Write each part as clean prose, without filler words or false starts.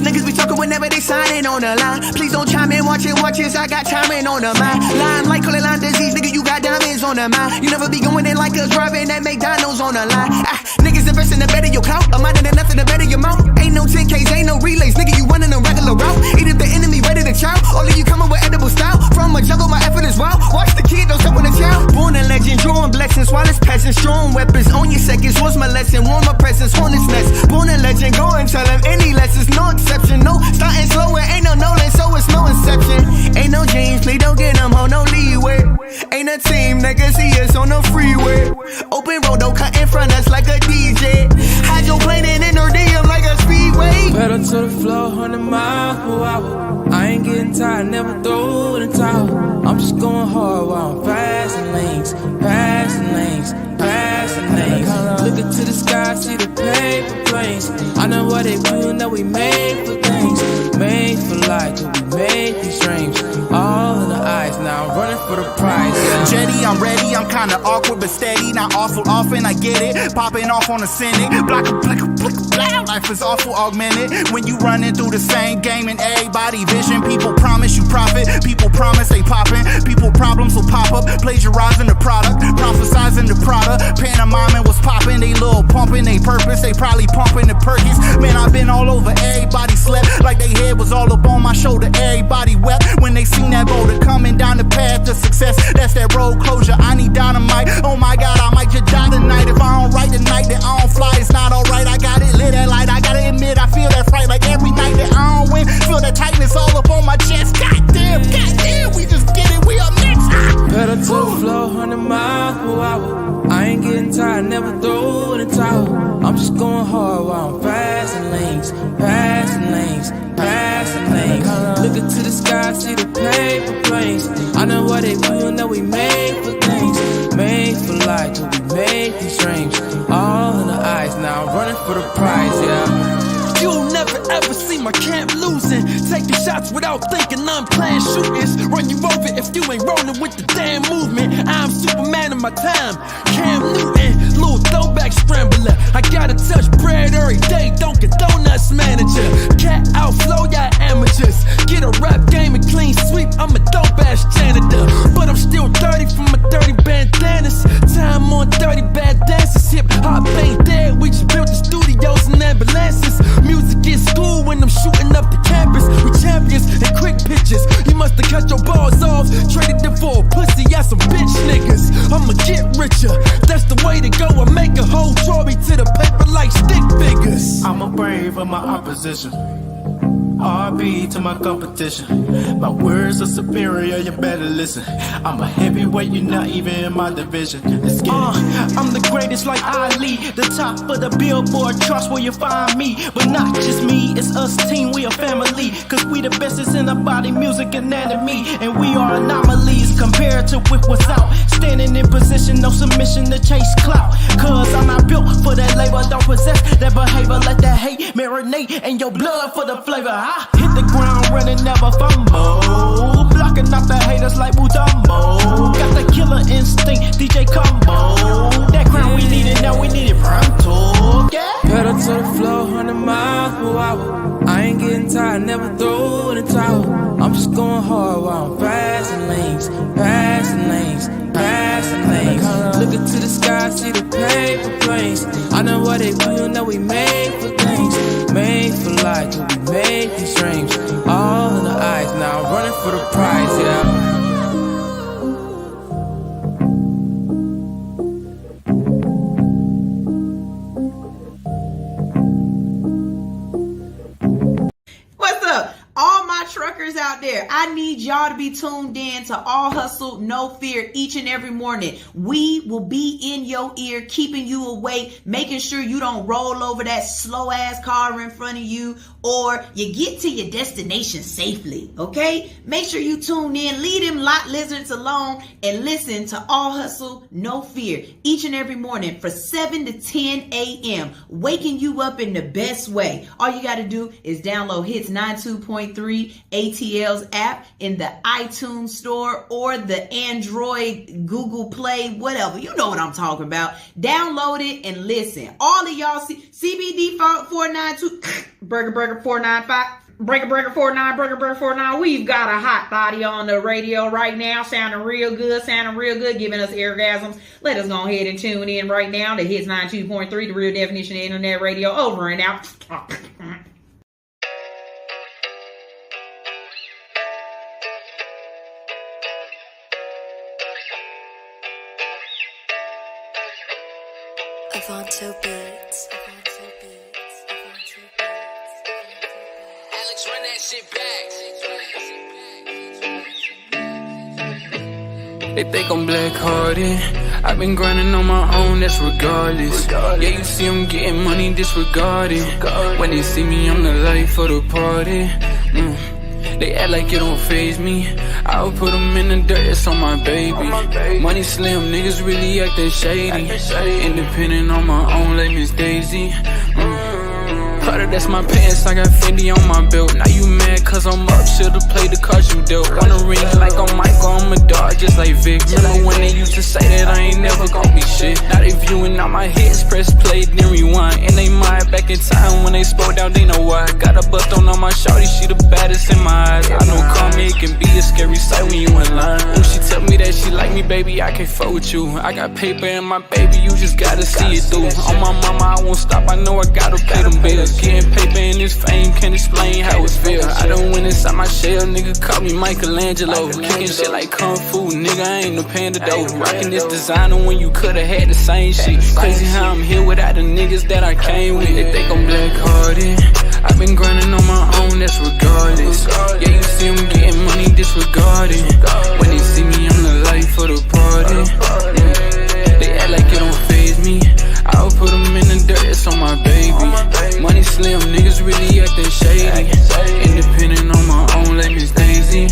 niggas be talking whenever they signing on the line. Please don't chime in, watch it, I got timing on the mind. Lying like calling line disease, nigga, you got diamonds on the mind. You never be going in like us driving that McDonald's on the line. Niggas investing to better your clout, a mind and nothing to better your mouth. Ain't no 10Ks, ain't no relays, nigga, you running a regular route. Either the enemy ready to chow, or you coming with edible style. From a jungle, my effort is wild. Watch the kid, don't step on the child. Born a legend, drawing blessings, while it's passing. Strong weapons on your seconds, was my lesson. Warm my presence, hornet's nest. Born a legend, go and tell him any lessons, no exception. No starting slow, ain't no Nolan, so it's no inception. Ain't no James, please don't get them home, no leeway. Ain't a team, nigga, see us on the freeway. Open road, don't cut in front us like a DJ. Hydroplaning in her DM like a speedway. Pedal to the floor, 100 miles per hour. I ain't getting tired, never throw in the towel. I'm just going hard while I'm passing lanes, passing lanes, passing lanes. Looking to the sky, see the paper planes. I know what they do, know we made for things. Made for life, till we made these dreams. All in the eyes, now I'm running for the prize, yeah. Jetty, I'm ready, I'm kinda awkward but steady. Not awful often, I get it. Popping off on the Senate. Block a blick, blah. Life is awful augmented. When you running through the same game and everybody vision. People promise you profit, people promise they poppin'. People problems will pop up, plagiarizing the product, prophesizing the product. Pantomiming was popping, they little pumping, they purpose, they probably pumping the Perkins. Man, I've been all over, everybody slept like they head was all up on my shoulder. Everybody wept when they seen that boulder coming down the path to success. That's that road closure, I need dynamite. Oh my God, I might just die tonight. If I don't write tonight, then I don't fly, it's not alright. I got it lit that light, I gotta admit, I feel that fright. Like every night that I don't win, feel that tightness all up on my chest. Goddamn, we just get it, we up next. Pedal to the floor, 100 miles per hour. I ain't getting tired, never throw in the towel. I'm just going hard while I'm passing lanes, passing lanes, passing lanes. Looking to the sky, see the paper planes. I know what they do, know we made for things. Made for life, till we made these dreams. All in the eyes, now I'm running for the prize, yeah. You'll never ever see my camp losing. Taking shots without thinking I'm playing shooters. Run you over if you ain't rolling with the damn movement. I'm Superman of my time, Cam Newton, little throwback scrambler. I gotta touch bread every day, don't get donuts manager. Cat outflow, y'all amateurs. Get a rap game and clean sweep, I'm a dope ass janitor. But I'm still dirty from my dirty bandanas. Time on 30 bad dances. Hip hop ain't dead, we just built the studios and ambulances. Music is school when I'm shooting up the campus. We champions and quick pitches. You must have cut your balls off, traded them for a pussy at some bitch niggas. I'ma get richer, that's the way to go. I make a whole Tory to the paper like stick figures. I'm a brave of my opposition. RB to my competition. My words are superior, you better listen. I'm a heavyweight, you're not even in my division. Let's get it. I'm the greatest like Ali, the top of the Billboard charts where you find me. But not just me, it's us team, we a family. Cause we the bestest in the body, music, anatomy. And we are anomalies compared to with what's out. Standing in position, no submission to chase clout. Cause I'm not built for that labor, don't possess that behavior. Let that hate marinate in your blood for the flavor. I hit the ground running, never fumble. Blocking out the haters like Mutombo. Got the killer instinct, DJ Combo. That crown we need it, now we need it pronto. Yeah. Pedal to the floor, 100 miles per hour. I ain't getting tired, never throw in the towel. I'm just going hard while I'm passing lanes, passing lanes, passing lanes. Looking to the sky, see the paper planes. I know what they do, know we made for things. Made for life, till we made these dreams. All in the eyes, now I'm running for the prize, yeah. Truckers out there, I need y'all to be tuned in to All Hustle, No Fear each and every morning. We will be in your ear, keeping you awake, making sure you don't roll over that slow ass car in front of you, or you get to your destination safely. Okay, make sure you tune in, leave them lot lizards alone, and listen to All Hustle, No Fear each and every morning for 7 to 10 a.m. waking you up in the best way. All you got to do is download Hits 92.3 ATL's app in the iTunes store or the Android, Google Play, whatever. You know what I'm talking about. Download it and listen. All of y'all CBD 492 burger Breaker 495. Breaker 49, Breaker 49. We've got a hot body on the radio right now, sounding real good, giving us orgasms. Let us go ahead and tune in right now to Hits 92.3, the real definition of internet radio. Over and out. Avanto beats. Alix, run that shit back. They think I'm black-hearted. I've been grinding on my own, that's regardless. Yeah, you see I'm getting money, disregarded. When they see me, I'm the life of the party. They act like it don't faze me. I'll put them in the dirt, it's on my baby. Money slim, niggas really acting shady. Independent on my own like Miss Daisy. Prada, that's my pants, I got Fendi on my belt. Now you mad cause I'm up, should've played the cards you dealt. Wanna ring like I'm Michael, I'm a dog just like Vic. Remember when they used to say that I ain't never gon' be shit. Now they viewing all my hits, press play, then rewind. And they mind back in time when they spoke down, they know why. Got a bust on my shawty, she the baddest in my eyes. I know karma, it can be a scary sight when you in line. When she tell me that she like me, baby, I can't fuck with you. I got paper in my baby, you just gotta see it through. On my mama, I won't stop, I know I gotta pay them bills. Getting paper in this fame, can't explain how it feels. I done went inside my shell, nigga, call me Michelangelo. Kicking shit like Kung Fu, nigga, I ain't no panda though. Rocking this designer when you could've had the same shit. Crazy how I'm here without the niggas that I came with. They think I'm black-hearted. I've been grinding on my own, that's regardless. Yeah, you see I'm getting money, disregarded. When they see me, I'm the life of the party. They act like it don't faze me. I'll put them in the dirt, it's on my baby. Money slim, niggas really acting shady. Independent on my own like Miss Daisy.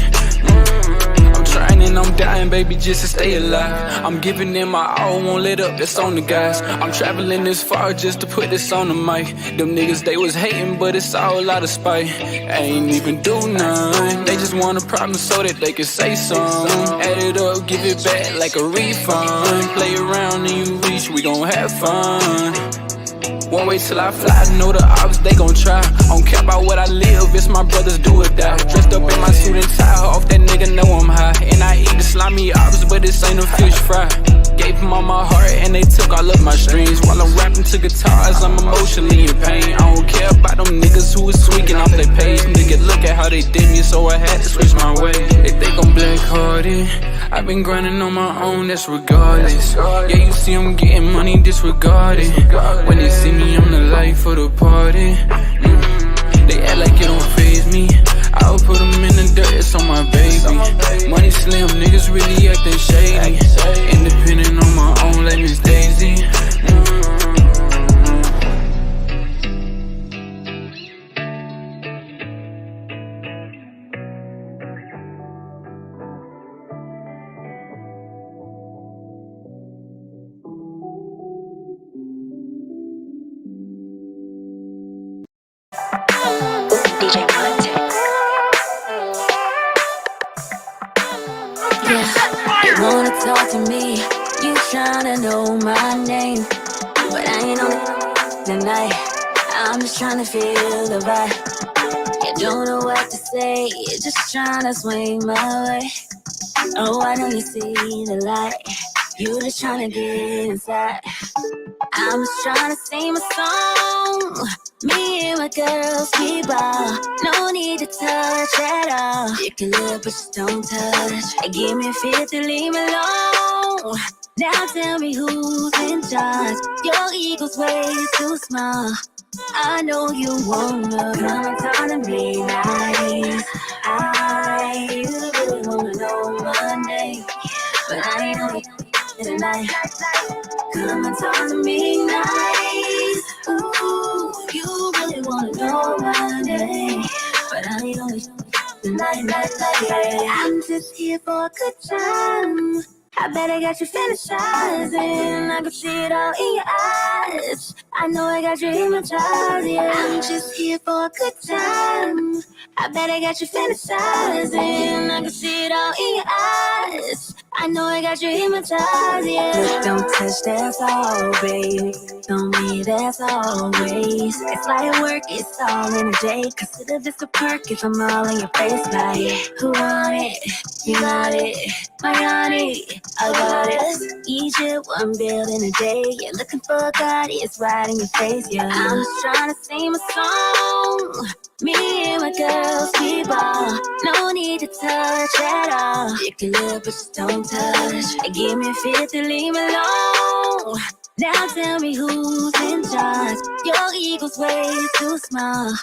I'm trying and I'm dying, baby, just to stay alive. I'm giving them my all, won't let up, that's on the guys. I'm traveling this far just to put this on the mic. Them niggas, they was hating, but it's all out of spite. I ain't even do none. They just want a problem so that they can say something. Add it up, give it back like a refund. Play around and you reach, we gon' have fun. Won't wait till I fly, know the odds, they gon' try. I don't care about what I live, it's my brothers do or die. Dressed up in my suit and tie, off that nigga know I'm high. And I eat the slimy ops, but this ain't a fish fry. Gave them all my heart and they took all of my strings. While I'm rapping to guitars, I'm emotionally in pain. I don't care about them niggas who was tweaking off their page. Nigga, look at how they did me, so I had to switch my way. They think I'm black-hearted. I've been grinding on my own, that's regardless. Yeah, you see I'm getting money, disregarded. When they see me, I'm the life of the party. They act like it don't faze me. I'll put them in the dirt, it's on my baby. Money slim, niggas really acting shady. Independent on my own like Miss Daisy. DJ Contact. Yeah, you wanna talk to me, you tryna know my name, but I ain't on it tonight. I'm just tryna feel the vibe. You don't know what to say, you're just tryna swing my way. Oh, I know you see the light, you just tryna get inside. I'm just tryna sing my song. Me and my girls keep on. No need to touch at all. You can look but just don't touch. Give me 50, leave me alone. Now tell me who's in charge. Your ego's way too small. I know you wanna come and talk to me nice. I really wanna know my name, but I ain't on it tonight. Come and talk to me nice. Ooh, you really wanna know my name, but I ain't on it tonight. I'm just here for a good time. I bet I got you fantasizing. I can see it all in your eyes. I know I got you hypnotized, yeah. I'm just here for a good time. I bet I got you fantasizing. I can see it all in your eyes. I know I got you hypnotized, yeah. Look, don't touch, that's all, baby. On me, that's always. It's like work, it's all in a day. Consider this a perk if I'm all in your face, like, who want it? You got it. Miami, I got it. Egypt, one bill in a day. You're looking for a god, it's right in your face, yeah. I'm just trying to sing my song. Me and my girls, we ball. No need to touch at all. You can live, but just don't touch. Give me 50, leave me alone. Now tell me who's in charge. Your ego's way too small.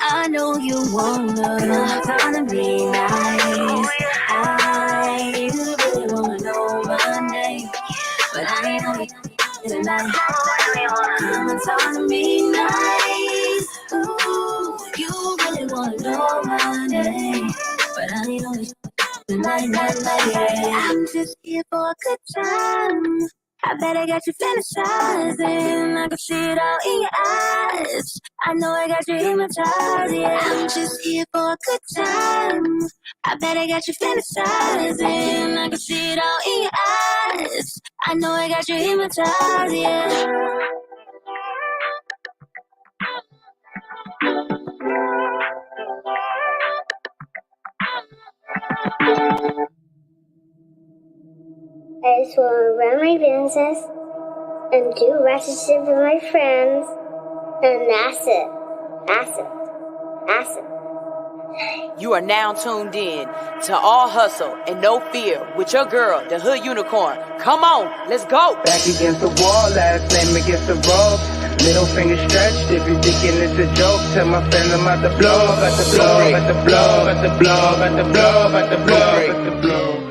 I know you wanna come to be nice. I really wanna know my name, but I ain't only tonight. Come and talk to me nice. Ooh, you really wanna know my name, but I ain't only tonight. I'm just here for a good time. I bet I got you fantasizing. I can see it all in your eyes. I know I got you hypnotized, yeah. I'm just here for a good time. I bet I got you fantasizing. I can see it all in your eyes. I know I got you hypnotized, yeah. I just want to run my business and do ratchet shit with my friends, and that's it. That's it. That's it. You are now tuned in to All Hustle and No Fear with your girl, the Hood Unicorn. Come on, let's go. Back against the wall, last name against the ropes. Middle finger stretched, if you're thinking it's a joke, tell my friend I'm about to blow, about to blow, about to blow, about to blow, about to blow, about to blow, about to blow.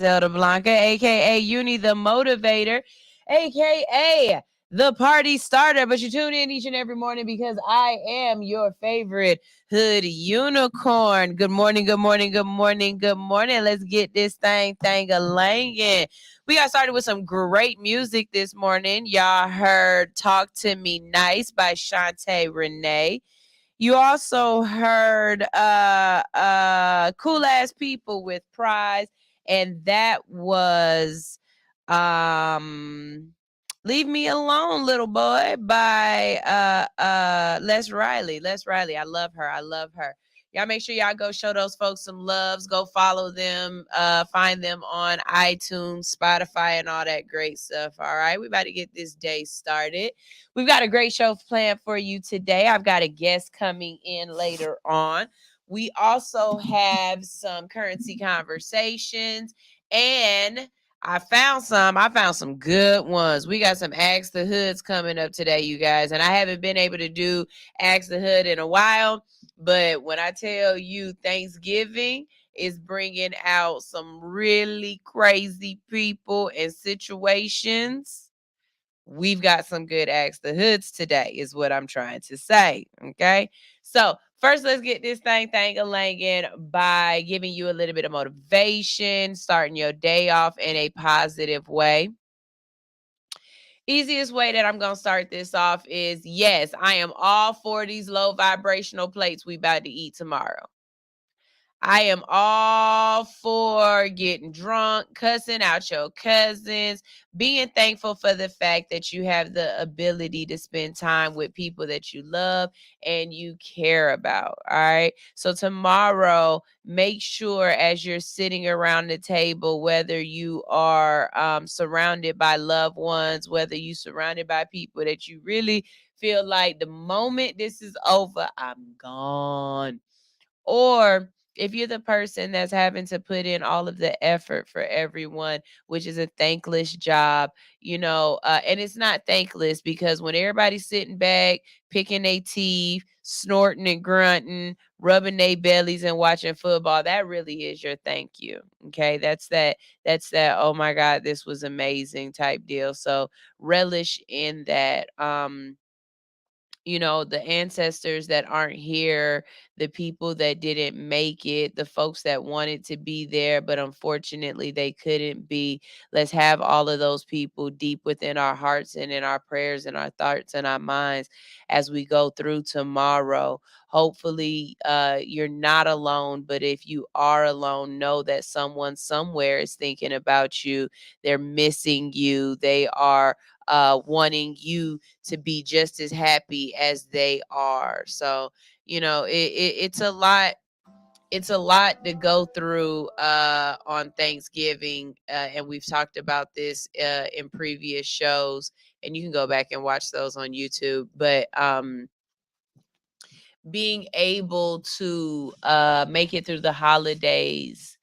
Zelda Blanca, aka Uni the Motivator. aka the party starter. But you tune in each and every morning because I am your favorite hood unicorn. Good morning, good morning, good morning, good morning. Let's get this thing a langin'. We got started with some great music this morning. Y'all heard Talk to Me Nice by Shantae Renee. You also heard Cool Ass People with Prize, and that was Leave Me Alone, Little Boy by Les Riley. Les Riley. I love her. I love her. Y'all make sure y'all go show those folks some loves. Go follow them. Find them on iTunes, Spotify, and all that great stuff. All right. We about to get this day started. We've got a great show planned for you today. I've got a guest coming in later on. We also have some currency conversations, and I found some good ones. We got some Ask the Hoods coming up today, you guys. And I haven't been able to do Ask the Hood in a while. But when I tell you Thanksgiving is bringing out some really crazy people and situations, we've got some good Ask the Hoods today, is what I'm trying to say. Okay. So first, let's get this thing a langin' by giving you a little bit of motivation, starting your day off in a positive way. Easiest way that I'm going to start this off is, yes, I am all for these low vibrational plates we about to eat tomorrow. I am all for getting drunk, cussing out your cousins, being thankful for the fact that you have the ability to spend time with people that you love and you care about. All right. So tomorrow, make sure as you're sitting around the table, whether you are surrounded by loved ones, whether you surrounded by people that you really feel like the moment this is over, I'm gone. Or if you're the person that's having to put in all of the effort for everyone, which is a thankless job, and it's not thankless because when everybody's sitting back, picking their teeth, snorting and grunting, rubbing their bellies and watching football, that really is your thank you. Okay. That's that, oh my God, this was amazing type deal. So relish in that. The ancestors that aren't here, the people that didn't make it, the folks that wanted to be there, but unfortunately they couldn't be. Let's have all of those people deep within our hearts and in our prayers and our thoughts and our minds as we go through tomorrow. Hopefully, you're not alone, but if you are alone, know that someone somewhere is thinking about you. They're missing you. They are wanting you to be just as happy as they are. So, it's a lot. It's a lot to go through on Thanksgiving, and we've talked about this in previous shows, and you can go back and watch those on YouTube. But being able to make it through the holidays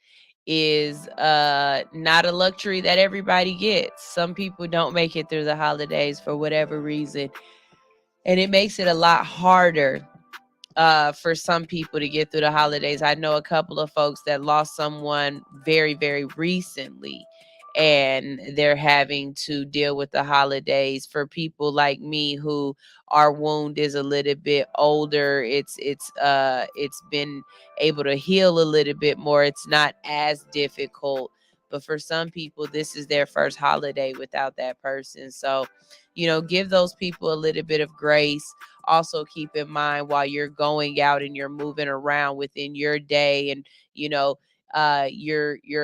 is not a luxury that everybody gets. Some people don't make it through the holidays for whatever reason, and it makes it a lot harder for some people to get through the holidays. I know a couple of folks that lost someone very, very recently, and they're having to deal with the holidays. For people like me who our wound is a little bit older, it's been able to heal a little bit more. It's not as difficult. But for some people, this is their first holiday without that person. So, give those people a little bit of grace. Also keep in mind while you're going out and you're moving around within your day, and you're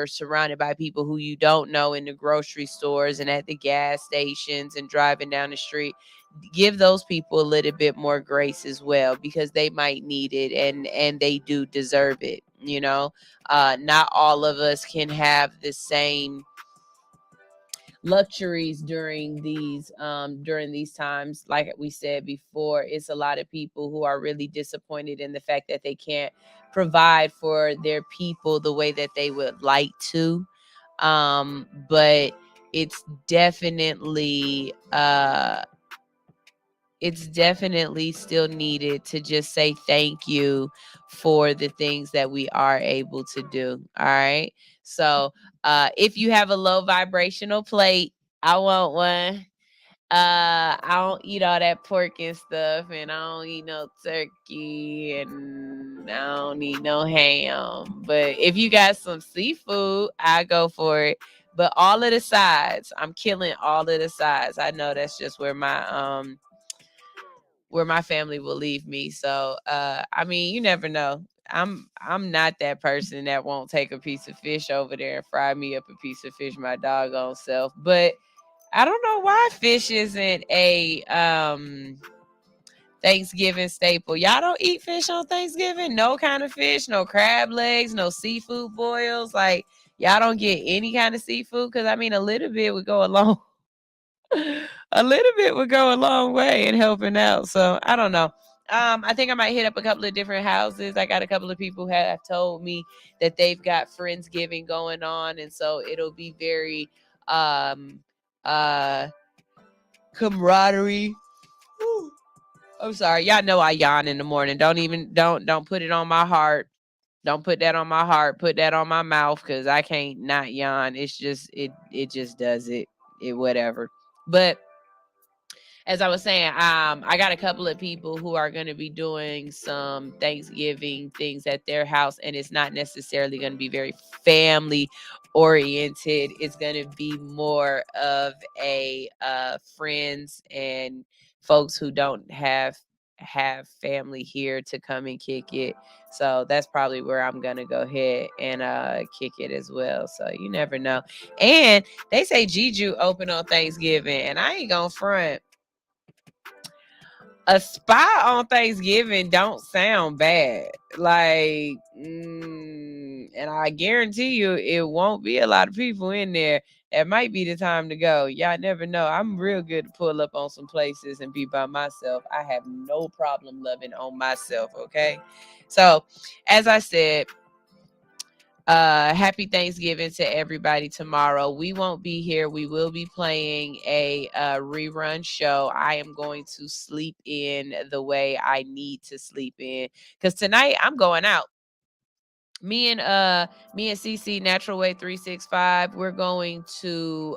surrounded by people who you don't know in the grocery stores and at the gas stations and driving down the street. Give those people a little bit more grace as well, because they might need it, and they do deserve it. Not all of us can have the same luxuries during these times. Like we said before, it's a lot of people who are really disappointed in the fact that they can't provide for their people the way that they would like to. But it's definitely still needed to just say thank you for the things that we are able to do. All right. So if you have a low vibrational plate, I want one. I don't eat all that pork and stuff, and I don't eat no turkey, and I don't eat no ham. But if you got some seafood, I go for it. But all of the sides, I'm killing all of the sides. I know that's just where my family will leave me. So I mean, you never know. I'm not that person that won't take a piece of fish over there and fry me up a piece of fish my doggone self. But I don't know why fish isn't a Thanksgiving staple. Y'all don't eat fish on Thanksgiving? No kind of fish, no crab legs, no seafood boils. Like y'all don't get any kind of seafood? Because I mean a little bit would go a long a little bit would go a long way in helping out. So I don't know. I think I might hit up a couple of different houses. I got a couple of people who have told me that they've got Friendsgiving going on, and so it'll be very uh camaraderie. Whew. I'm sorry. Y'all know I yawn in the morning. Don't put it on my heart. Don't put that on my heart. Put that on my mouth because I can't not yawn. It's just it just does it. It whatever. But as I was saying, I got a couple of people who are going to be doing some Thanksgiving things at their house, and it's not necessarily going to be very family oriented. It's going to be more of a friends and folks who don't have family here to come and kick it. So that's probably where I'm going to go ahead and kick it as well. So you never know. And they say Juju open on Thanksgiving, and I ain't going to front. A spot on Thanksgiving don't sound bad. Like, and I guarantee you it won't be a lot of people in there. That might be the time to go. Y'all never know. I'm real good to pull up on some places and be by myself. I have no problem loving on myself, okay? So, as I said, happy Thanksgiving to everybody tomorrow. We won't be here. We will be playing a rerun show. I am going to sleep in the way I need to sleep in because tonight I'm going out. Me and CC Natural Way 365, we're going to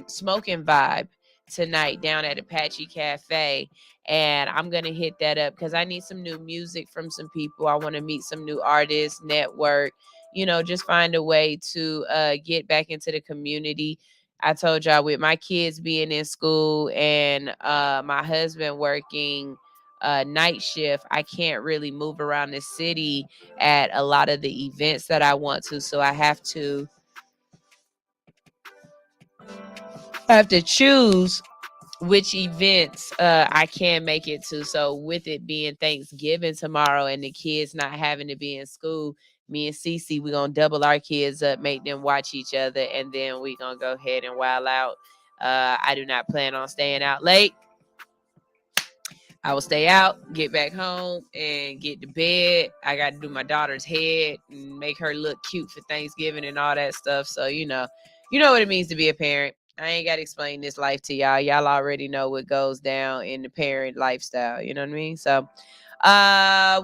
smoke and vibe tonight down at Apache Cafe, and I'm gonna hit that up because I need some new music from some people. I want to meet some new artists, network, just find a way to get back into the community. I told y'all, with my kids being in school and my husband working night shift, I can't really move around the city at a lot of the events that I want to. So I have to choose which events I can make it to. So with it being Thanksgiving tomorrow and the kids not having to be in school, me and Cece, we're going to double our kids up, make them watch each other, and then we're going to go ahead and wild out. I do not plan on staying out late. I will stay out, get back home, and get to bed. I got to do my daughter's head and make her look cute for Thanksgiving and all that stuff. So, you know what it means to be a parent. I ain't got to explain this life to y'all. Y'all already know what goes down in the parent lifestyle. You know what I mean? So,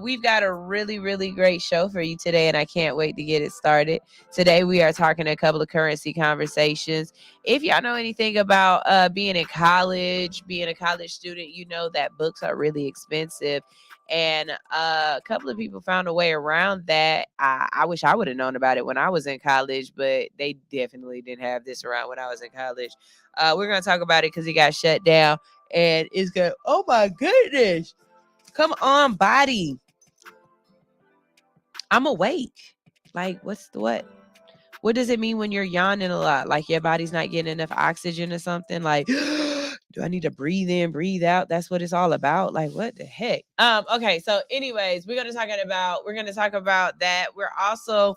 we've got a really, really great show for you today, and I can't wait to get it started. Today, we are talking a couple of currency conversations. If y'all know anything about being in college, being a college student, you know that books are really expensive. And a couple of people found a way around that. I wish I would have known about it when I was in college, but they definitely didn't have this around when I was in college. We're going to talk about it because it got shut down. And it's going, oh my goodness. Come on, body. I'm awake. Like, what? What does it mean when you're yawning a lot? Like your body's not getting enough oxygen or something? Like, do I need to breathe in, breathe out? That's what it's all about. Like, what the heck? Okay, so anyways, we're gonna talk about that. We're also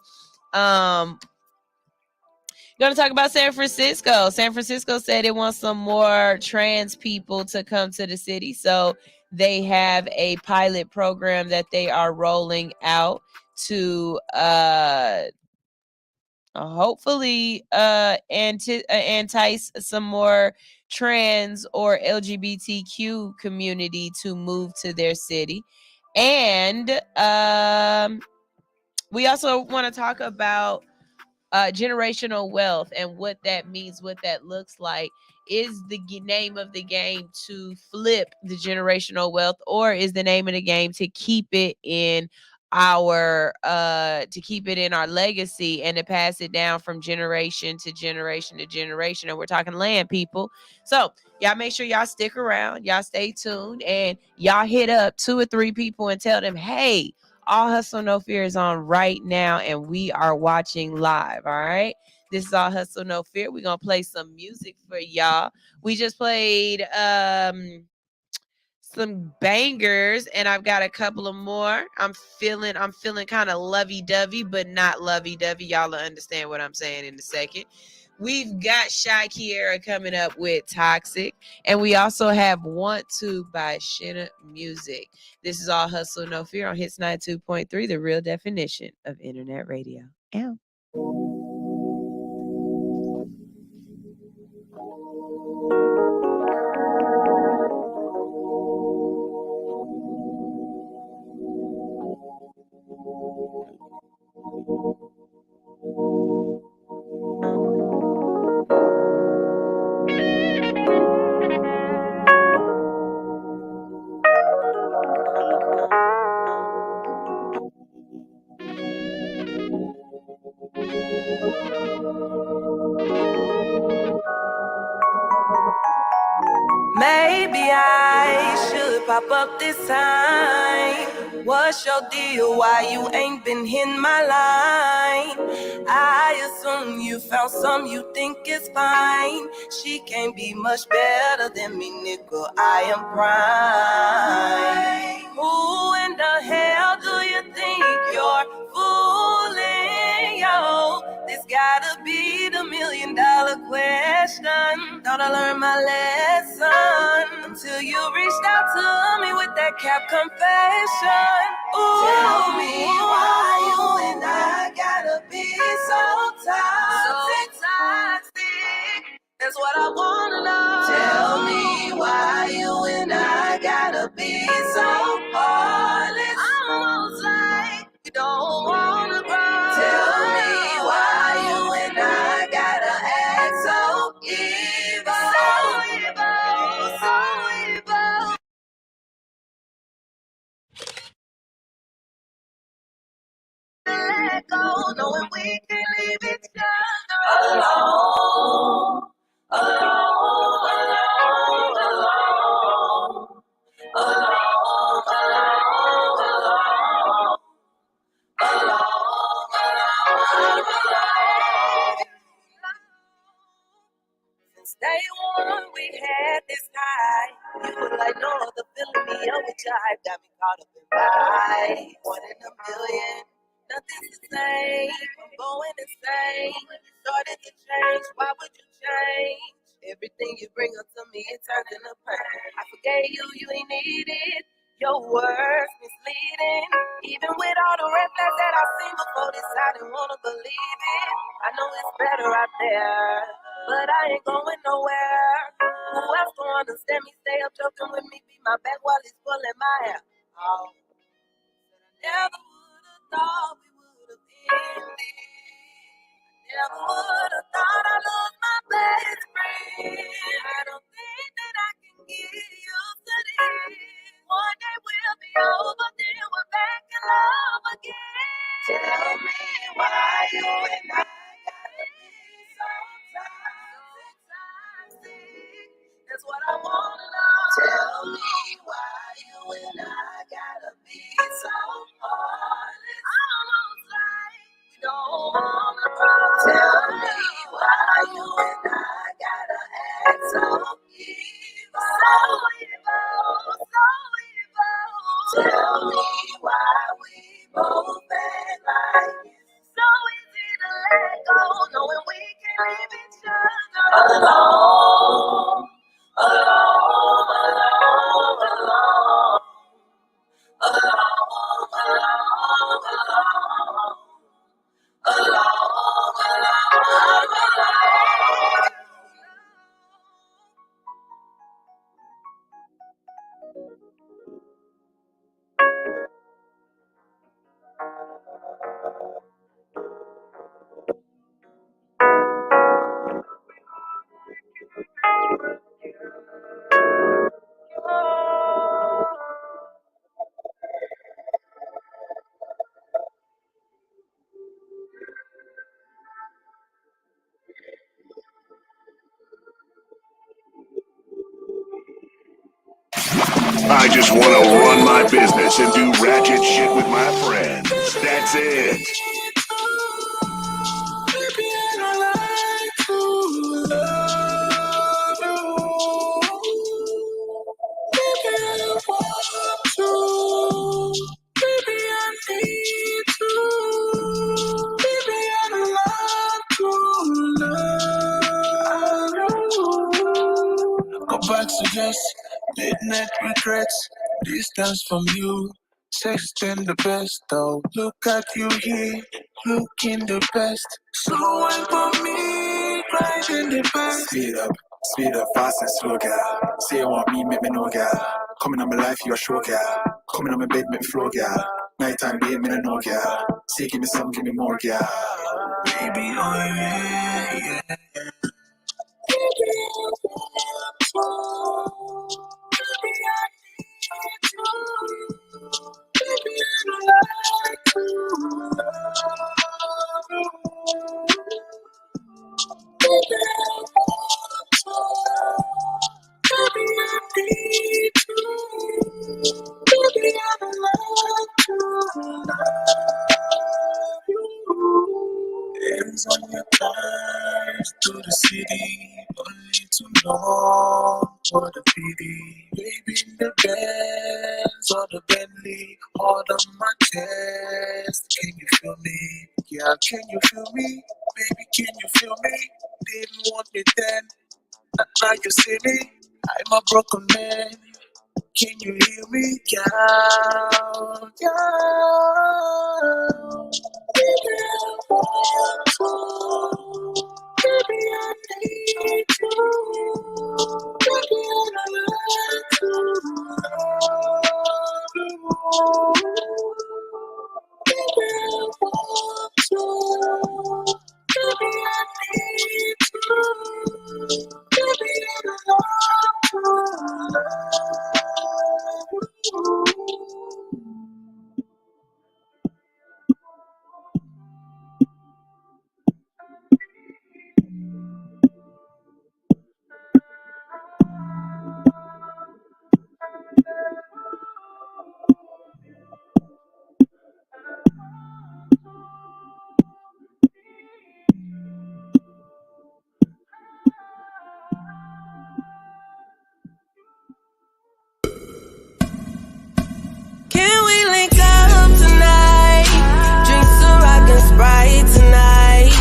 going to talk about San Francisco. San Francisco said it wants some more trans people to come to the city. So they have a pilot program that they are rolling out to hopefully entice some more trans or LGBTQ community to move to their city. And we also want to talk about generational wealth and what that means, what that looks like. Is the name of the game to flip the generational wealth, or is the name of the game to keep it in our legacy and to pass it down from generation to generation to generation? And we're talking land, people. So y'all make sure y'all stick around, y'all stay tuned, and y'all hit up 2 or 3 people and tell them, hey, All Hustle No Fear is on right now and we are watching live. All right. This is All Hustle No Fear. We're gonna play some music for y'all. We just played some bangers, and I've got a couple of more. I'm feeling kind of lovey-dovey, but not lovey-dovey. Y'all will understand what I'm saying in a second. We've got Shy Kiera coming up with Toxic, and we also have Want To by Shinna Music. This is All Hustle No Fear on Hits 92.3, the real definition of internet radio. Ow. Maybe I should pop up this time. What's your deal? Why you ain't been in my line? I assume you found some you think is fine. She can't be much better than me, nigga. I am prime. Who in the hell do you think you're fooling, yo? This gotta be the $1 million question. Thought I learned my lesson until you reached out to me with that cap confession. Ooh. Tell me why you and I gotta be so toxic. So toxic. That's what I wanna know. Tell me why you and I gotta be so heartless. Almost like you don't wanna grow. Tell me why you and I gotta act so evil. So evil. Let go, knowing we can leave each other alone. Alone, alone, alone. Alone, alone, alone. Since day one, we had this high. You were like no other feeling me up with your hype. Got me caught up in vibe. 1 in a million, nothing's the same. I'm going insane. You started to change. Why would you change? Everything you bring up to me, it turns into pain. I forgave you, you ain't need it. Your words misleading. Even with all the red flags that I've seen before this, I didn't wanna believe it. I know it's better out there, but I ain't going nowhere. Who else gonna understand me? Stay up joking with me, beat my back while he's pulling my hair. Oh, never would've thought we would've ended. Never would've thought I'd lose my best friend. I don't think that I can get used to this. One day we'll be over, then we're back in love again. Tell me why you and I gotta be so toxic. That's what I wanna know. Tell me why you and I gotta be so heartless. Almost like we don't wanna grow. Tell me why you and I gotta act so evil. So evil, so evil. Tell me why we both act like it's so easy to let go, knowing we can leave each other alone. Alone, alone, alone. Alone, alone, alone. I just want to run my business and do ratchet shit with my friends. That's it. Go back to just midnight regrets. Distance from you, sexting the best though. Look at you here, looking the best. Slow wine for me, grinding the best. Speed up, fast and slow, girl. Say you want me, make me know, girl. Coming on my life, you a show, girl. Coming on my bed, make me flow, girl. Nighttime, babe, me no know, girl. Say give me some, give me more, girl. Baby, oh yeah, yeah. Hands on your thighs to the city, only to know what the pity. Baby in the Benz or the Bentley, hard on my chest. Can you feel me? Yeah, can you feel me? Baby, can you feel me? Didn't want me then, now you see me. I'm a broken man. Can you hear me, girl? Girl. Baby, I want you. Baby, I need you. Baby, I like you. Baby, I want you. Baby, I need you. Baby, I love you. Can we link up tonight? Drink some rock and Sprite tonight.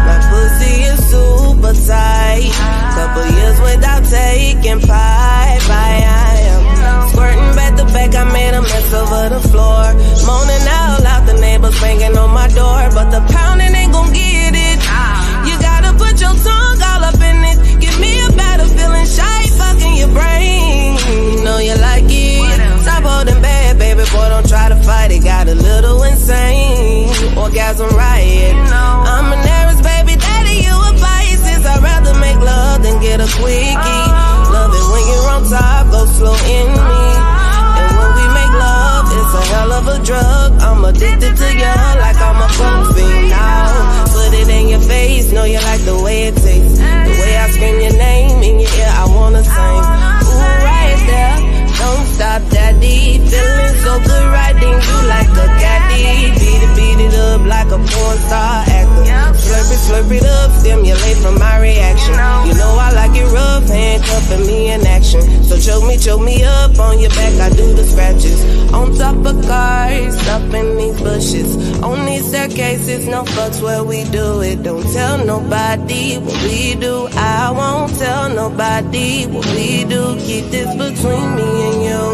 My pussy is super tight. Couple years without taking pipe. I am squirting back to back. I made a mess over the floor. Moaning out loud, the neighbors banging on my door. But the pounding ain't gon' get it. You gotta put your tongue all up in it. Give me a better feeling shy, fucking your brain. You know you like it. Stop holding back, baby boy, don't try to fight it. Got a little insane, orgasm riot. I'm an Aries, baby daddy, you a Pisces. I'd rather make love than get a quickie. Love it when you're on top, go slow in me. And when we make love, it's a hell of a drug. I'm addicted to you like I'm a coke fiend now. Put it in your face, know you like the way it tastes. The way I scream your name in your ear, I wanna sing. Ooh, right there, don't stop, daddy. Feeling so good, riding you like a caddy. Beat it up like a porn star actor. Slurp it up, stimulate from my reaction. You know I like it rough, handcuffing me in action. So choke me up on your back, I do the scratches. On top of cars, up in these bushes. On these staircases, no fucks where we do it. Don't tell nobody what we do. I won't tell nobody what we do. Keep this between me and you.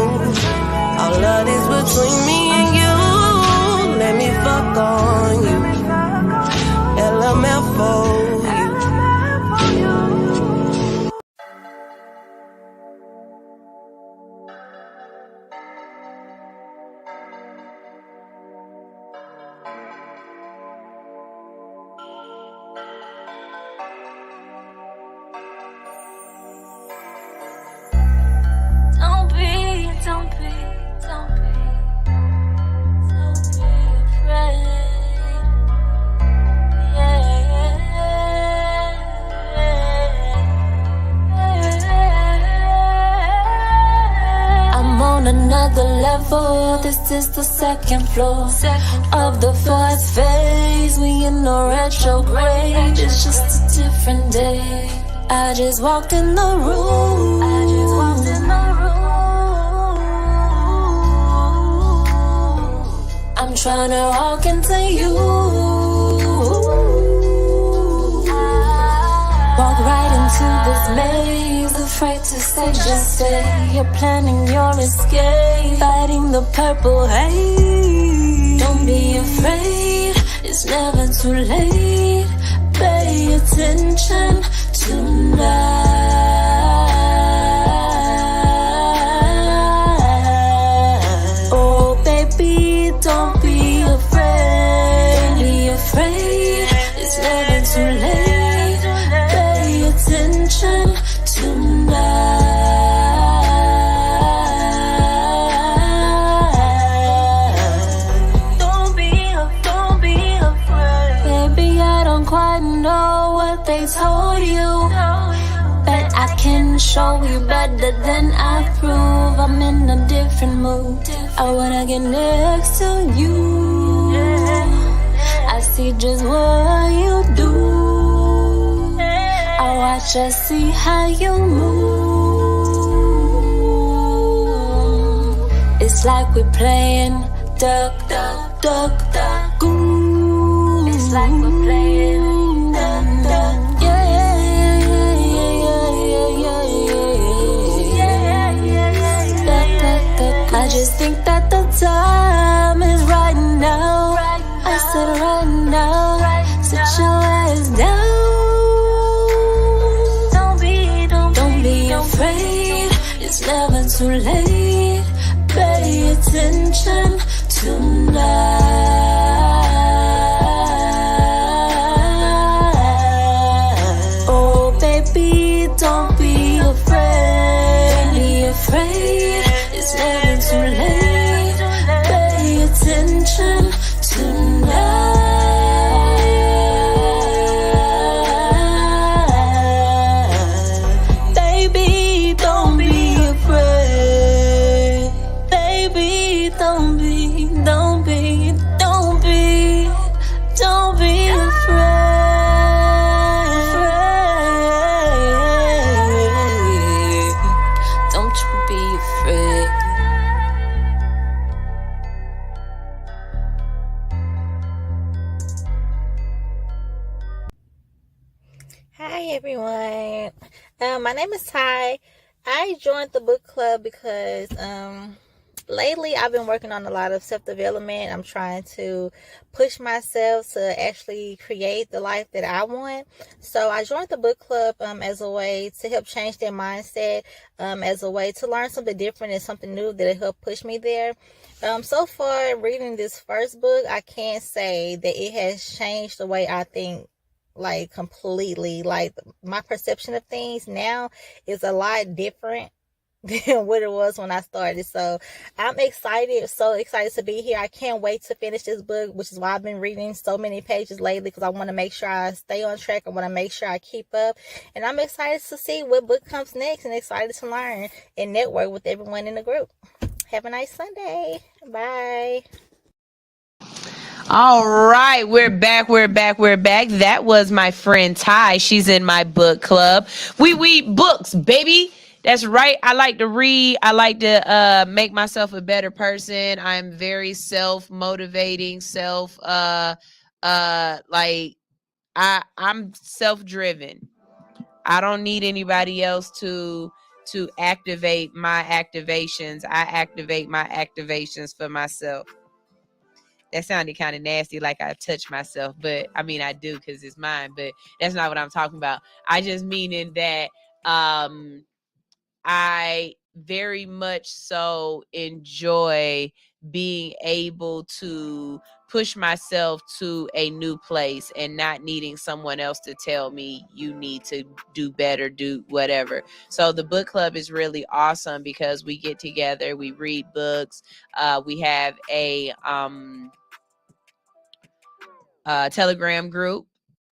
All of this between me and you. Let me fuck on you. LMF for you. Don't be another level. This is the second floor of the fourth phase. We in no retrograde. It's just a different day. I just walked in the room. I'm trying to walk into you. Walk right into this maze, afraid to say, just say you're planning your escape, fighting the purple haze. Don't be afraid, it's never too late. Pay attention tonight. Oh baby, don't be afraid. Don't be afraid, it's never too late. Pay attention tonight. Don't be afraid. Baby, I don't quite know what they told you, but I can show you better than I prove. I'm in a different mood. I wanna get next to you. I see just what you do. I watch, I see how you move. It's like we're playing duck, duck, duck, duck, goose. It's like we're playing duck, duck. I just think that the time is right now. I said right now. Sit your ass down. Don't be afraid. It's never too late. Pay attention tonight. Oh baby, don't be afraid. Don't be afraid. It's never too late. Pay attention tonight. Baby, don't be afraid. Baby, don't be afraid. Don't you be afraid. Hi everyone. My name is Ty. I joined the book club because lately I've been working on a lot of self-development. I'm trying to push myself to actually create the life that I want. So I joined the book club as a way to help change their mindset, as a way to learn something different and something new that'll help push me there. So far, reading this first book, I can't say that it has changed the way I think, like completely. Like my perception of things now is a lot different than what it was when I started. So I'm excited, so excited to be here. I can't wait to finish this book, which is why I've been reading so many pages lately, because I want to make sure I stay on track. I want to make sure I keep up, and I'm excited to see what book comes next, and excited to learn and network with everyone in the group. Have a nice Sunday. Bye. All right, we're back. That was my friend Ty. She's in my book club. We read books, baby. That's right. I like to read. I like to make myself a better person. I'm very self-motivating, I'm self-driven. I don't need anybody else to activate my activations. I activate my activations for myself. That sounded kind of nasty, like I touch myself, but I mean I do because it's mine, but that's not what I'm talking about. I just mean in that I very much so enjoy being able to push myself to a new place and not needing someone else to tell me you need to do better, do whatever. So the book club is really awesome because we get together, we read books, we have a Telegram group,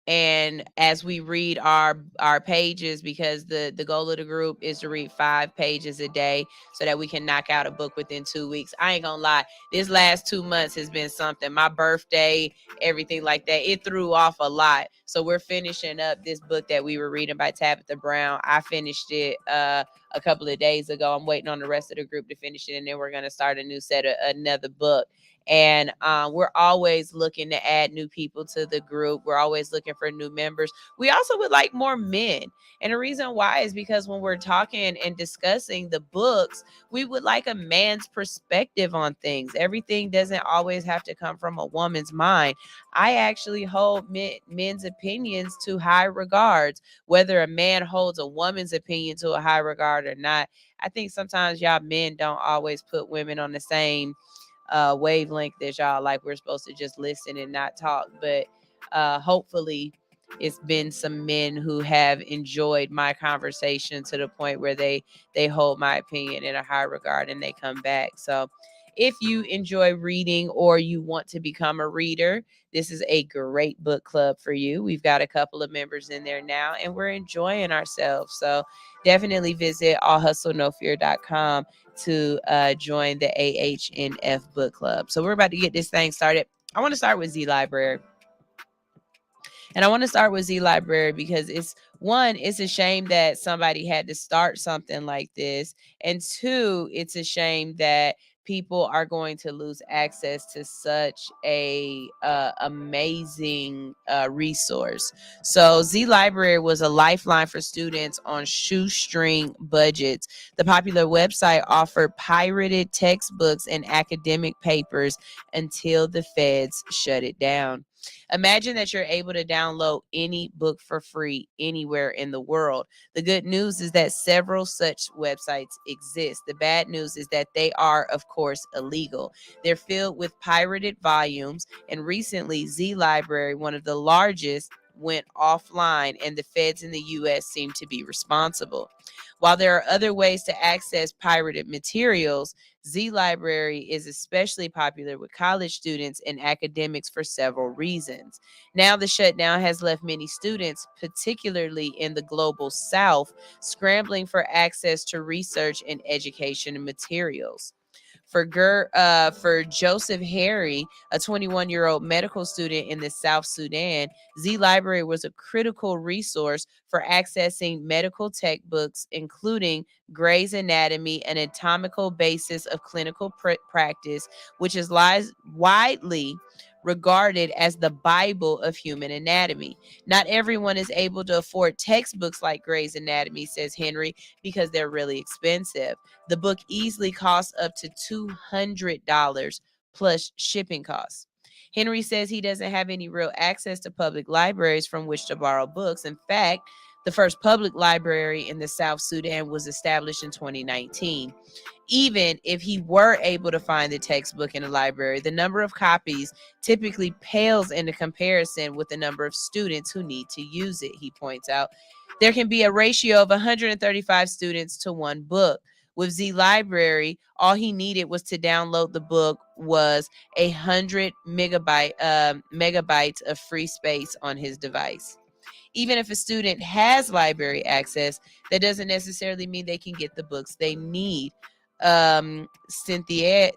And as we read our pages, because the goal of the group is to read 5 pages a day so that we can knock out a book within 2 weeks. I ain't gonna lie, this last 2 months has been something. My birthday, everything like that, it threw off a lot. So we're finishing up this book that we were reading by Tabitha Brown. I finished it a couple of days ago. I'm waiting on the rest of the group to finish it, and then we're going to start a new set of another book. And we're always looking to add new people to the group. We're always looking for new members. We also would like more men. And the reason why is because when we're talking and discussing the books, we would like a man's perspective on things. Everything doesn't always have to come from a woman's mind. I actually hold men's opinions to high regards. Whether a man holds a woman's opinion to a high regard or not, I think sometimes y'all men don't always put women on the same wavelength as y'all. Like, we're supposed to just listen and not talk. But hopefully it's been some men who have enjoyed my conversation to the point where they hold my opinion in a high regard and they come back. So if you enjoy reading or you want to become a reader, this is a great book club for you. We've got a couple of members in there now and we're enjoying ourselves. So definitely visit allhustlenofear.com to join the AHNF book club. So we're about to get this thing started. I want to start with Z Library. And I want to start with Z Library because it's a shame that somebody had to start something like this. And 2, it's a shame that people are going to lose access to such a amazing resource. So Z Library was a lifeline for students on shoestring budgets. The popular website offered pirated textbooks and academic papers until the feds shut it down. Imagine that you're able to download any book for free anywhere in the world. The good news is that several such websites exist. The bad news is that they are, of course, illegal. They're filled with pirated volumes, and recently Z Library, one of the largest, went offline, and the feds in the U.S. seem to be responsible. While there are other ways to access pirated materials, Z Library is especially popular with college students and academics for several reasons. Now, the shutdown has left many students, particularly in the global South, scrambling for access to research and education materials. For Joseph Harry, a 21-year-old medical student in the South Sudan, Z Library was a critical resource for accessing medical textbooks, including Gray's Anatomy, an anatomical basis of clinical practice, which is widely regarded as the Bible of human anatomy. Not everyone is able to afford textbooks like Gray's Anatomy, says Henry, because they're really expensive. The book easily costs up to $200 plus shipping costs. Henry says he doesn't have any real access to public libraries from which to borrow books. In fact, the first public library in the South Sudan was established in 2019. Even if he were able to find the textbook in a library, the number of copies typically pales into comparison with the number of students who need to use it, he points out. There can be a ratio of 135 students to one book. With Z Library, all he needed was to download the book was 100 megabytes of free space on his device. Even if a student has library access, that doesn't necessarily mean they can get the books they need. Cynthia,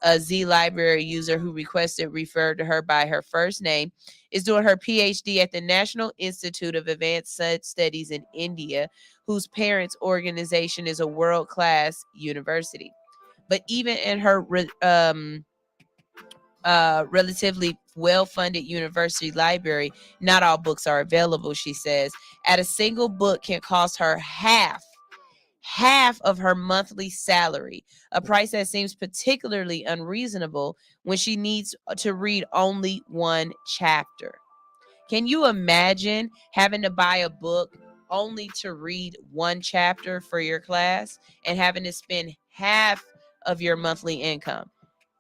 a Z Library user who requested referred to her by her first name, is doing her PhD at the National Institute of Advanced Studies in India, whose parents' organization is a world-class university. But even in her relatively well-funded university library, not all books are available, she says. At a single book can cost her half of her monthly salary, a price that seems particularly unreasonable when she needs to read only one chapter. Can you imagine having to buy a book only to read one chapter for your class and having to spend half of your monthly income?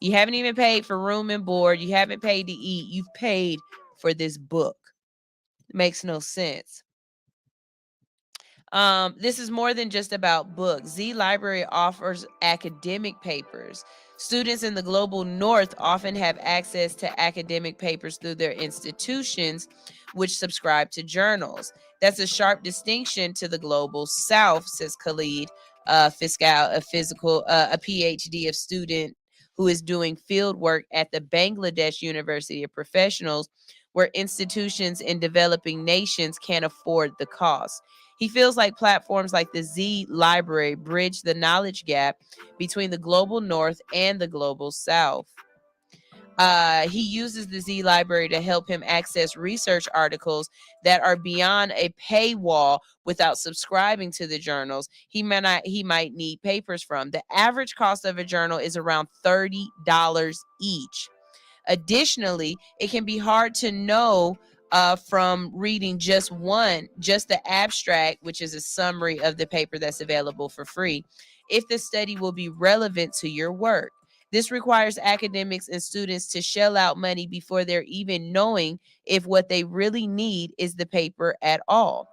You haven't even paid for room and board. You haven't paid to eat. You've paid for this book. It makes no sense. This is more than just about books. Z Library offers academic papers. Students in the global north often have access to academic papers through their institutions, which subscribe to journals. That's a sharp distinction to the global south, says Khalid a PhD of student who is doing field work at the Bangladesh University of Professionals, where institutions in developing nations can't afford the cost. He feels like platforms like the Z Library bridge the knowledge gap between the global north and the global south. He uses the Z Library to help him access research articles that are beyond a paywall without subscribing to the journals he might need papers from. The average cost of a journal is around $30 each. Additionally, it can be hard to know from reading just the abstract, which is a summary of the paper that's available for free, if the study will be relevant to your work. This requires academics and students to shell out money before they're even knowing if what they really need is the paper at all.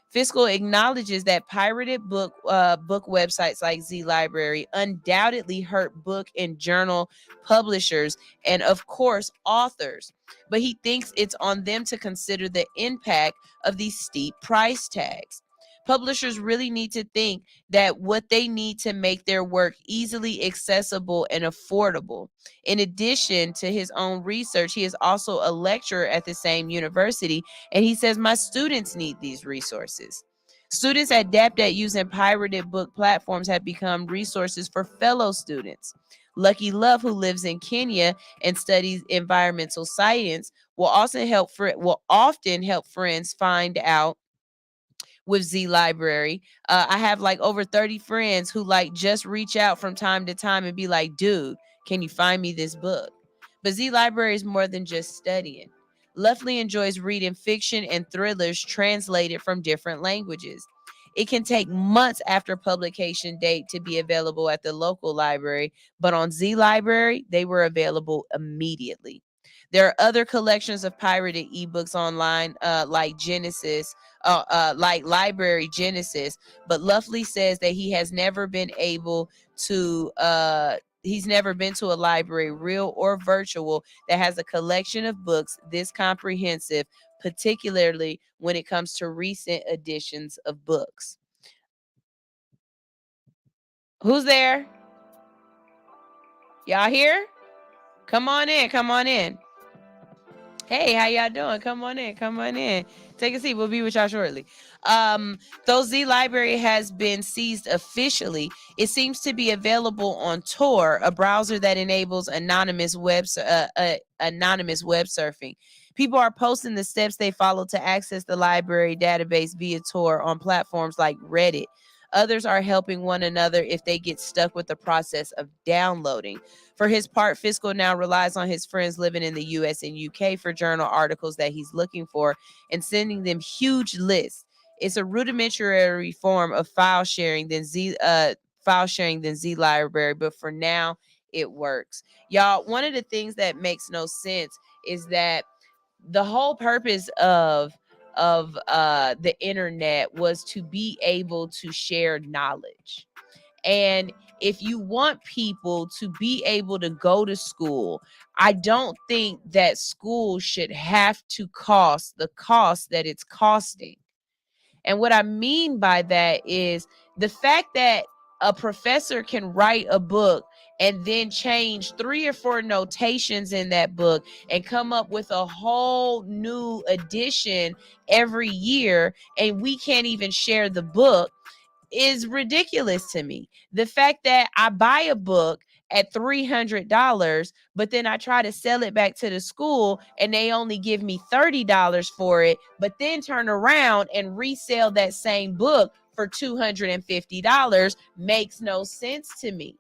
Fiscal acknowledges that pirated book websites like Z Library undoubtedly hurt book and journal publishers and, of course, authors. But he thinks it's on them to consider the impact of these steep price tags. Publishers really need to think that what they need to make their work easily accessible and affordable. In addition to his own research, he is also a lecturer at the same university, and he says, my students need these resources. Students adept at using pirated book platforms have become resources for fellow students. Lucky Love, who lives in Kenya and studies environmental science, will often help friends find out with Z Library. I have like over 30 friends who like just reach out from time to time and be like, dude, can you find me this book? But Z Library is more than just studying. Luffley enjoys reading fiction and thrillers translated from different languages. It can take months after publication date to be available at the local library, but on Z Library, they were available immediately. There are other collections of pirated ebooks online, like Library Genesis. But Luffley says that he has never been able to. He's never been to a library, real or virtual, that has a collection of books this comprehensive, particularly when it comes to recent editions of books. Who's there? Y'all here? Come on in. Come on in. Hey, how y'all doing? Come on in. Come on in. Take a seat. We'll be with y'all shortly. Though Z Library has been seized officially, it seems to be available on Tor, a browser that enables anonymous web surfing. People are posting the steps they follow to access the library database via Tor on platforms like Reddit. Others are helping one another if they get stuck with the process of downloading. For his part, Fiscal now relies on his friends living in the US and UK for journal articles that he's looking for and sending them huge lists. It's a rudimentary form of file sharing than Z Library, but for now it works. Y'all, one of the things that makes no sense is that the whole purpose of the internet was to be able to share knowledge. And if you want people to be able to go to school, I don't think that school should have to cost the cost that it's costing. And what I mean by that is the fact that a professor can write a book and then change 3 or 4 notations in that book and come up with a whole new edition every year, and we can't even share the book, is ridiculous to me. The fact that I buy a book at $300, but then I try to sell it back to the school and they only give me $30 for it, but then turn around and resell that same book for $250 makes no sense to me.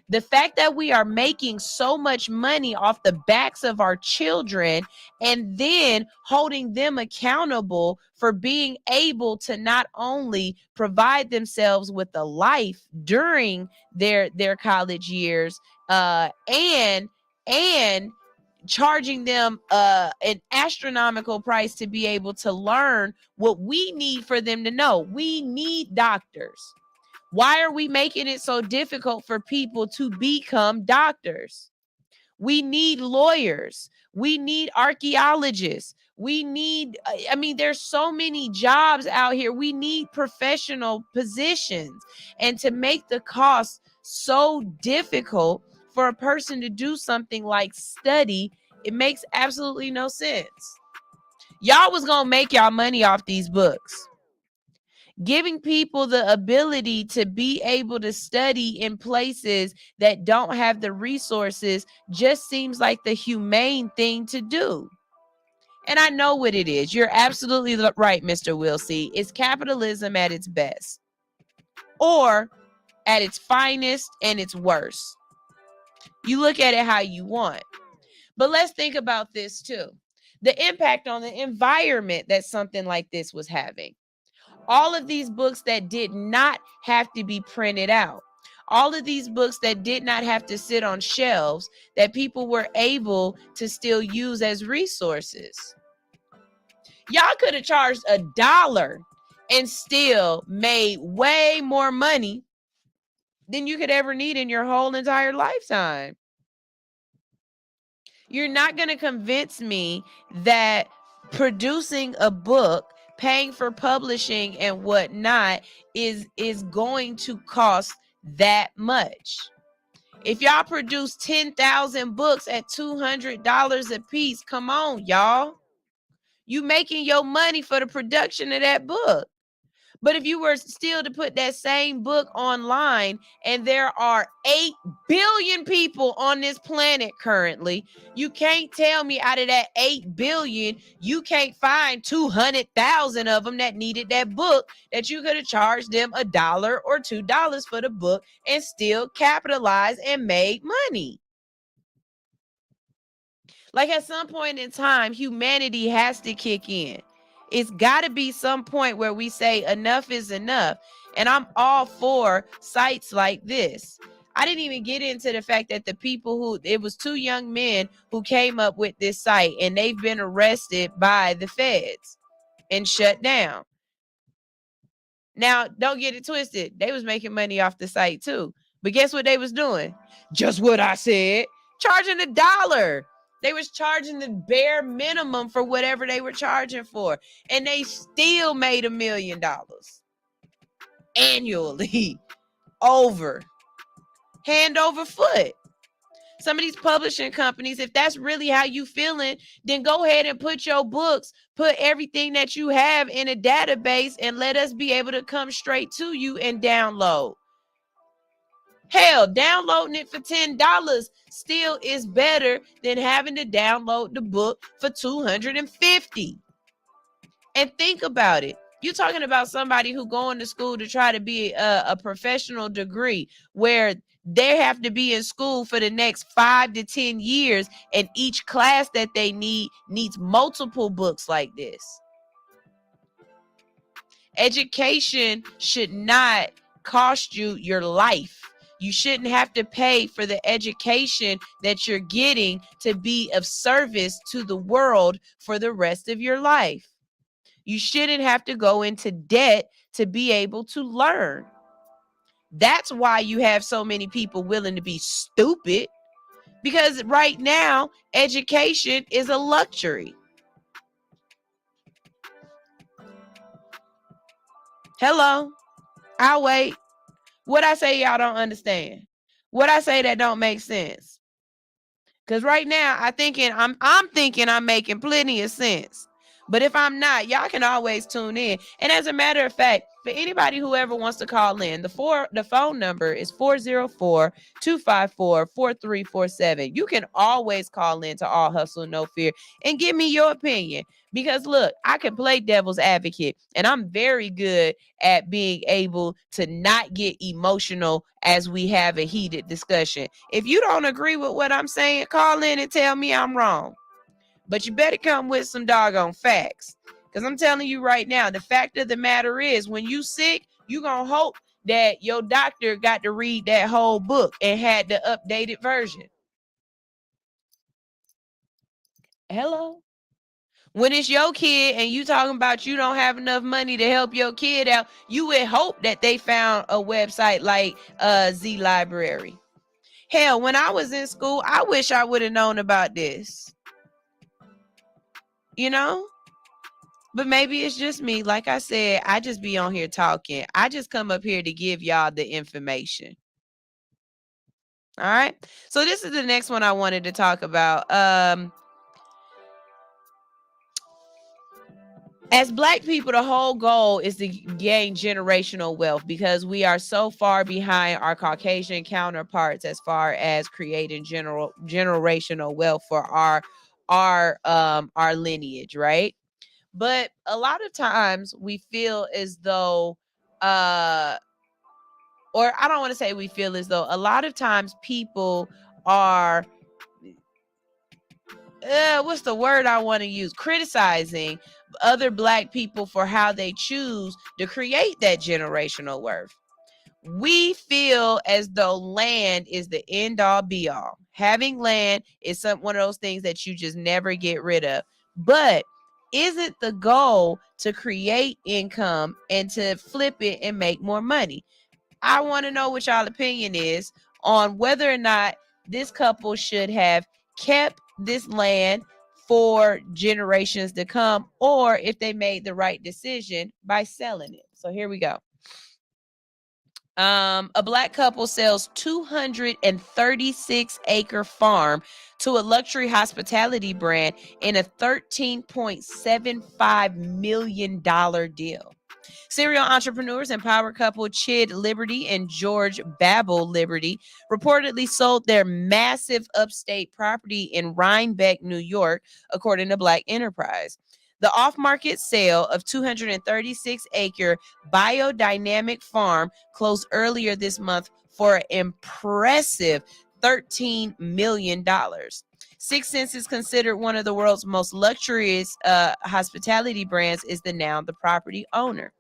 The fact that we are making so much money off the backs of our children and then holding them accountable for being able to not only provide themselves with a life during their college years, and charging them an astronomical price to be able to learn what we need for them to know. We need doctors. Why are we making it so difficult for people to become doctors? We need lawyers. We need archaeologists. We need, I mean, there's so many jobs out here. We need professional positions. And to make the cost so difficult for a person to do something like study, it makes absolutely no sense. Y'all was going to make y'all money off these books. Giving people the ability to be able to study in places that don't have the resources just seems like the humane thing to do. And I know what it is. You're absolutely right, Mr. Wilsey. It's capitalism at its best, or at its finest and its worst. You look at it how you want. But let's think about this too. The impact on the environment that something like this was having. All of these books that did not have to be printed out. All of these books that did not have to sit on shelves, that people were able to still use as resources. Y'all could have charged $1 and still made way more money than you could ever need in your whole entire lifetime. You're not going to convince me that producing a book, paying for publishing and whatnot is going to cost that much. If y'all produce 10,000 books at $200 a piece, come on, y'all. You making your money for the production of that book. But if you were still to put that same book online, and there are 8 billion people on this planet currently, you can't tell me out of that 8 billion, you can't find 200,000 of them that needed that book, that you could have charged them $1 or $2 for the book and still capitalized and made money. Like, at some point in time, humanity has to kick in. It's got to be some point where we say enough is enough. And I'm all for sites like this. I didn't even get into the fact that the people who, it was 2 young men who came up with this site, and they've been arrested by the feds and shut down. Now, don't get it twisted. They was making money off the site too. But guess what they was doing? Just what I said. Charging $1. They was charging the bare minimum for whatever they were charging for. And they still made $1 million annually over, hand over foot. Some of these publishing companies, if that's really how you feeling, then go ahead and put your books, put everything that you have in a database, and let us be able to come straight to you and download. Hell, downloading it for $10 still is better than having to download the book for $250. And think about it. You're talking about somebody who going to school to try to be a professional degree, where they have to be in school for the next 5 to 10 years, and each class that they needs multiple books like this. Education should not cost you your life. You shouldn't have to pay for the education that you're getting to be of service to the world for the rest of your life. You shouldn't have to go into debt to be able to learn. That's why you have so many people willing to be stupid, because right now, education is a luxury. Hello, I'll wait. What I say y'all don't understand? What I say that don't make sense? Because right now, I'm thinking I'm making plenty of sense. But if I'm not, y'all can always tune in. And as a matter of fact, for anybody who ever wants to call in, the phone number is 404-254-4347. You can always call in to All Hustle No Fear and give me your opinion. Because look, I can play devil's advocate, and I'm very good at being able to not get emotional as we have a heated discussion. If you don't agree with what I'm saying, call in and tell me I'm wrong. But you better come with some doggone facts. Because I'm telling you right now, the fact of the matter is, when you sick, you gonna hope that your doctor got to read that whole book and had the updated version. Hello. When it's your kid and you talking about you don't have enough money to help your kid out, you would hope that they found a website like Z Library. Hell, when I was in school, I wish I would have known about this. You know? But maybe it's just me. Like I said, I just be on here talking. I just come up here to give y'all the information. All right. So this is the next one I wanted to talk about. As Black people, the whole goal is to gain generational wealth because we are so far behind our Caucasian counterparts as far as creating generational wealth for our lineage, right? But a lot of times we feel as though or I don't want to say we feel as though, a lot of times people are what's the word I want to use? Criticizing other Black people for how they choose to create that generational worth. We feel as though land is the end all be all. Having land is one of those things that you just never get rid of. But isn't the goal to create income and to flip it and make more money? I want to know what y'all opinion is on whether or not this couple should have kept this land for generations to come, or if they made the right decision by selling it. So here we go. A Black couple sells 236-acre farm to a luxury hospitality brand in a $13.75 million deal. Serial entrepreneurs and power couple Chid Liberty and George Babel Liberty reportedly sold their massive upstate property in Rhinebeck, New York, according to Black Enterprise. The off-market sale of 236-acre biodynamic farm closed earlier this month for an impressive $13 million. Six Sense is considered one of the world's most luxurious hospitality brands, is the property owner.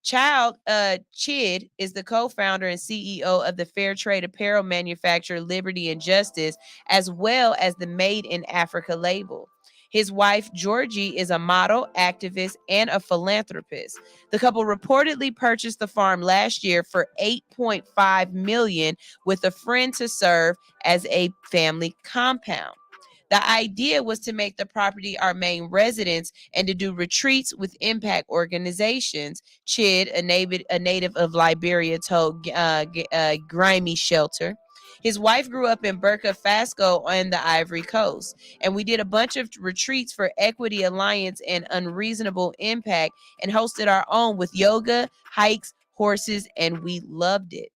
Chid is the co-founder and CEO of the fair trade apparel manufacturer Liberty and Justice, as well as the Made in Africa label. His wife, Georgie, is a model, activist, and a philanthropist. The couple reportedly purchased the farm last year for $8.5 million with a friend to serve as a family compound. The idea was to make the property our main residence and to do retreats with impact organizations. Chid, a native of Liberia, told Grimy Shelter. His wife grew up in Burkina Faso on the Ivory Coast, and we did a bunch of retreats for Equity Alliance and Unreasonable Impact and hosted our own with yoga, hikes, horses, and we loved it.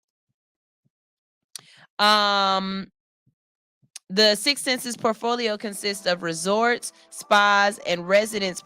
The Six Senses portfolio consists of resorts, spas, and residents in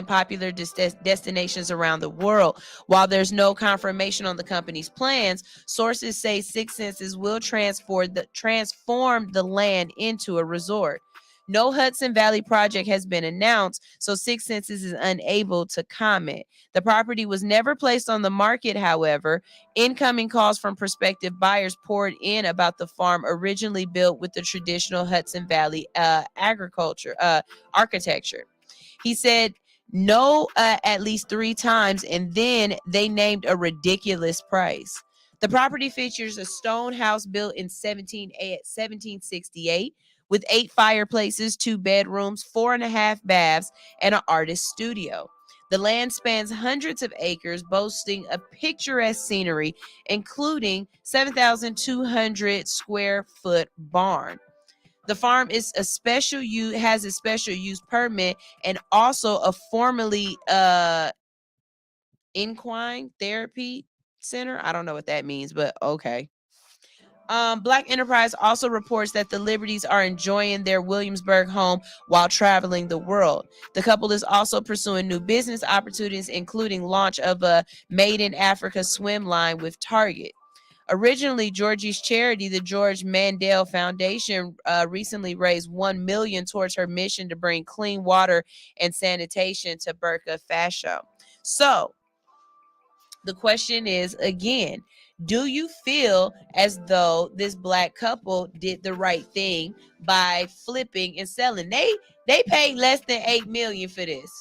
popular destinations around the world. While there's no confirmation on the company's plans, sources say Six Senses will transform the land into a resort. No Hudson Valley project has been announced, so Six Senses is unable to comment. The property was never placed on the market, however. Incoming calls from prospective buyers poured in about the farm originally built with the traditional Hudson Valley architecture. He said no at least 3 times, and then they named a ridiculous price. The property features a stone house built in 1768 with 8 fireplaces, 2 bedrooms, 4.5 baths, and an artist studio. The land spans hundreds of acres, boasting a picturesque scenery, including 7,200 square foot barn. The farm has a special use permit and also a formerly equine therapy center. I don't know what that means, but okay. Black Enterprise also reports that the Liberties are enjoying their Williamsburg home while traveling the world. The couple is also pursuing new business opportunities, including launch of a Made in Africa swim line with Target. Originally, Georgie's charity, the George Mandel Foundation, recently raised $1 million towards her mission to bring clean water and sanitation to Burkina Faso. So, the question is again, do you feel as though this black couple did the right thing by flipping and selling? They paid less than $8 million for this,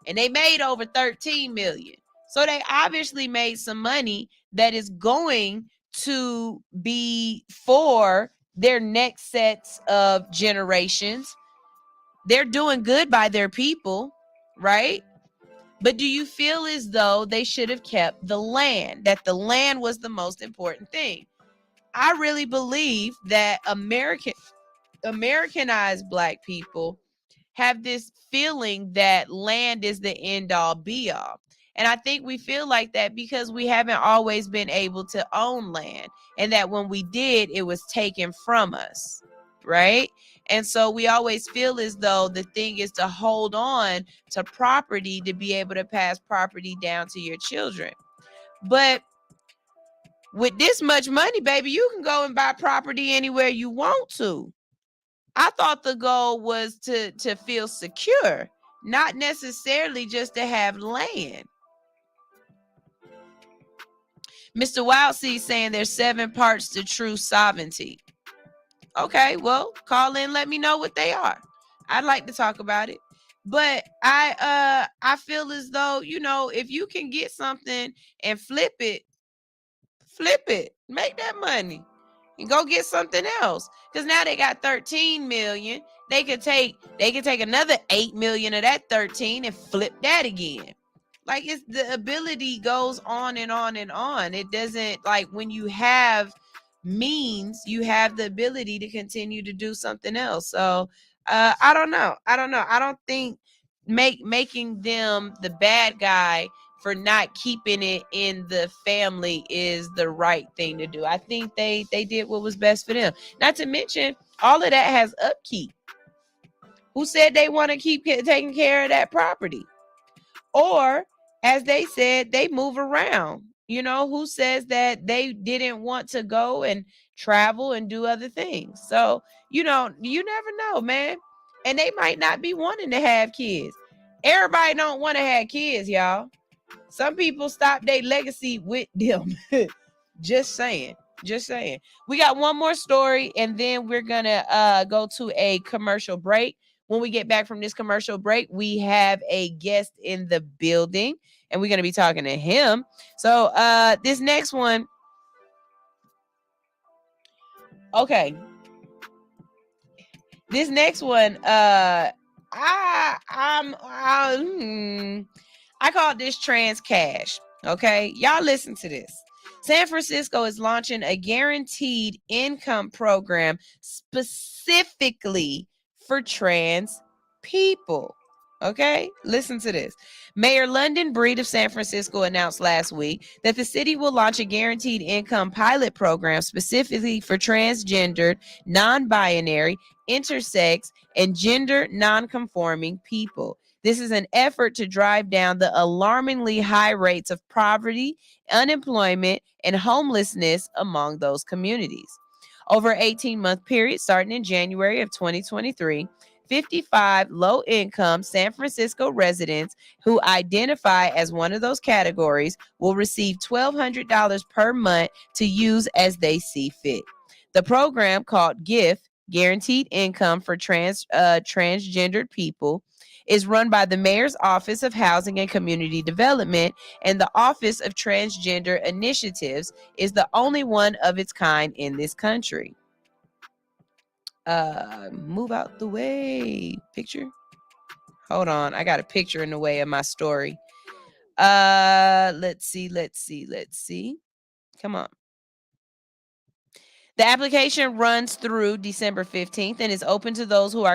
and they made over $13 million. So they obviously made some money that is going to be for their next sets of generations. They're doing good by their people, right? But do you feel as though they should have kept the land, that the land was the most important thing? I really believe that Americanized black people have this feeling that land is the end all be all. And I think we feel like that because we haven't always been able to own land, and that when we did, it was taken from us, right? And so we always feel as though the thing is to hold on to property to be able to pass property down to your children. But with this much money, baby, you can go and buy property anywhere you want to. I thought the goal was to feel secure, not necessarily just to have land. Mr. Wildseed saying there's 7 parts to true sovereignty. Okay, well, call in, let me know what they are. I'd like to talk about it. But I feel as though, you know, if you can get something and flip it, make that money and go get something else. Because now they got 13 million. They could take another 8 million of that 13 and flip that again. Like, it's the ability goes on and on and on. It doesn't, like, when you have means, you have the ability to continue to do something else. So I don't know. I don't think making them the bad guy for not keeping it in the family is the right thing to do. I think they did what was best for them. Not to mention, all of that has upkeep. Who said they want to keep taking care of that property? Or, as they said, they move around. You know, who says that they didn't want to go and travel and do other things? So, you know, you never know, man. And they might not be wanting to have kids. Everybody don't want to have kids, y'all. Some people stop their legacy with them. Just saying. We got one more story, and then we're gonna go to a commercial break. When we get back from this commercial break, we have a guest in the building, and we're gonna be talking to him. So this next one, okay. This next one, I call this trans cash. Okay, y'all listen to this. San Francisco is launching a guaranteed income program specifically for trans people. Okay, listen to this. Mayor London Breed of San Francisco announced last week that the city will launch a guaranteed income pilot program specifically for transgendered, non-binary, intersex, and gender non-conforming people. This is an effort to drive down the alarmingly high rates of poverty, unemployment, and homelessness among those communities. Over an 18-month period starting in January of 2023, 55 low-income San Francisco residents who identify as one of those categories will receive $1,200 per month to use as they see fit. The program, called GIFT, Guaranteed Income for Transgendered People, is run by the Mayor's Office of Housing and Community Development, and the Office of Transgender Initiatives is the only one of its kind in this country. Move out the way. Picture. Hold on. I got a picture in the way of my story. Let's see. Come on. The application runs through December 15th and is open to those who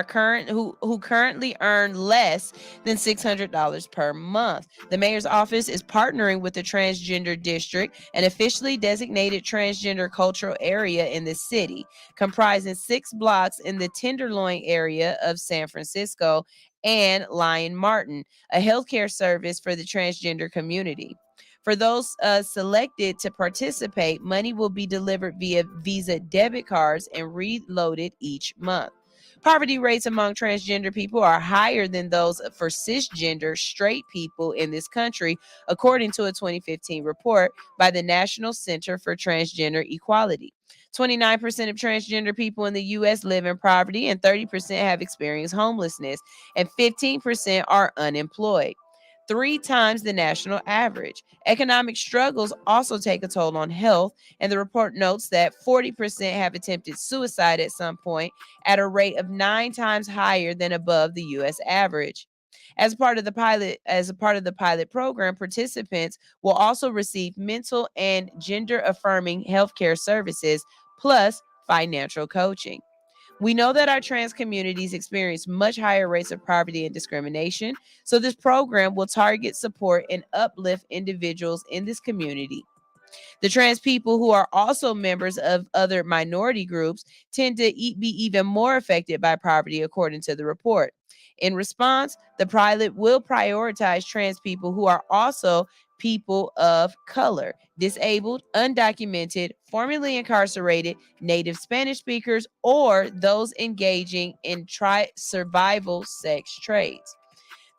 currently earn less than $600 per month. The mayor's office is partnering with the Transgender District, an officially designated transgender cultural area in the city, comprising 6 blocks in the Tenderloin area of San Francisco, and Lion Martin, a healthcare service for the transgender community. For those selected to participate, money will be delivered via Visa debit cards and reloaded each month. Poverty rates among transgender people are higher than those for cisgender straight people in this country, according to a 2015 report by the National Center for Transgender Equality. 29% of transgender people in the U.S. live in poverty, and 30% have experienced homelessness, and 15% are unemployed. 3 times the national average. Economic struggles also take a toll on health, and the report notes that 40% have attempted suicide at some point, at a rate of 9 times higher than above the U.S. average. As part of the pilot program, participants will also receive mental and gender affirming healthcare services plus financial coaching. We know that our trans communities experience much higher rates of poverty and discrimination, so this program will target, support, and uplift individuals in this community. The trans people, who are also members of other minority groups, tend to be even more affected by poverty, according to the report. In response, the pilot will prioritize trans people who are also people of color, disabled, undocumented, formerly incarcerated, native Spanish speakers, or those engaging in survival sex trades.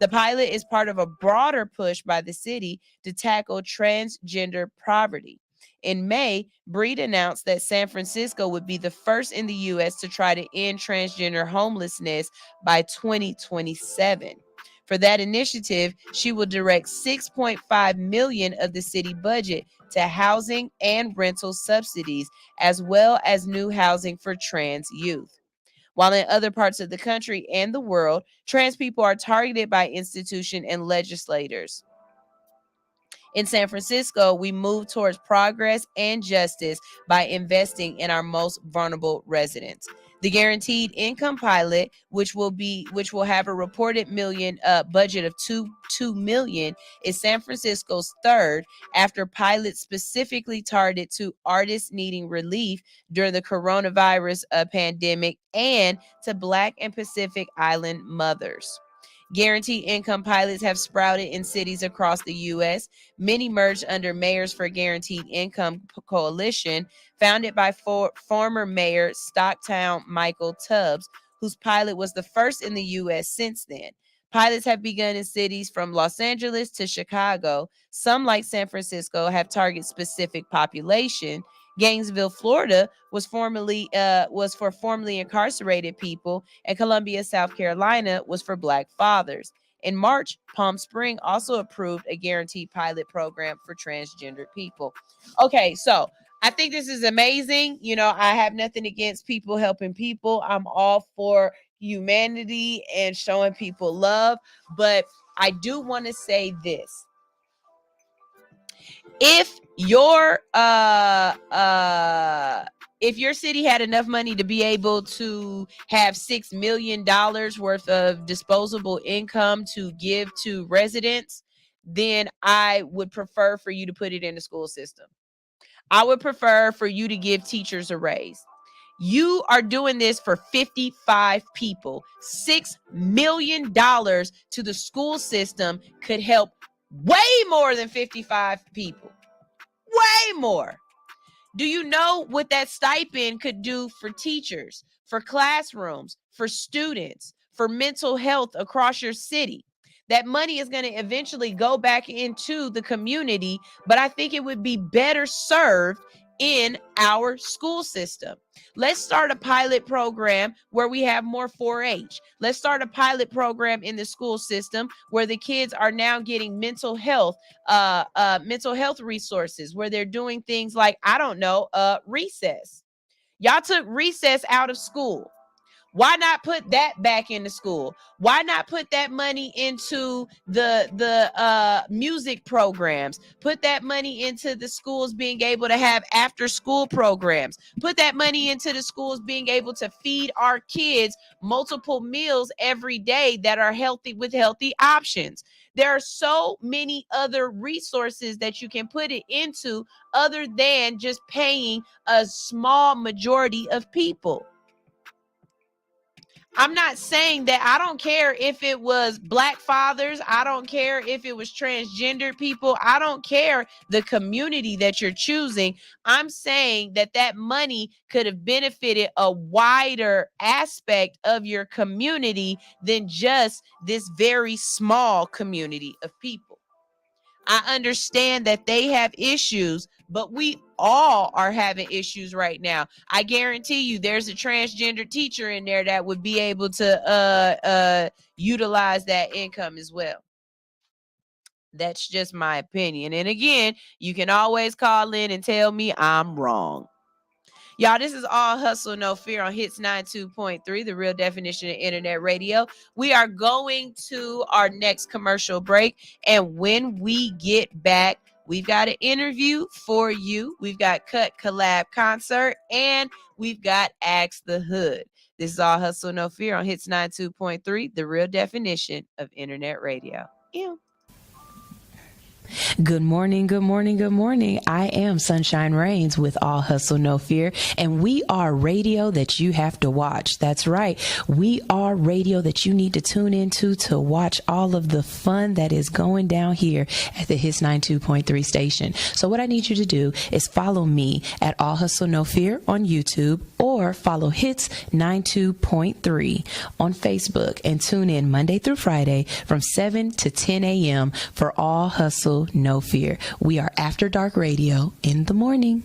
The pilot is part of a broader push by the city to tackle transgender poverty. In May, Breed announced that San Francisco would be the first in the U.S. to try to end transgender homelessness by 2027. For that initiative, she will direct $6.5 million of the city budget to housing and rental subsidies, as well as new housing for trans youth. While in other parts of the country and the world, trans people are targeted by institutions and legislators. In San Francisco, we move towards progress and justice by investing in our most vulnerable residents. The guaranteed income pilot, which will have a reported budget of $2 million, is San Francisco's third, after pilots specifically targeted to artists needing relief during the coronavirus pandemic and to Black and Pacific Island mothers. Guaranteed income pilots have sprouted in cities across the U.S. Many merged under Mayors for Guaranteed Income Coalition, founded by former Mayor Stockton Michael Tubbs, whose pilot was the first in the U.S. since then. Pilots have begun in cities from Los Angeles to Chicago. Some, like San Francisco, have targeted specific population. Gainesville, Florida, was for formerly incarcerated people, and Columbia, South Carolina, was for Black fathers. In March, Palm Springs also approved a guaranteed pilot program for transgender people. Okay, so I think this is amazing. You know, I have nothing against people helping people. I'm all for humanity and showing people love, but I do want to say this. If your city had enough money to be able to have $6 million worth of disposable income to give to residents, then I would prefer for you to put it in the school system. I would prefer for you to give teachers a raise. You are doing this for 55 people. $6 million to the school system could help way more than 55 people. Way more. Do you know what that stipend could do for teachers, for classrooms, for students, for mental health across your city? That money is going to eventually go back into the community, but I think it would be better served in our school system. Let's start a pilot program where we have more 4-H. Let's start a pilot program in the school system where the kids are now getting mental health resources, where they're doing things like, I don't know, recess. Y'all took recess out of school. Why not put that back into school? Why not put that money into the music programs? Put that money into the schools being able to have after school programs. Put that money into the schools being able to feed our kids multiple meals every day that are healthy, with healthy options. There are so many other resources that you can put it into other than just paying a small majority of people. I'm not saying that. I don't care if it was black fathers. I don't care if it was transgender people. I don't care the community that you're choosing. I'm saying that that money could have benefited a wider aspect of your community than just this very small community of people. I understand that they have issues, but we all are having issues right now. I guarantee you there's a transgender teacher in there that would be able to utilize that income as well. That's just my opinion. And again, you can always call in and tell me I'm wrong. Y'all, this is All Hustle, No Fear on Hits 92.3, the real definition of internet radio. We are going to our next commercial break. And when we get back, we've got an interview for you. We've got Cut Collab Concert, and we've got Ask the Hood. This is All Hustle, No Fear on Hits 92.3, the real definition of internet radio. Ew. Good morning, good morning, good morning. I am Sunshine Reigns with All Hustle, No Fear, and we are radio that you have to watch. That's right. We are radio that you need to tune into to watch all of the fun that is going down here at the Hits 92.3 station. So what I need you to do is follow me at All Hustle, No Fear on YouTube, or follow Hits 92.3 on Facebook, and tune in Monday through Friday from 7 to 10 a.m. for All Hustle, No Fear. We are After Dark Radio in the morning.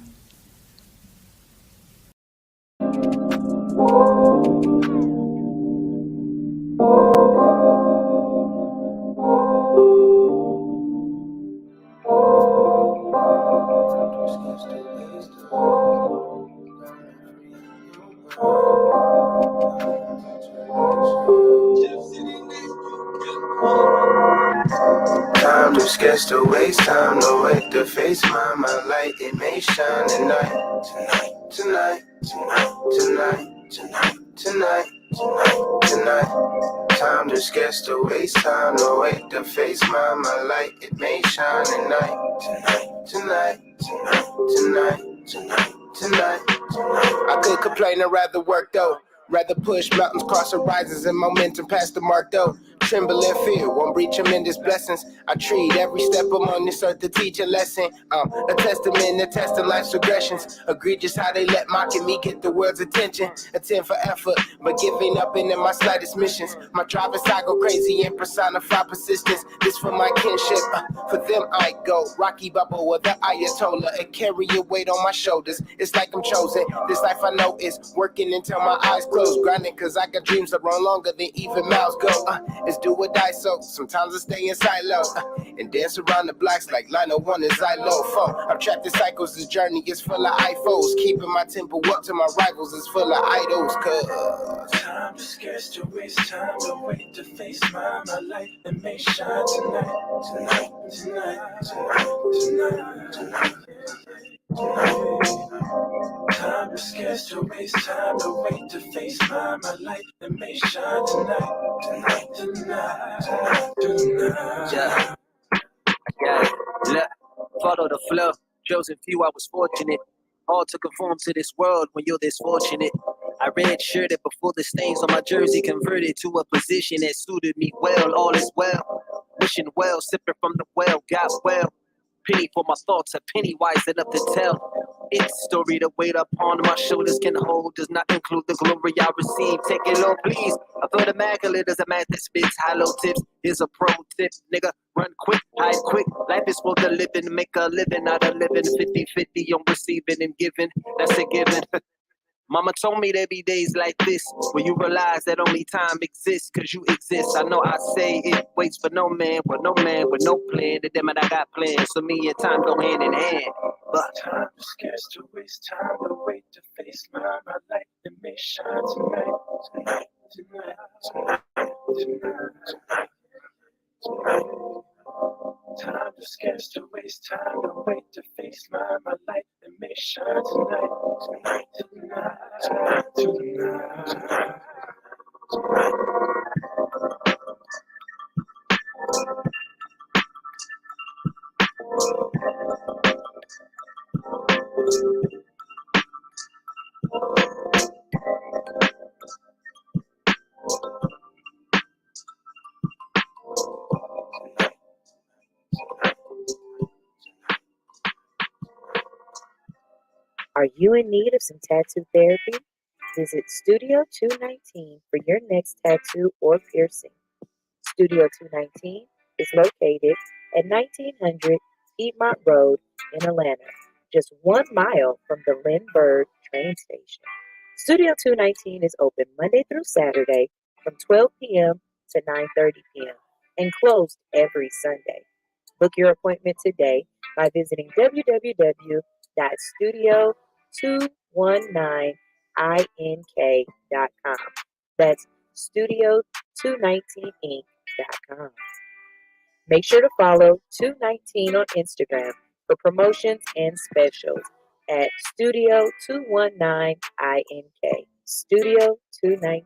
I'm too scared to waste time, no way to face my light, it may shine tonight, tonight, tonight, tonight, tonight, tonight, tonight, tonight. Time too scared to waste time, no way to face my light, it may shine tonight, tonight, tonight, tonight, tonight, tonight, tonight. I could complain or rather work though. Rather push mountains, cross horizons, and momentum past the mark though. Tremble in fear, won't reach tremendous blessings. I treat every step among this earth to teach a lesson. A testament to testing life's regressions. Egregious how they let mocking me get the world's attention. Attend for effort, but giving up in my slightest missions. My drive inside go crazy and personify persistence. This for my kinship, for them I go. Rocky Bubble with the Ayatollah, and carry your weight on my shoulders. It's like I'm chosen. This life I know is working until my eyes close. Grinding cause I got dreams that run longer than even miles go. It's do or die, so sometimes I stay in silo and dance around the blocks like Lino 1 is xylophone. I'm trapped in cycles, this journey is full of iPhones. Keeping my tempo up to my rivals is full of idols, cause time is scarce to waste time, don't wait to face my light and may shine tonight, tonight, tonight, tonight, tonight, tonight, tonight. Time is scarce to waste time, don't wait to face my light and may shine tonight, tonight, tonight, tonight, tonight. Yeah. Yeah, look, follow the flow. Chosen few, I was fortunate. All to conform to this world when you're this fortunate. I read sure that before the stains on my jersey converted to a position that suited me well. All is well, wishing well, sipping from the well, got well. Penny for my thoughts, a penny wise enough to tell. It's story the weight upon my shoulders can hold does not include the glory I receive. Take it low, please. I feel immaculate as a man that spits hollow tips. Here's a pro tip, nigga. Run quick, hide quick. Life is for the living. Make a living out of living. 50-50 on receiving and giving. That's a given. Mama told me there'd be days like this where you realize that only time exists cause you exist. I know I say it waits for no man with no plan. The damn it, I got plans. So me and time go hand in hand. But time is scarce to waste time, don't wait to face my light and may shine tonight, tonight, tonight, tonight, tonight, tonight, tonight. Time is scarce to waste time, don't wait to face my light and may shine tonight, tonight, tonight, tonight, tonight, tonight, tonight. Are you in need of some tattoo therapy? Visit Studio 219 for your next tattoo or piercing. Studio 219 is located at 1900 Piedmont Road in Atlanta, just 1 mile from the Lindbergh train station. Studio 219 is open Monday through Saturday from 12 p.m. to 9:30 p.m. and closed every Sunday. Book your appointment today by visiting www.studio219ink.com. That's studio219inc.com. Make sure to follow 219 on Instagram for promotions and specials at Studio219INK. Studio 219.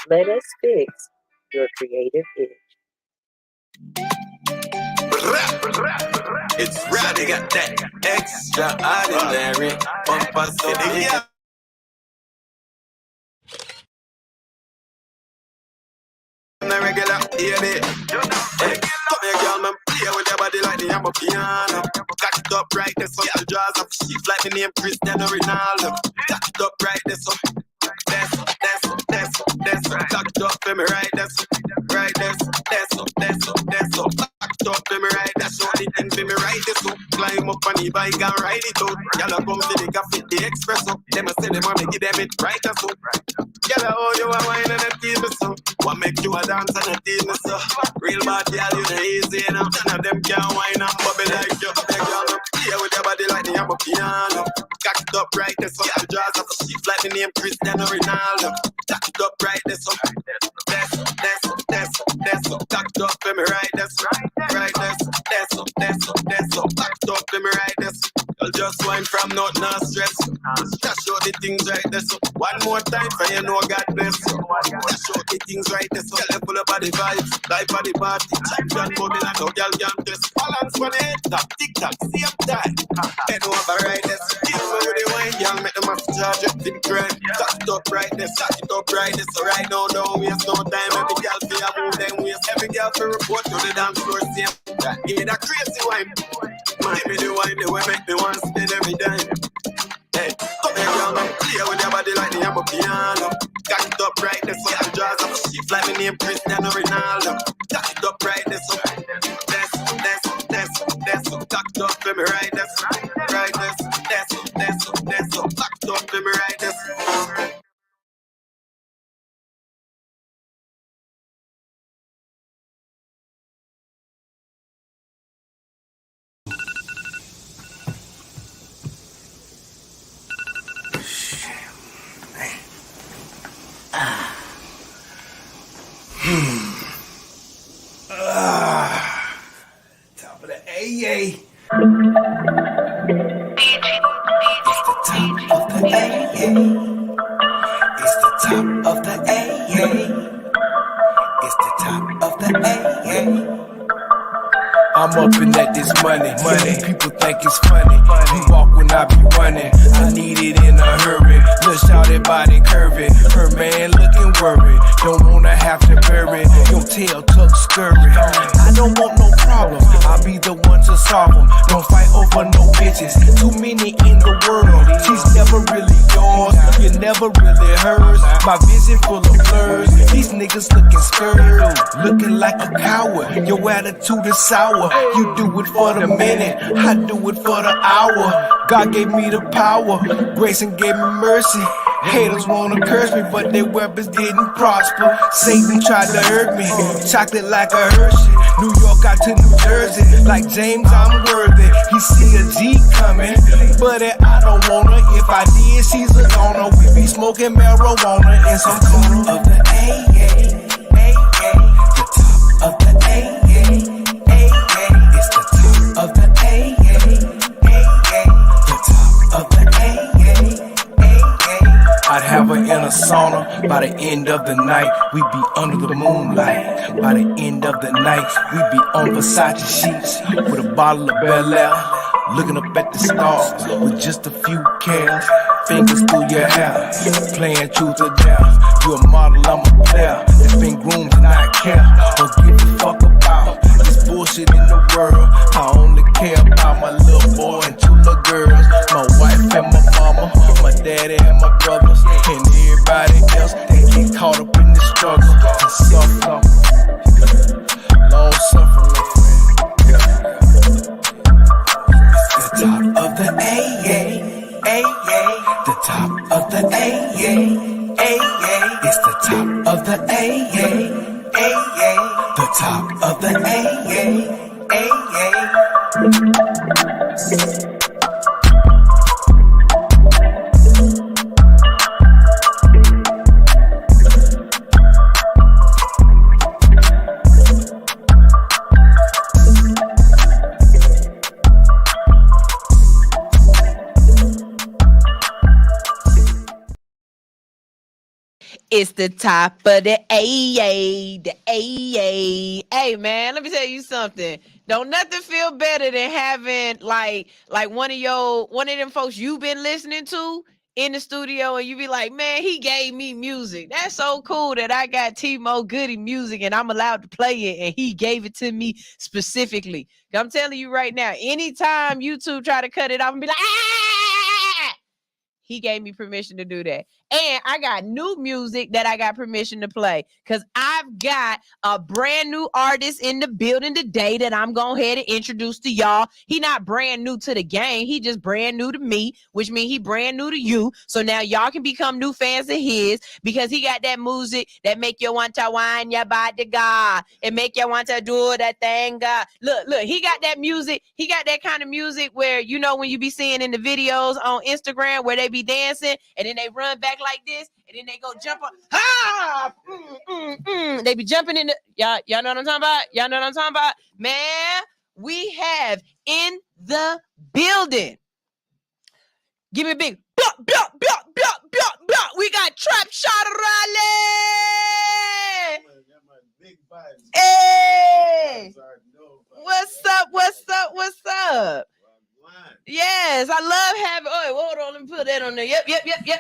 Let us fix your creative itch. It's rad, they got that extraordinary bumper so big. Regular, hear it. Hey, come here, girl, man, play with your body like the I'm a piano. Catch it up right there, so the jaws up. She's like the name Cristiano Ronaldo. Catch it up right there, so that's. Catch it up for me right there, so right there, so that's. Catch it up for me right there, show the end for me right there, so climb up on the bike and ride it out. Y'all come to the cafe, the espresso. Them a say them a make them it right there, so. Y'all how you a wine and a tease me so. What make you a dance and a tease me so. Real bad girl, you know easy enough. None of them can wine and bubble like you. They gonna play with your body like the I'm a piano. Cock it up right there, so the jaws up. She's like the name Cristiano Ronaldo. Cock it up right there, so that's. Cock it up for me right there, so right there, so that's. Cock it up for me right there, so I'll just wine from not no stress. Just show the things right there, so one more time for you know God bless you. Just show the things right there, so you're full of body vibes. Life of the party, champion bubble and no girl can just balance for the head. Tap, tick tock, same time. Head over right there, so give me with the wine, y'all make the master charge up the grind. Cock it up right there, cock it up right there, so right now don't waste no time. Every girl feel move them waist, every girl feel report to the dance floor same. Give me that crazy wine. Mind me the wine, the way make me want to spend every time. Hey, come here, girl, man, play with your body like the I'm a piano. Cock it up right there, so the jaws up. She fly me name Cristiano Ronaldo. Cock it up right there, so that's. Cock it up for me right there, right there, that's. Cock it up for me right there. Top of the AA. It's the top of the AA. It's the top of the AA. I'm up and at this money. People think it's funny. We walk when I be running. I need it in a hurry. Look, shout that body curvy. Her man looking worried. Don't wanna have to bury your tail tucked scurry. I don't want no problem. I'll be the one to solve them. Don't fight over no bitches. Too many in the world. She's never really yours. You're never really hers. My vision full of blurs. These niggas looking scared. Looking like a coward. Your attitude is sour. You do it for the minute, I do it for the hour. God gave me the power, grace and gave me mercy. Haters wanna curse me, but their weapons didn't prosper. Satan tried to hurt me, chocolate like a Hershey. New York out to New Jersey, like James, I'm worthy. He see a G coming, but I don't wanna. If I did, she's a goner. We be smoking marijuana in some corner of the AA, the top of the AA. Of the AA, the top of the AA. I'd have her in a sauna. By the end of the night, we'd be under the moonlight. By the end of the night, we'd be on Versace sheets with a bottle of Bel Air, looking up at the stars with just a few cares. Fingers through your hair, playing truth or dare. You a model, I'm a player. It's been groomed and I care. Don't give a fuck about this bullshit in the world. I only care about my little boy and two little girls, my wife and my A, yeah, A, yeah. It's the top of the A, yeah, A, yeah. The top of the A, yeah, A, yeah. It's the top of the A, the A. Hey man, let me tell you something. Don't nothing feel better than having like one of them folks you've been listening to in the studio, and you be like, man, he gave me music. That's so cool that I got T-Mo Goody music and I'm allowed to play it, and he gave it to me specifically. I'm telling you right now, anytime YouTube try to cut it off and be like, he gave me permission to do that. And I got new music that I got permission to play, because I've got a brand new artist in the building today that I'm going ahead and introduce to y'all. He not brand new to the game. He just brand new to me, which means he brand new to you. So now y'all can become new fans of his, because he got that music that make you want to whine your body, God, and make you want to do that thing, God. Look, he got that music. He got that kind of music where, you know, when you be seeing in the videos on Instagram where they be dancing and then they run back like this and then they go jump on. They be jumping in the, y'all know what I'm talking about? Y'all know what I'm talking about? Man, we have in the building. Give me a big blah, blah, blah, blah, blah, blah. We got Trap Shot Raleigh. Hey, what's up? Yes, I love having. Oh, hold on, let me put that on there. Yep.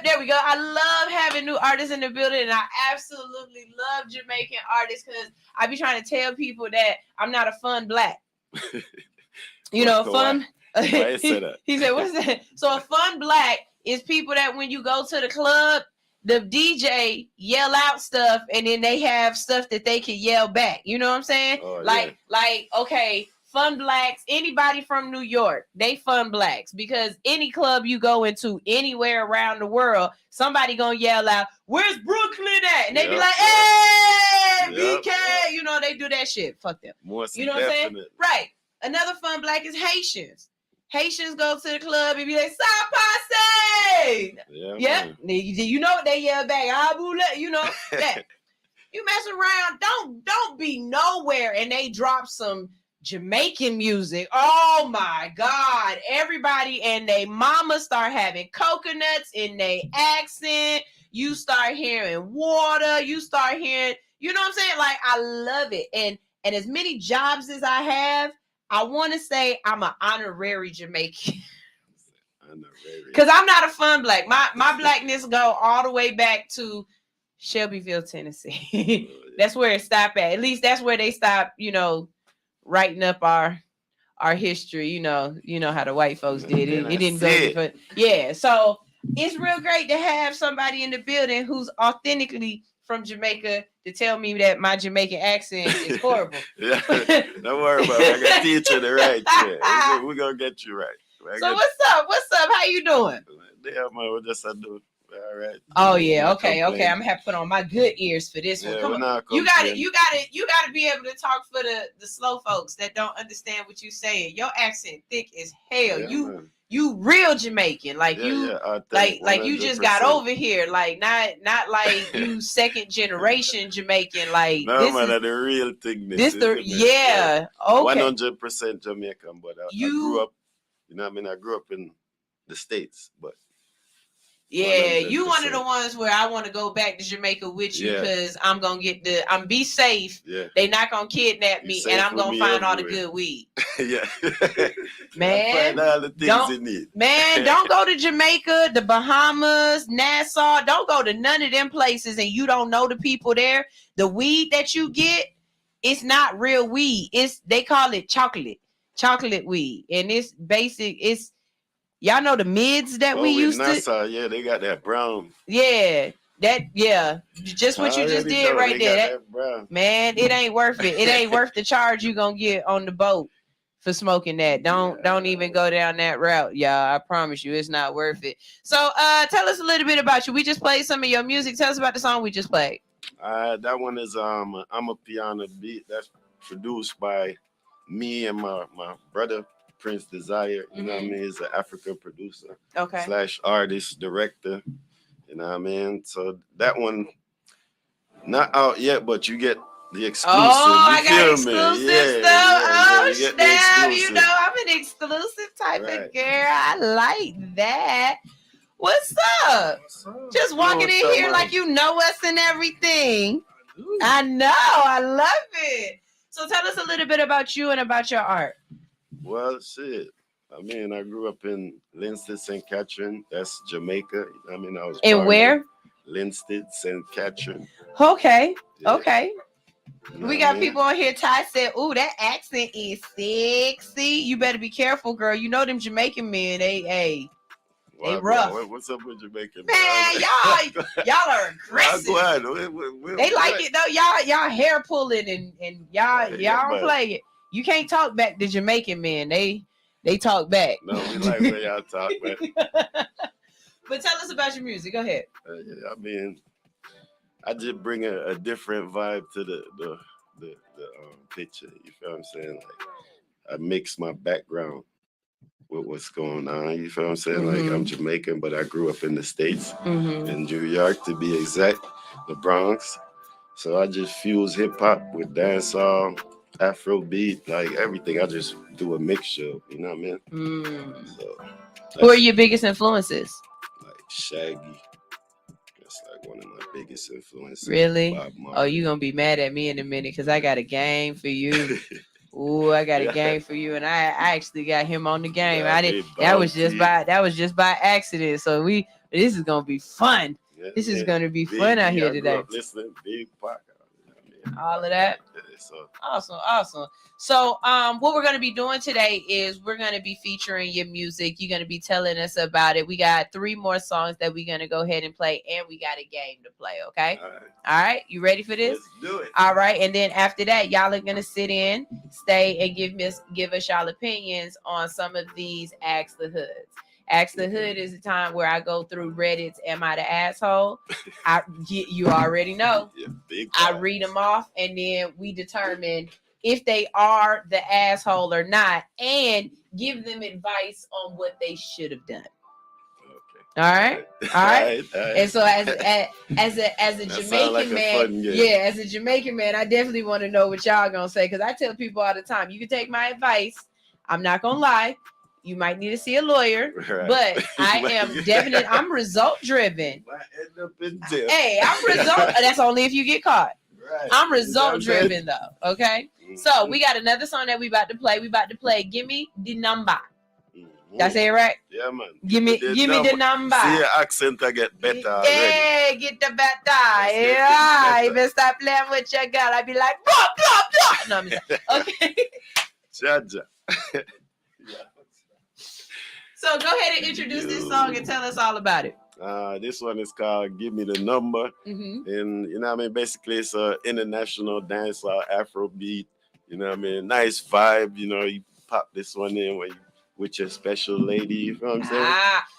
There we go. I love having new artists in the building, and I absolutely love Jamaican artists, because I be trying to tell people that I'm not a fun black. You know, fun. Why you say that? He said, "What's that?" So a fun black is people that when you go to the club, the DJ yell out stuff, and then they have stuff that they can yell back. You know what I'm saying? Oh, like, okay. Fun blacks, anybody from New York, they fun blacks, because any club you go into anywhere around the world, somebody gonna yell out, "Where's Brooklyn at?" And they be like, "Hey, BK!" You know, they do that shit. Fuck them. You know what I'm saying? Right. Another fun black is Haitians. Haitians go to the club and be like, "Sa passe!" Yep. You know what they yell back? You know that. You mess around, don't be nowhere and they drop some Jamaican music. Oh my God. Everybody and they mama start having coconuts in their accent. You start hearing water. You start hearing, you know what I'm saying? Like, I love it. And as many jobs as I have, I want to say I'm an honorary Jamaican. Because I'm not a fun black. My blackness go all the way back to Shelbyville, Tennessee. That's where it stopped at. At least that's where they stopped, you know, writing up our history. You know how the white folks did it. It didn't go different. Yeah. So it's real great to have somebody in the building who's authentically from Jamaica to tell me that my Jamaican accent is horrible. Yeah, don't worry about it. I got to teach you the right. Yeah. We're going to get you right. So what's up? How you doing? Yeah, man, we're just doing all right. Oh yeah, okay. I'm gonna have to put on my good ears for this one. Come on, you got to be able to talk for the slow folks that don't understand what you're saying. Your accent thick as hell. Yeah, you real Jamaican, like you just got over here, like not like you second generation Jamaican. Like no, man, that's the real thing. Okay, 100% Jamaican, but I grew up. You know what I mean? I grew up in the States, but. Yeah, 100%. You one of the ones where I want to go back to Jamaica with you, because I'm gonna be safe. Yeah. They not gonna kidnap me, and I'm gonna find all the good weed. Yeah. Man, find all the things you need. Man, don't go to Jamaica, the Bahamas, Nassau. Don't go to none of them places and you don't know the people there. The weed that you get, it's not real weed. They call it chocolate weed. And it's basic, y'all know the mids that we used Nassau, yeah, they got that brown. Yeah, just what you just did right there. Man, it ain't worth it. It ain't worth the charge you gonna get on the boat for smoking that. Don't even go down that route, y'all. I promise you, it's not worth it. So, tell us a little bit about you. We just played some of your music. Tell us about the song we just played. That one is I'm a piano beat that's produced by me and my brother Prince Desire. You know what I mean? He's an African producer, / artist, director. You know what I mean? So that one not out yet, but you get the exclusive. I got feel exclusive me? stuff. You Snap! You know I'm an exclusive type of girl. I like that. What's up? Just walking in here like you know us and everything. I know. I love it. So tell us a little bit about you and about your art. Well, shit. I mean, I grew up in Linstead, St. Catherine. That's Jamaica. I mean, I was And where? Linstead, St. Catherine. Okay. Yeah. Okay. You we got people on here. Ty said, "Ooh, that accent is sexy. You better be careful, girl. You know them Jamaican men. They rough. What's up with Jamaican man? Y'all are aggressive. Go ahead. They like it though. Y'all hair pulling and y'all don't play it. You can't talk back to Jamaican men. They talk back. No, we like when y'all talk back. But tell us about your music. Go ahead. I mean, I just bring a different vibe to the picture. You feel what I'm saying? Like I mix my background with what's going on. You feel what I'm saying? Like I'm Jamaican, but I grew up in the States, in New York to be exact, the Bronx. So I just fuse hip hop with dancehall, Afro beat, like everything. I just do a mixture. You know what I mean? So, who are your biggest influences? Like Shaggy. That's like one of my biggest influences. Really? Oh, you gonna be mad at me in a minute because I got a game for you. Ooh, I got a game for you, and I actually got him on the game. That was just by accident. So this is gonna be fun. Yeah, this is gonna be fun out here today. Listening, big podcast. All of that. Awesome. So what we're going to be doing today is we're going to be featuring your music. You're going to be telling us about it. We got 3 more songs that we're going to go ahead and play, and we got a game to play, okay? All right. You ready for this? Let's do it. All right. And then after that, y'all are going to sit in, stay, and give us y'all opinions on some of these Ask the Hoods. Ask the Hood is a time where I go through Reddit's Am I the Asshole? You already know. I read them off, and then we determine if they are the asshole or not, and give them advice on what they should have done. All right. And so as a Jamaican man, as a Jamaican man, I definitely want to know what y'all gonna say, because I tell people all the time, you can take my advice. I'm not gonna lie. You might need to see a lawyer, but I am definitely, I'm result driven. Hey, I'm result. That's only if you get caught. I'm result driven though. Okay. So we got another song that we about to play. We about to play Give Me the Number. Did I say it right? Yeah, man. Give me the number. See your accent to get better. Yeah, get the better. Yeah, you better stop playing with your girl. I be like, blah, blah, blah. No, I'm just, okay. Jaja. So go ahead and introduce this song and tell us all about it. This one is called Give Me the Number. And you know what I mean? Basically, it's an international dance Afro beat. You know what I mean? Nice vibe. You know, you pop this one in when you with your special lady. You know what I'm saying?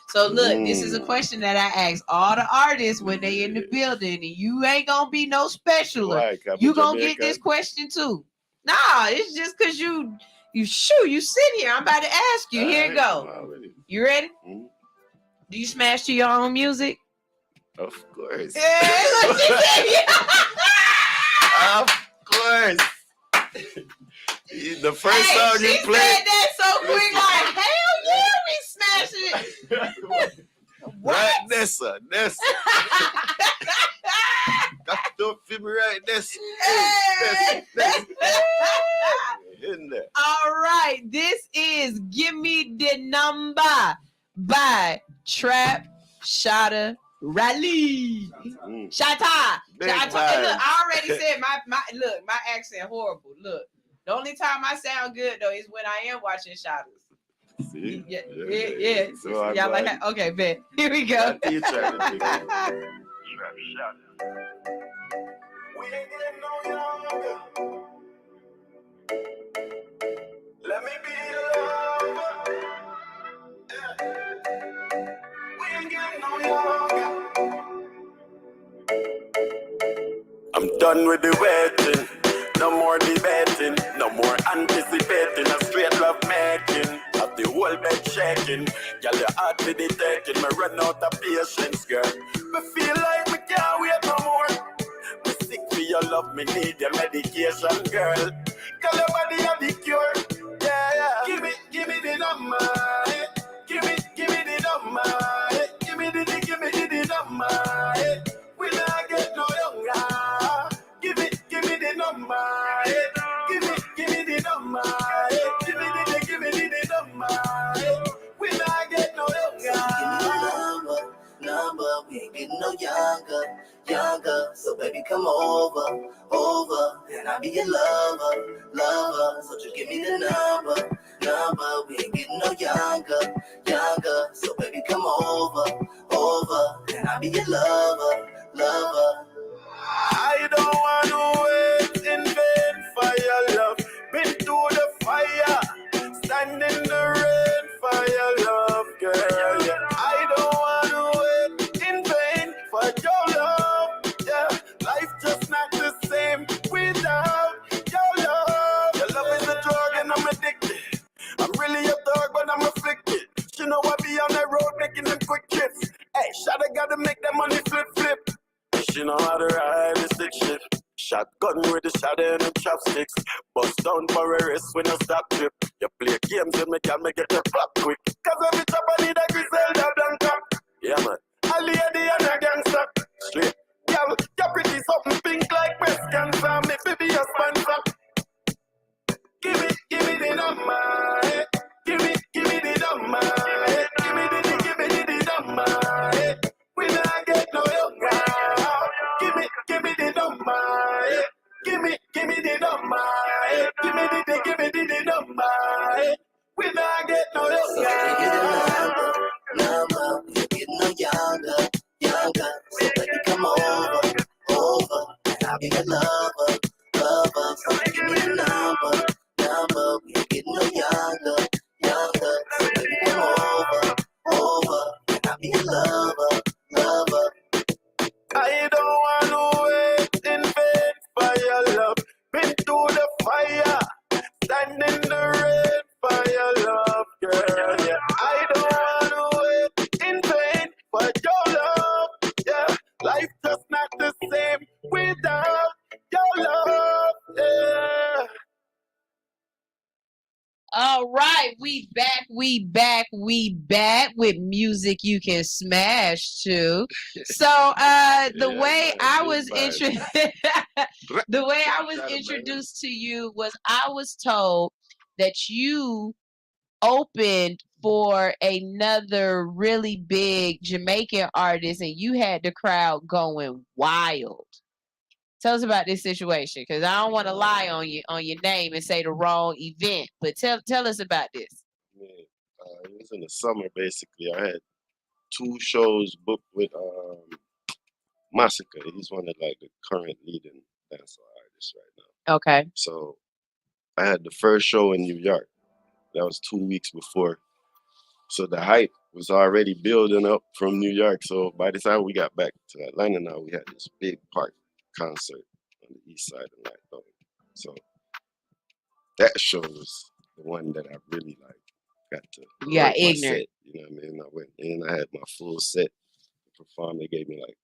So look, this is a question that I ask all the artists when they in the building, and you ain't gonna be no specialer. Right, you gonna get this question too. Nah, it's just because you sit here. I'm about to ask you. Here you go. You ready? Do you smash to your own music? Of course. Yeah, look, she said, yeah. Of course. The first song you played. She said that so quick, like, hell yeah, we smashing it. Right, Nessa. Don't feel me right, Nessa. All right, this is Give Me the Number by Trap Shotta Raleigh. Shatta. Look, I already said my accent horrible. Look, the only time I sound good though is when I am watching Shottas. See? Yeah. So y'all like that? Okay, bet. Here we go. We ain't getting no younger. Let me be no younger. I'm done with the waiting. No more debating, no more anticipating. A straight love making. Have the whole bed shaking. Girl, your heart be the taking. Me run out of patience, girl. Me feel like me can't wait no more. Me sick for your love, me need your medication, girl. Girl, your body have the cure. Yeah, yeah. Give me the number. Give me the number. Give me the number. We not get no younger. Give me the number. Give me the number. Give me the number. We not get no younger. Number, we ain't getting no younger. So baby, come over, and I'll be your lover. So just give me the number. We ain't getting no younger. So baby, come over, and I'll be your lover. I don't want to wait in vain for your love. Been through the fire, stand in the rain for your love, girl. Yeah. I don't want to wait in vain for your love. Yeah, life just not the same without your love. Your love is a drug and I'm addicted. I'm really a dog, but I'm afflicted. You know I be on the road making them quick trips. Hey, shot, I gotta make that money flip. She know how to ride the stick shit. Shotgun with the shadow and them chopsticks. Bust down for a rest when I stop trip. You play games and me can make it a flop quick. Cause every chop I need a Griselda Blanca. Yeah man, a lady and a gangster. Straight, girl, you're pretty something pink like breast cancer. Me baby your sponsor. Give me the number. Give me the number. Give me the number. We not get no younger. Give me the number. Give me the number. Give me the number. We not get no younger. Number, we ain't getting no younger. So baby, come over, and I'll be your lover. So give me the number. We ain't getting no younger. So baby, come over, and I'll be your lover. I don't want to wait in vain for your love. Been through the fire, stand in the rain for your love, girl. Yeah, I don't want to wait in vain for your love. Yeah, life just not the same without your love. Yeah. All right, we back with music you can smash to. So the way I was introduced to you was I was told that you opened for another really big Jamaican artist and you had the crowd going wild. Tell us about this situation, because I don't want to lie on your name and say the wrong event. But tell us about this. Yeah, it was in the summer basically. I had 2 shows booked with Massacre. He's one of like the current leading dancehall artists right now. Okay. So I had the first show in New York. That was 2 weeks before. So the hype was already building up from New York. So by the time we got back to Atlanta now, we had this big park concert on the east side of Atlanta. So that show was the one that I really like got to work my set. You know what I mean? I went in, I had my full set to perform. They gave me like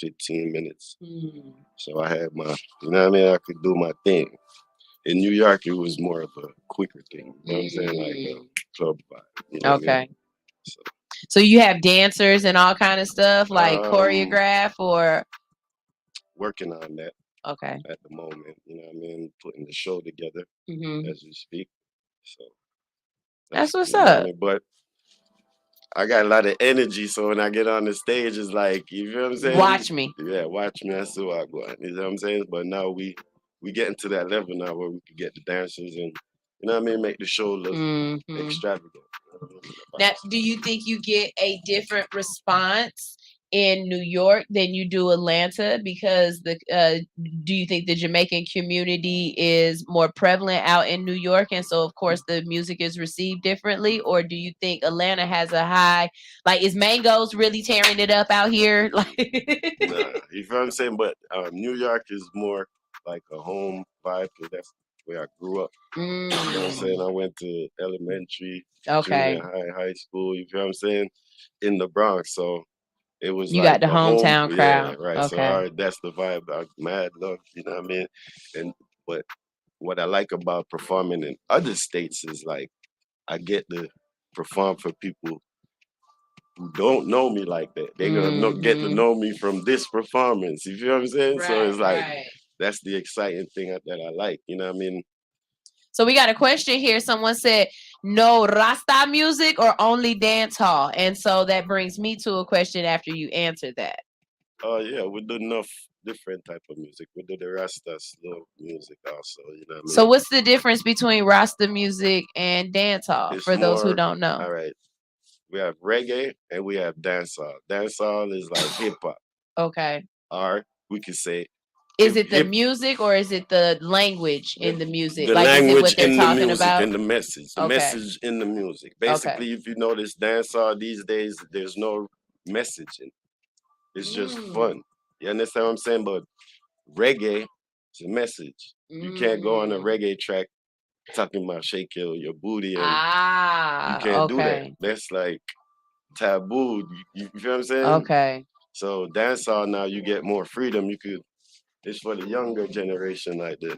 15 minutes. So I had my, you know what I mean? I could do my thing. In New York, it was more of a quicker thing. You know what I'm saying? Like a club vibe. You know what I mean? So you have dancers and all kind of stuff, like choreograph or? Working on that. Okay. At the moment, you know what I mean? Putting the show together as we speak. So that's what's up. But I got a lot of energy, so when I get on the stage, it's like, you feel what I'm saying? Watch me. Yeah, watch me. That's who I go on. You know what I'm saying? But now we getting to that level now where we can get the dancers and, you know what I mean, make the show look extravagant. Now, do you think you get a different response in New York than you do Atlanta? Because do you think the Jamaican community is more prevalent out in New York, and so of course the music is received differently? Or do you think Atlanta has a high, like, is Mango's really tearing it up out here? Like, Nah, you feel what I'm saying? But New York is more like a home vibe because that's where I grew up. You know what I'm saying? I went to elementary, Okay. junior high school, you feel what I'm saying? In the Bronx. So it was You like got the a home, hometown crowd. right. So Okay. all right, that's the vibe. I mad love, you know what I mean? And but what I like about performing in other states is like I get to perform for people who don't know me like that. They're gonna get to know me from this performance. You feel what I'm saying? So it's like that's the exciting thing that I like. You know what I mean? So we got a question here. Someone said, no Rasta music or only dance hall? And so that brings me to a question after you answer that. Oh yeah, we do enough different type of music. We do the Rasta slow music also, you know what I mean? So what's the difference between Rasta music and dance hall It's for those who more, don't know? all right. We have reggae and we have dancehall. Dancehall is like hip hop. Okay. Or we could say is it the music or is it the language in the music? the Like, is it language what they're in the talking music about? and the message. The Okay. message in the music. Basically, if you notice dancehall these days, there's no message in it. It's just fun. You understand what I'm saying? But reggae is a message. You can't go on a reggae track talking about shake your booty and you can't do that. That's like taboo. You feel what I'm saying? Okay. So dancehall now you get more freedom. You could it's for the younger generation like that.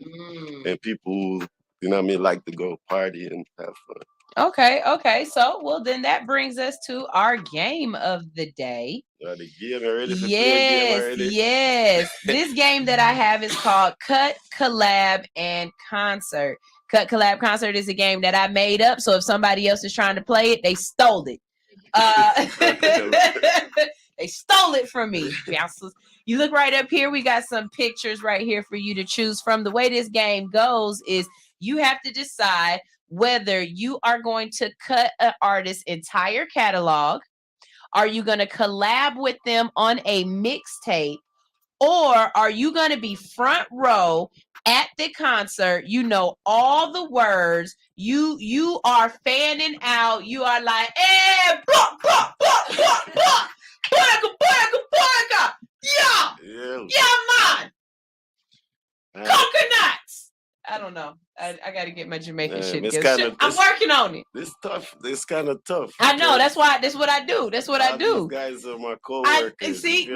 And people who, you know what I mean, like to go party and have fun. Okay. So, well, then that brings us to our game of the day. The game already? For game already? Yes. This game that I have is called Cut, Collab, and Concert. Cut, Collab, Concert is a game that I made up. So if somebody else is trying to play it, they stole it. They stole it from me. You look right up here. We got some pictures right here for you to choose from. The way this game goes is you have to decide whether you are going to cut an artist's entire catalog, are you going to collab with them on a mixtape, or are you going to be front row at the concert? You know all the words. You are fanning out. You are like, eh, blah, blah, blah, blah, blah. Yeah, man. Coconuts. I don't know. I got to get my Jamaican shit together. I'm working on it. It's tough. It's kind of tough. I know. That's what I do. That's what I do. These guys are my co-workers. See,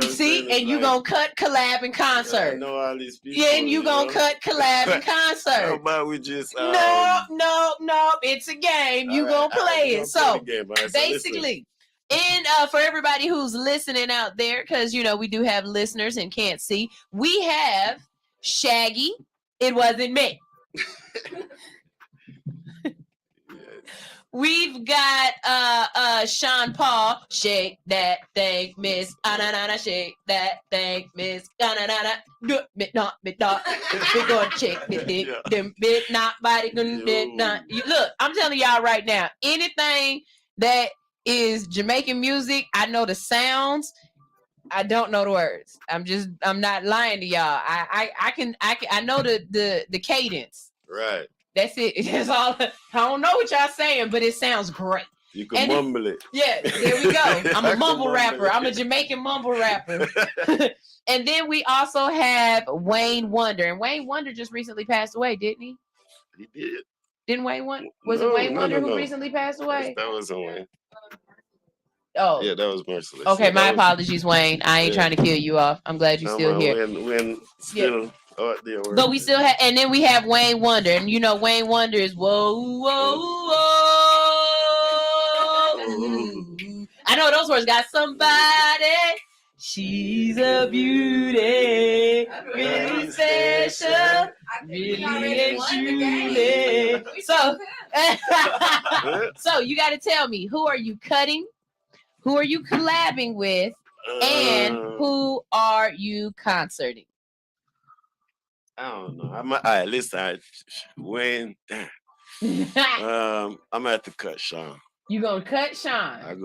and you gonna cut, collab, and concert. I know all these people. Yeah, and you gonna cut, collab, and concert. How about we just No. It's a game. You gonna play it. So basically, and for everybody who's listening out there, because we do have listeners and can't see, we have Shaggy. It wasn't me. We've got Sean Paul. Shake that thing, miss. Shake that thing, miss. We're gonna shake the dick. Not body. Look, I'm telling y'all right now, anything that is Jamaican music, I know the sounds. I don't know the words. I'm not lying to y'all. I know the cadence. Right. That's it. That's all. I don't know what y'all saying, but it sounds great. You can mumble it. Yeah, there we go. I'm a mumble rapper. I'm a Jamaican mumble rapper. And then we also have Wayne Wonder. And Wayne Wonder just recently passed away, didn't he? He did. Didn't Wayne Wonder? Was it Wayne Wonder who recently passed away? That wasn't Wayne. Oh. Yeah, that was Merciless. Okay, yeah, my apologies, Wayne. I ain't trying to kill you off. I'm glad you're still here. When still but we still have, and then we have Wayne Wonder. And Wayne Wonder is whoa, whoa, whoa. I know those words got somebody. She's a beauty, really special, really and truly. So you got to tell me, who are you cutting? Who are you collabing with? And who are you concerting? I don't know. All right, listen. Wayne, I'm gonna have to cut Sean. You gonna cut Sean? I'll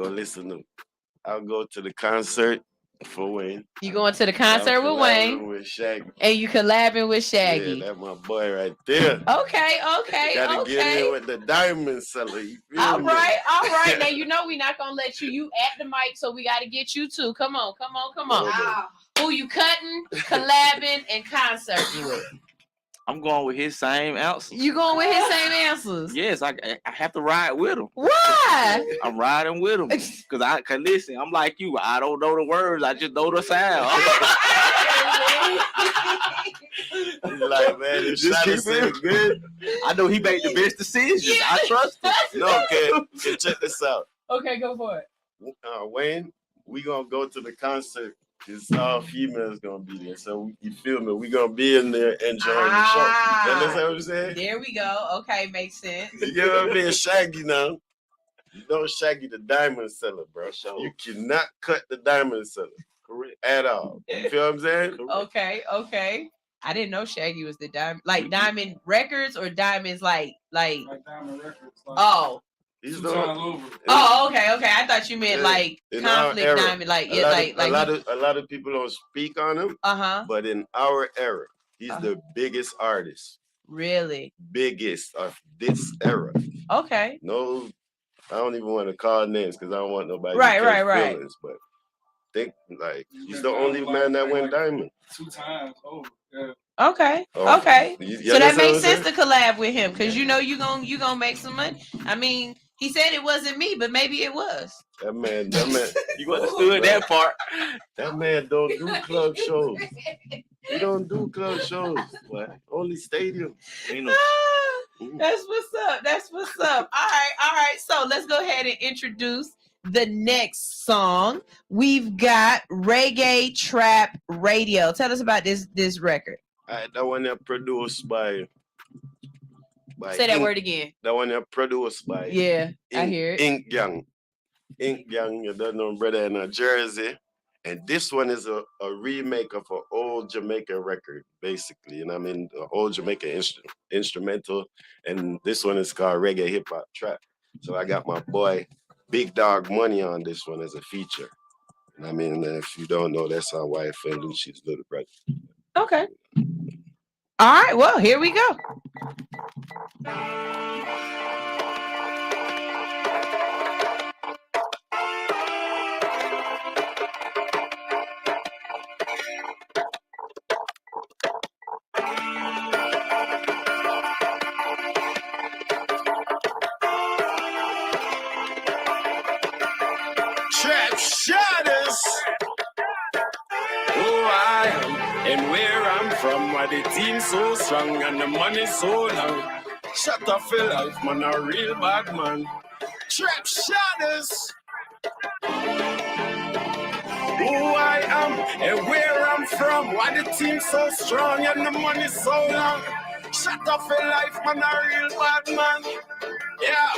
go to the concert For Wayne. You going to the concert with Wayne? With Shaggy. And you collabing with Shaggy. Yeah, that's my boy right there. Okay. Gotta get in with the diamond seller. You feel All me? right. Now you know we not gonna let you. You at the mic, so we gotta get you too. Come on. Wow. Who you cutting, collabing, and concerting with? I'm going with his same answers. You going with his same answers? Yes, I have to ride with him. Why? I'm riding with him cause listen. I'm like you. I don't know the words. I just know the sound. He's like, man, this shot is so good. I know he made the best decisions. Yeah. I trust him. No, okay, check this out. Okay, go for it. Wayne, we gonna go to the concert. It's all females gonna be there, so you feel me? We gonna be in there enjoying the show. You understand what I'm saying? There we go. Okay, makes sense. You know what I mean? Shaggy now. You know Shaggy the diamond seller, bro. You cannot cut the diamond seller. Correct. At all. You feel what I'm saying? Okay. I didn't know Shaggy was the diamond, like Diamond Records or Diamonds like Diamond Records. Oh. He's over. Oh, okay. I thought you meant like Conflict Diamond, a lot of people don't speak on him. But in our era, he's the biggest artist. Really? Biggest of this era. Okay. No, I don't even want to call names because I don't want nobody right. feelings, but think like he's the only man that went diamond 2 times over. Yeah. Okay. Oh, Okay. You So that makes sense to collab with him because you know you gonna make some money. I mean, he said it wasn't me, but maybe it was. That man. You understood that part. That man don't do club shows. He don't do club shows. What? Only stadium. That's what's up. All right. So let's go ahead and introduce the next song. We've got Reggae Trap Radio. Tell us about this record. That one that produced by Say that word again. That one that produced by I hear it. Ink Gang, you don't know, brother in Jersey. And this one is a remake of an old Jamaican record, basically. And I mean, the old Jamaican instrumental. And this one is called Reggae Hip Hop Trap. So I got my boy Big Dog Money on this one as a feature. And I mean, if you don't know, that's our wife and Lucci's little brother. Okay. All right. Well, here we go. Trap Shadows. Who I am and where I'm from, why the team so strong and the money so long. Shut up for life, man, a real bad man. Trap Shadows. Who I am and where I'm from, why the team so strong and the money so long. Shut up for life, man, a real bad man. Yeah,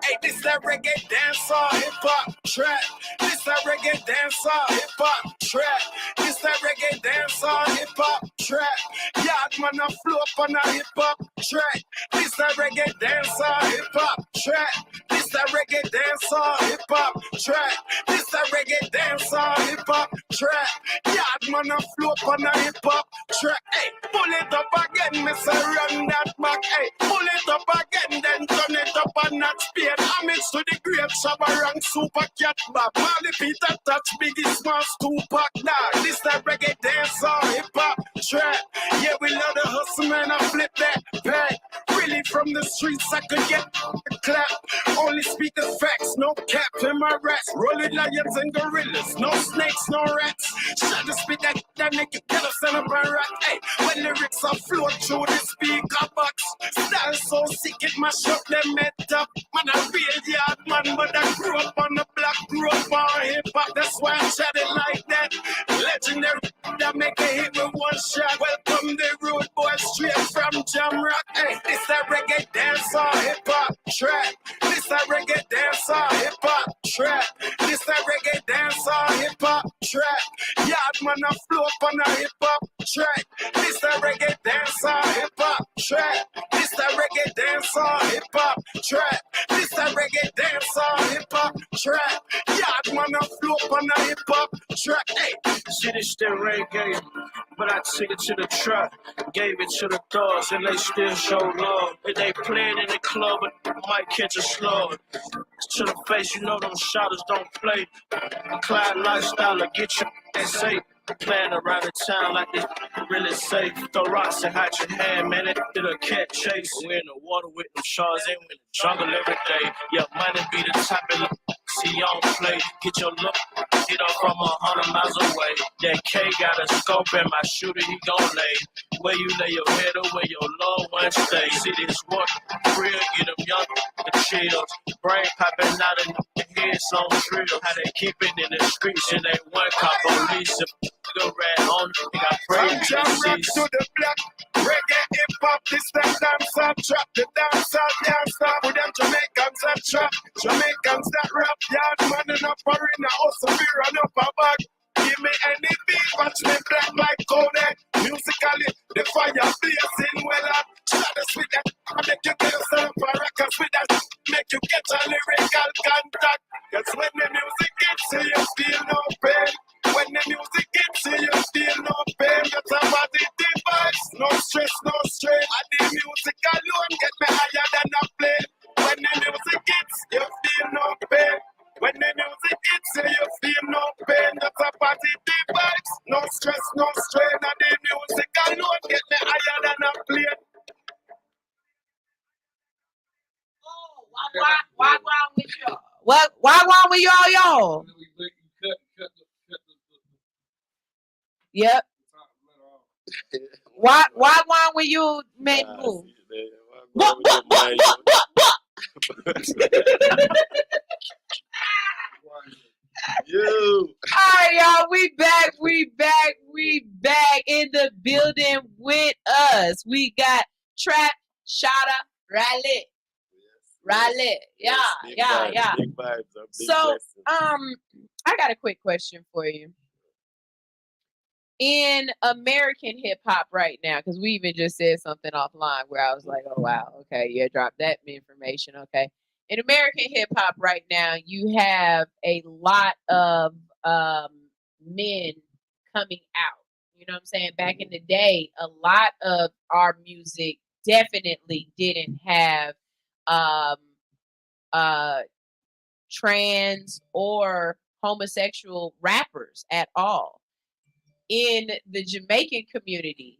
hey, this that reggae dancer, hip hop trap. This that reggae dancer, hip hop trap. This that reggae dancer, hip hop trap. Yard man a flow up on a hip hop track. This that reggae dancer, hip hop trap. This that reggae dancer, hip hop trap. This that reggae dancer, hip hop trap. Yard man a flow up on a hip hop track. Hey, pull it up again, me say run that back. Hey, pull it up again, then turn it up and not speed. Homage to the great Shabarang Super Cat Bob. Marley Peter touch Biggie Smalls 2-pack dog. This that reggae dancer, hip hop trap. Yeah, we love the hustle, man. I flip that back. Really from the streets, I could get a clap. Only speak the facts, no cap in my rats. Rolling lions and gorillas, no snakes, no rats. Shut the spit that make you kill a son of a rat. Hey, when lyrics are flow through the speaker box. Style so sick, it mash up them head up. Man, a real yard man, but I grew up on the block, grew up on hip hop. That's why I'm chatting like that. Legendary that make a hit with one shot. Welcome the road boys straight from Jamrock. Hey, this that reggae dancer, hip hop trap. This that reggae dancer, hip hop trap. This that reggae dancer, hip hop trap. Yard man a flow up on a hip hop track. This that reggae dancer, hip hop trap. This that reggae dancer, hip hop trap. This that reggae dancer, hip hop trap. Yard man wanna flow on a hip hop track. Hey, See this shit reggae, but I took it to the truck, gave it to the dogs, and they still show love. If they playing in the club, but might catch a slug. To the face, you know them shotters don't play. A Clyde lifestyle will get you safe. Playing around the town like this really safe. Throw rocks and hide your hand, man. It did a cat chase. We in the water with them sharks, and we in the jungle every day. Yeah, money be the topic. See, you don't play. Get your look. Hit up from 100 miles away. That K got a scope and my shooter, he gon' lay. Where you lay your head or where your loved ones stay. See this water real, get them young, the chills. Brain popping out of the heads on drill. How they keep it in the streets and they one cop police. Go rat on them, they got from praise. jam rock to the black. Reggae hip hop, this that dance up trap. The dance up can't stop with them Jamaicans that trap. Jamaicans that rap, yard man in a arena, also be run up a bag. Give me any beat, watch me black like Kodak. Musically, the fire blazing well up. Shadows with that, I make you get yourself a record with that. Make you get a lyrical contact. Cause when the music hits you, you feel no pain. When the music hits you, you feel no pain. That's a positive vibes, no stress, no strain. And the music alone get me higher than a plane. When the music hits, you feel no pain. When the music hits you, you feel no pain. That's a positive vibes, no stress, no strain. And the music alone get me higher than a plane. Why wrong with y'all? What? Why wrong with y'all? Yep. Why wrong with you, man? What? You. All right, y'all. We back in the building with us. We got Trap Shotta Raleigh. Yeah. Big vibes, So, I got a quick question for you. In American hip hop right now, because we even just said something offline where I was like, oh wow, okay, yeah, drop that information. Okay. In American hip hop right now, you have a lot of men coming out. You know what I'm saying? Back in the day, a lot of our music definitely didn't have trans or homosexual rappers at all. In the Jamaican community,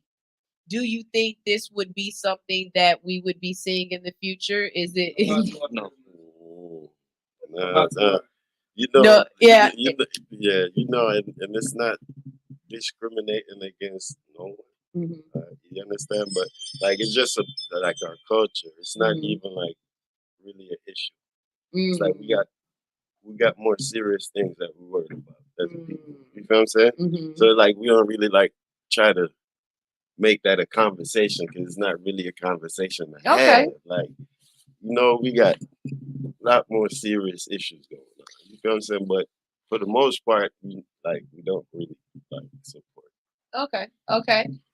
do you think this would be something that we would be seeing in the future? Is it? No. And it's not discriminating against no one. Mm-hmm. You understand? But like it's just like our culture. It's not even like really an issue. It's like we got more serious things that we worry about as a people. You feel what I'm saying? So like we don't really like try to make that a conversation because it's not really a conversation to have. Like, we got a lot more serious issues going on. You feel what I'm saying? But for the most part, we don't really support. Okay.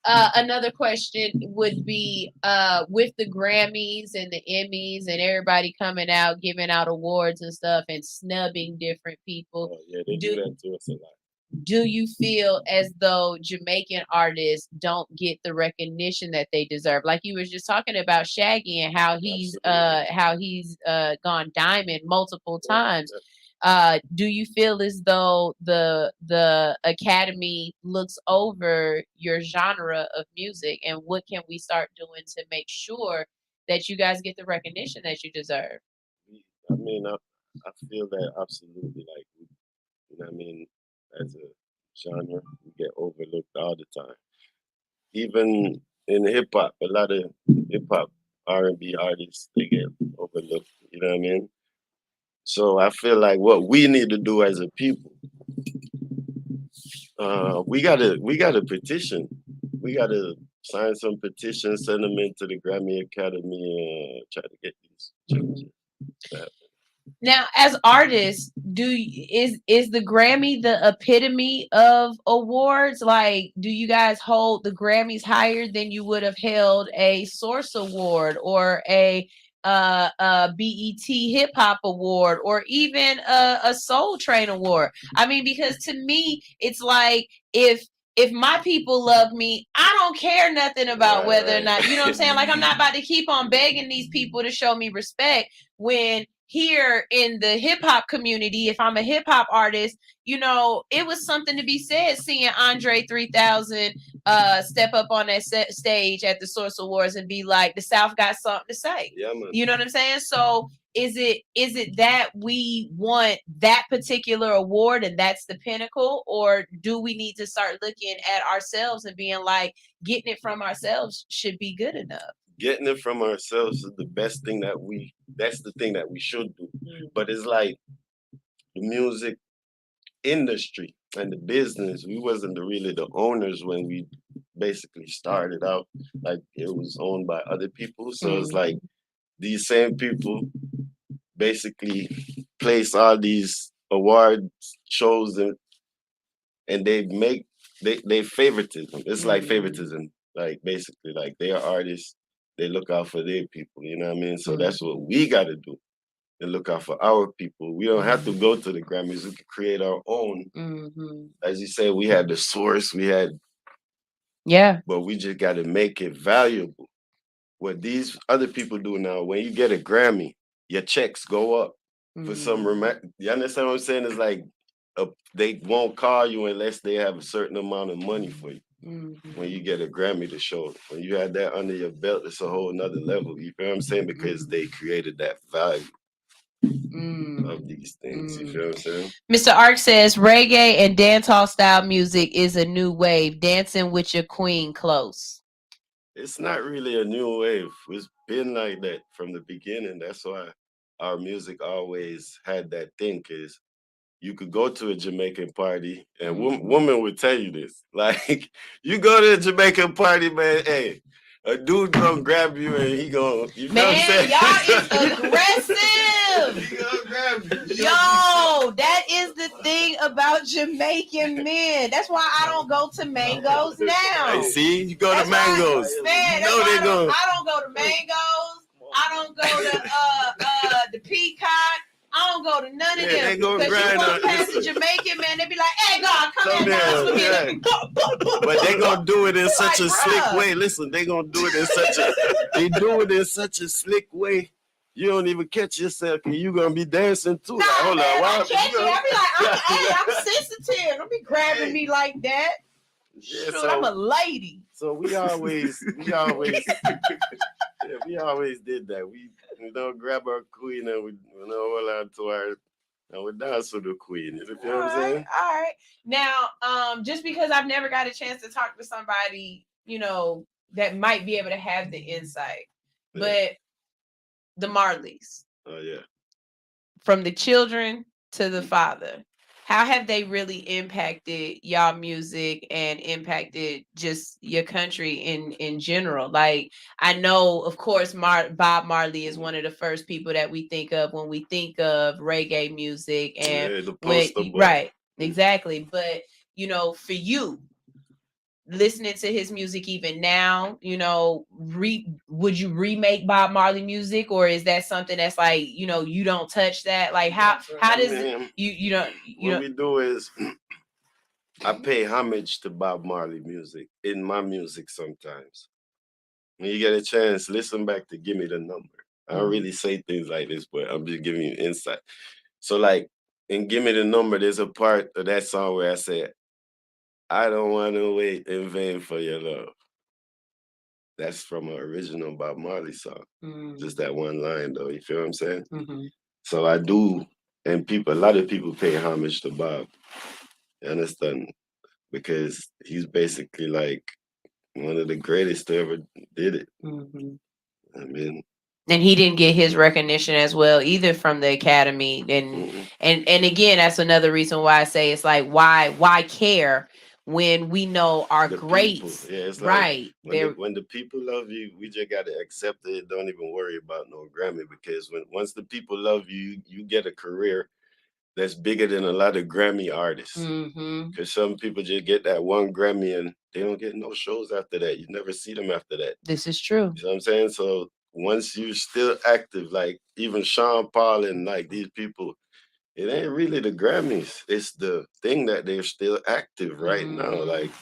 Another question would be with the Grammys and the Emmys and everybody coming out, giving out awards and stuff and snubbing different people. Oh, yeah, they do that to us a lot. Do you feel as though Jamaican artists don't get the recognition that they deserve? Like you was just talking about Shaggy and how he's gone diamond multiple times. Do you feel as though the Academy looks over your genre of music, and what can we start doing to make sure that you guys get the recognition that you deserve? I mean, I feel that absolutely. Like, you know what I mean? As a genre, we get overlooked all the time. Even in hip hop, a lot of hip hop R&B artists, they get overlooked. You know what I mean? So I feel like what we need to do as a people, we gotta petition. We gotta sign some petitions, send them into the Grammy Academy, and try to get these changes to happen. Now, as artists, is the Grammy the epitome of awards? Like, do you guys hold the Grammys higher than you would have held a Source Award or a BET Hip Hop Award or even a Soul Train Award. I mean, because to me, it's like if my people love me, I don't care nothing about whether or not, you know what I'm saying? Like, I'm not about to keep on begging these people to show me respect when here in the hip hop community, if I'm a hip hop artist, you know, it was something to be said seeing Andre 3000 step up on that stage at the Source Awards and be like, the South got something to say. Yeah, man. You know what I'm saying? So is it that we want that particular award and that's the pinnacle, or do we need to start looking at ourselves and being like, getting it from ourselves should be good enough? Getting it from ourselves is the best thing that's the thing that we should do. But it's like the music industry and the business, we wasn't really the owners when we basically started out. Like, it was owned by other people. So it's like these same people basically place all these award shows and they favoritism. It's like favoritism. Like, basically, like, they are artists, they look out for their people, you know what I mean? So that's what we gotta do. And look out for our people. We don't have to go to the Grammys. We can create our own. As you said, we had the source, we had, but we just got to make it valuable. What these other people do now, when you get a Grammy, your checks go up for some you understand what I'm saying? It's like they won't call you unless they have a certain amount of money for you. When you get a Grammy to show, when you had that under your belt, it's a whole nother level. You feel what I'm saying? Because they created that value of these things. You feel what I'm saying? Mr. Ark says reggae and dancehall style music is a new wave. Dancing with your queen close. It's not really a new wave. It's been like that from the beginning. That's why our music always had that thing, because you could go to a Jamaican party and women would tell you this. Like, you go to a Jamaican party, man, hey, a dude gonna grab you and he gonna, you know what I'm saying? Y'all is aggressive. He gonna grab you. Yo, that is the thing about Jamaican men. That's why I don't go to Mangoes now. Hey, see, you go to Mangoes. Man, You know they gonna. I don't go to Mangoes. I don't go to the Peacock. I don't go to none of them. They gonna Because grind you on walk past the Jamaican man, they be like, hey, God, come here, dance with me. Yeah. Let me go. But they gonna do it in such a Like, slick bruh. way. Listen, they gonna do it in such a they do it in such a slick way. You don't even catch yourself, and you gonna be dancing too. Like, hold on, why? I catch it. I be like, I'm sensitive. Don't be grabbing me like that. Yeah, Shoot, so- I'm a lady. So we always we always did that. We grab our queen and we hold on to our and we dance with the queen. You know what I'm saying? All right. Now, just because I've never got a chance to talk to somebody, that might be able to have the insight, but the Marleys, Oh yeah. from the children to the father, how have they really impacted y'all music and impacted just your country in general? Like, I know, of course, Bob Marley is one of the first people that we think of when we think of reggae music, and the poster boy. right, exactly. But for you, listening to his music even now, would you remake Bob Marley music, or is that something that's like, you don't touch that? Like, how does it, what we do is I pay homage to Bob Marley music in my music sometimes. When you get a chance, listen back to Give Me the Number. I don't really say things like this, but I'm just giving you insight. So, like, in Give Me the Number, there's a part of that song where I say, I don't want to wait in vain for your love. That's from an original Bob Marley song. Just that one line, though. You feel what I'm saying? So I do, and a lot of people pay homage to Bob. You understand? Because he's basically like one of the greatest to ever did it. I mean, and he didn't get his recognition as well either from the Academy, and again, that's another reason why I say it's like, why care when we know our greats? Yeah, it's right. Like when the people love you, we just gotta accept it. Don't even worry about no Grammy, because once the people love you, you get a career that's bigger than a lot of Grammy artists. Because some people just get that one Grammy and they don't get no shows after that. You never see them after that. This is true. You know what I'm saying? So once you're still active, like even Sean Paul and like these people, it ain't really the Grammys. It's the thing that they're still active right now, like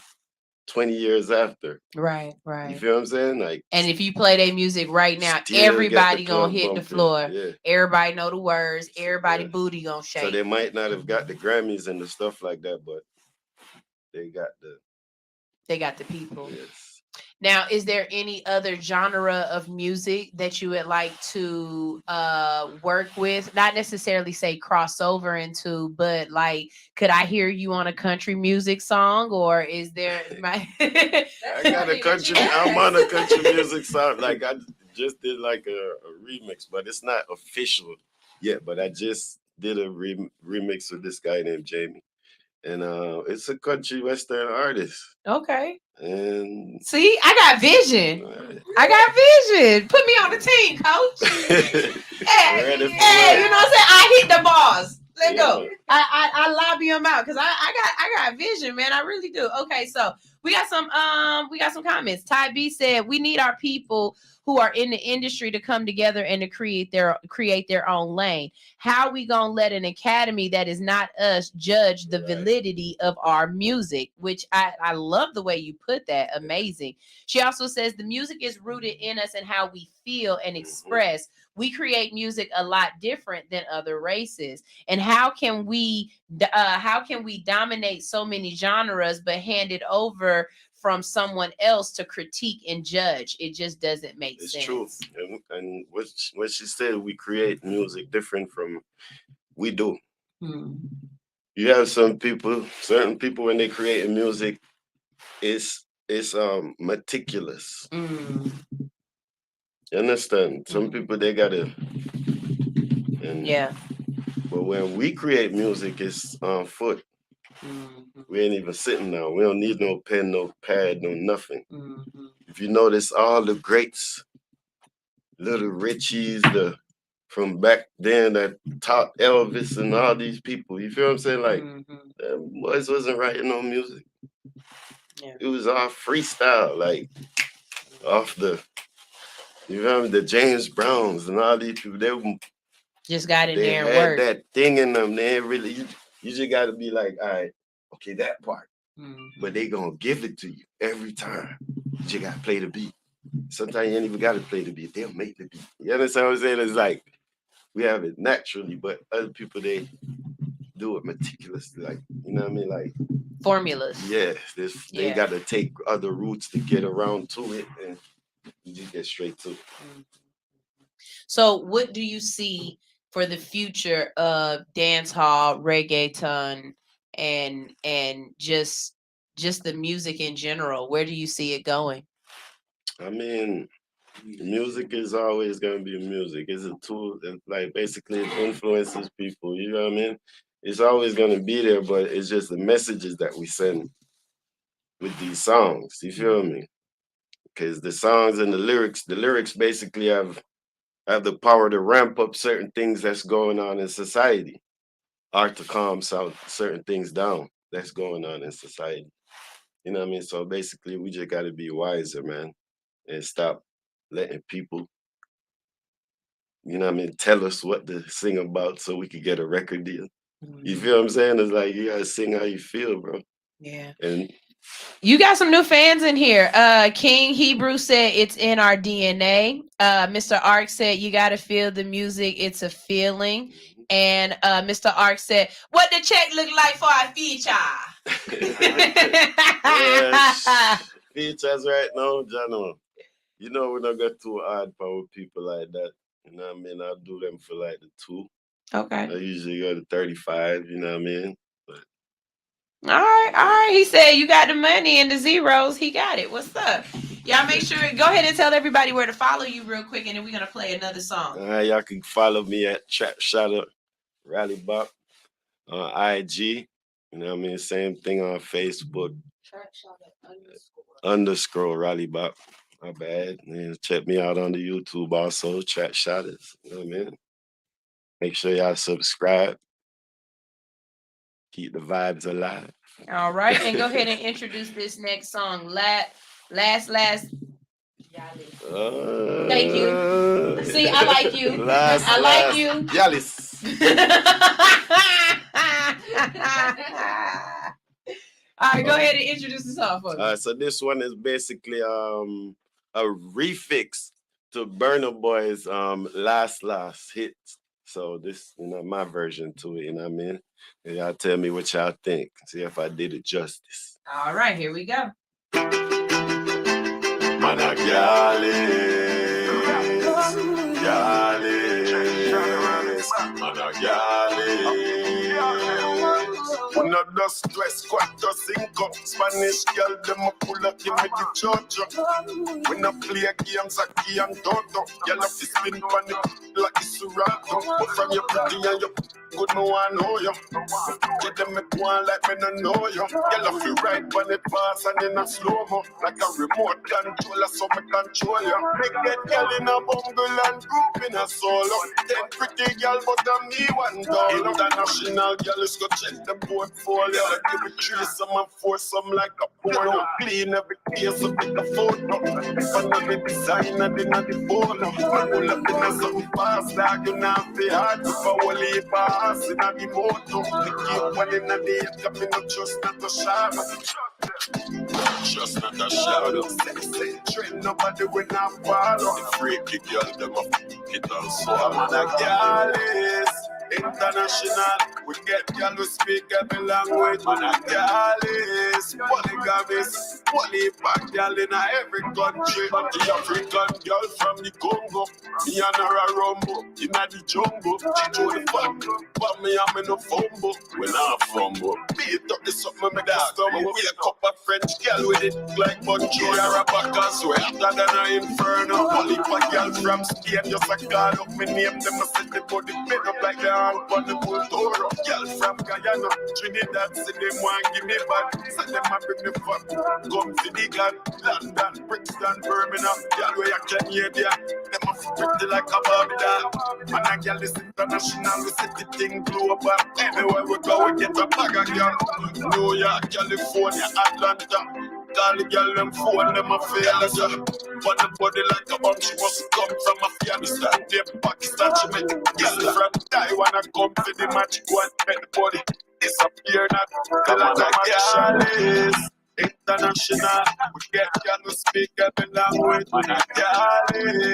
20 years after. Right, You right. feel what I'm saying? Like, And if you play their music right now, still get the everybody gonna club hit the bumping. floor. Yeah. Everybody know the words. Everybody booty gonna shake. So they might not have got the Grammys and the stuff like that, but they got the people. Yes. Now, is there any other genre of music that you would like to work with? Not necessarily say crossover into, but like, could I hear you on a country music song, or is there my? I got a country. I'm on a country music song. Like I just did like a remix, but it's not official yet. But I just did a remix with this guy named Jamie, and it's a country western artist. Okay. And see, I got vision. I got vision. Put me on the team, coach. Hey, you know what I'm saying? I hit the balls. Let's go. I lobby them out because I got vision, man. I really do. Okay, so we got some comments. Ty B said we need our people who are in the industry to come together and to create their own lane. How we gonna let an academy that is not us judge the validity of our music? Which I love the way you put that. Amazing. She also says the music is rooted in us and how we feel and express. We create music a lot different than other races. And how can we dominate so many genres but hand it over from someone else to critique and judge? It just doesn't make sense. It's true. And what she said, we create music different from we do. You have certain people when they create music, it's meticulous. You understand? Some people they gotta but when we create music, it's on foot. We ain't even sitting down. We don't need no pen, no pad, no nothing. If you notice, all the greats, Little Richies, from back then that taught Elvis and all these people, you feel what I'm saying? Like, boys wasn't writing no music. It was all freestyle, like off you remember the James Browns and all these people, they just got in they there and had worked. that thing in them. They ain't really, you just got to be like, all right, okay, that part. But they gonna give it to you every time. You just gotta play the beat. Sometimes you ain't even gotta play the beat. They'll make the beat. You understand what I'm saying? It's like we have it naturally, but other people they do it meticulously. Like, you know what I mean? Like formulas. Yes, they gotta take other routes to get around to it, and you just get straight to it. So what do you see for the future of dance hall, reggaeton, and just the music in general? Where do you see it going? I mean, music is always gonna be music. It's a tool that like basically it influences people, you know what I mean? It's always gonna be there, but it's just the messages that we send with these songs, you feel me? Because the songs and the lyrics basically have the power to ramp up certain things that's going on in society, or to calm certain things down that's going on in society. You know what I mean? So basically, we just got to be wiser, man, and stop letting people, you know what I mean, tell us what to sing about so we could get a record deal. You feel what I'm saying? It's like you gotta sing how you feel, bro. Yeah. And you got some new fans in here. King Hebrew said it's in our DNA. Mr. Ark said you got to feel the music. It's a feeling. And Mr. Ark said, what the check look like for our feature? Features right now, Jano. You know we're not got too hard power people like that. You know what I mean? I'll do them for like the 2. Okay. I usually go to 35, you know what I mean? But all right. He said you got the money and the zeros. He got it. What's up? Y'all make sure, go ahead and tell everybody where to follow you real quick, and then we're going to play another song. All right, y'all can follow me at Trap Shotter Rally Bop on IG. You know what I mean? Same thing on Facebook. Trap Shotter _ Rally Bop. My bad. And check me out on the YouTube also, Trap Shotters. You know what I mean? Make sure y'all subscribe. Keep the vibes alive. All right, and go ahead and introduce this next song. Last. Yeah, Thank you. See, I like you. I like you. Yalis. All right, go ahead and introduce the song for me. So this one is basically a refix to Burna Boy's last hit. So this, my version to it, you know what I mean? And y'all tell me what y'all think. See if I did it justice. All right, here we go. When I dust dress, quarter cinco. Spanish girl, them a pull up, give me the chocho. When I play games, I key and toto. Girl, I fi spin on it like it's Surato. But from your pretty and your good, no one know you. Get them make one like me no know you. Girl, I fi ride on it fast and in a slow-mo. Like a remote controller, so me control you. Make that girl in a bungle and group in a solo. 10 pretty girl, but I'm me one dollar. International girl, let's go check the portfolio. Give it 3 some and 4 some like a porno. Clean every case, so take a photo. If I know the designer, then I the photo. I pull up in a something fast, dog, you know fi hard. If I will leave pass in a the moto. The keep one in a day, come in no trust, not a shadow. Just not a shadow. Say trend, nobody will not follow. The freaky girl, them a it all so I'm on a girl is international. We get girl who speak every language. Man a girl is polygamist. Polypack girl in every country. But the African girl from the Congo, me and her a rumble in the jungle. She do the fuck, but me and me no fumble. When I fumble, beat up the something me that stumble. Wake up a French girl with it like Bungie or a back as well. Hotter than an inferno. Polypack girl from Spain just a call up me name. Them a set the body bend up like the hand on the bull toro. Girl from Guyana, Trinidad, say them want give me back. Say them a bring the fuck. Come to the God, London, Brixton, Birmingham. Girl where you can hear there. Them a pretty like a Barbie doll. And a girl is international, we set the thing global. Anywhere we go, we get a bag of girl. New York, California, Atlanta. Call the girl them phone, them a fail as well. But the body like a bomb, she must come from Afghanistan, there Pakistan. She make the girl from Taiwan and come to the match, go and make the body disappear. Not call her like girl is international. We get girl who speak every language. And a girl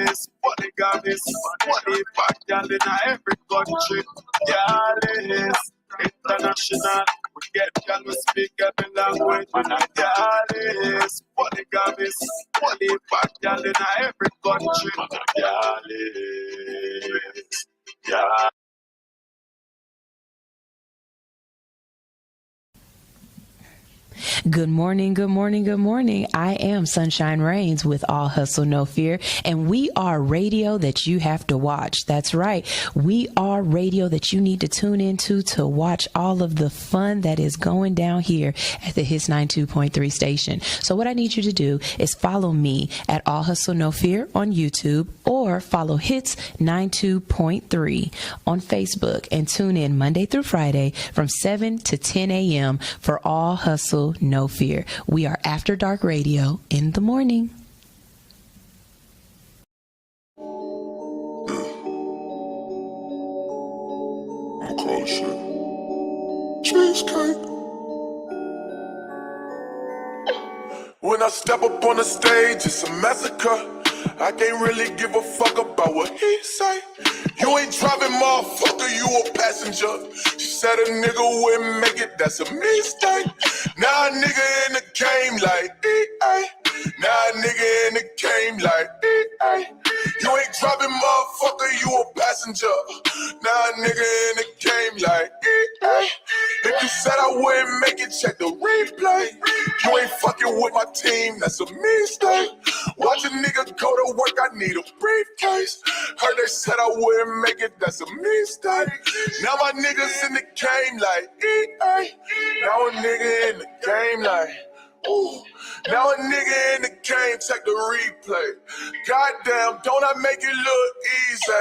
is polygamist. Polypack girl in every country. Girl is international. We get girl who speak every language. And a girl is polygamist. Polypack girl in every country. And a girl is, yeah. Good morning, good morning, good morning. I am Sunshine Reigns with All Hustle, No Fear, and we are radio that you have to watch. That's right. We are radio that you need to tune into to watch all of the fun that is going down here at the Hits 92.3 station. So what I need you to do is follow me at All Hustle, No Fear on YouTube, or follow Hits 92.3 on Facebook, and tune in Monday through Friday from 7 to 10 a.m. for All Hustle, No Fear. We are After Dark Radio in the morning. I'm calling shit. Cheesecake. When I step up on the stage, it's a massacre. I can't really give a fuck about what he say. You ain't driving, motherfucker, you a passenger. She said a nigga wouldn't make it, that's a mistake. Now a nigga in the game like E.A. Now a nigga in the game like E.A. You ain't driving, motherfucker, you a passenger. Now a nigga in the game like E.A. If you said I wouldn't make it, check the replay. You ain't fucking with my team, that's a mistake. Watch a nigga go to work, I need a briefcase. Heard they said I wouldn't make it, that's a mistake. Now my niggas in the game like E.A. Now a nigga in the game like, ooh. Now a nigga in the game, check the replay. Goddamn, don't I make it look easy?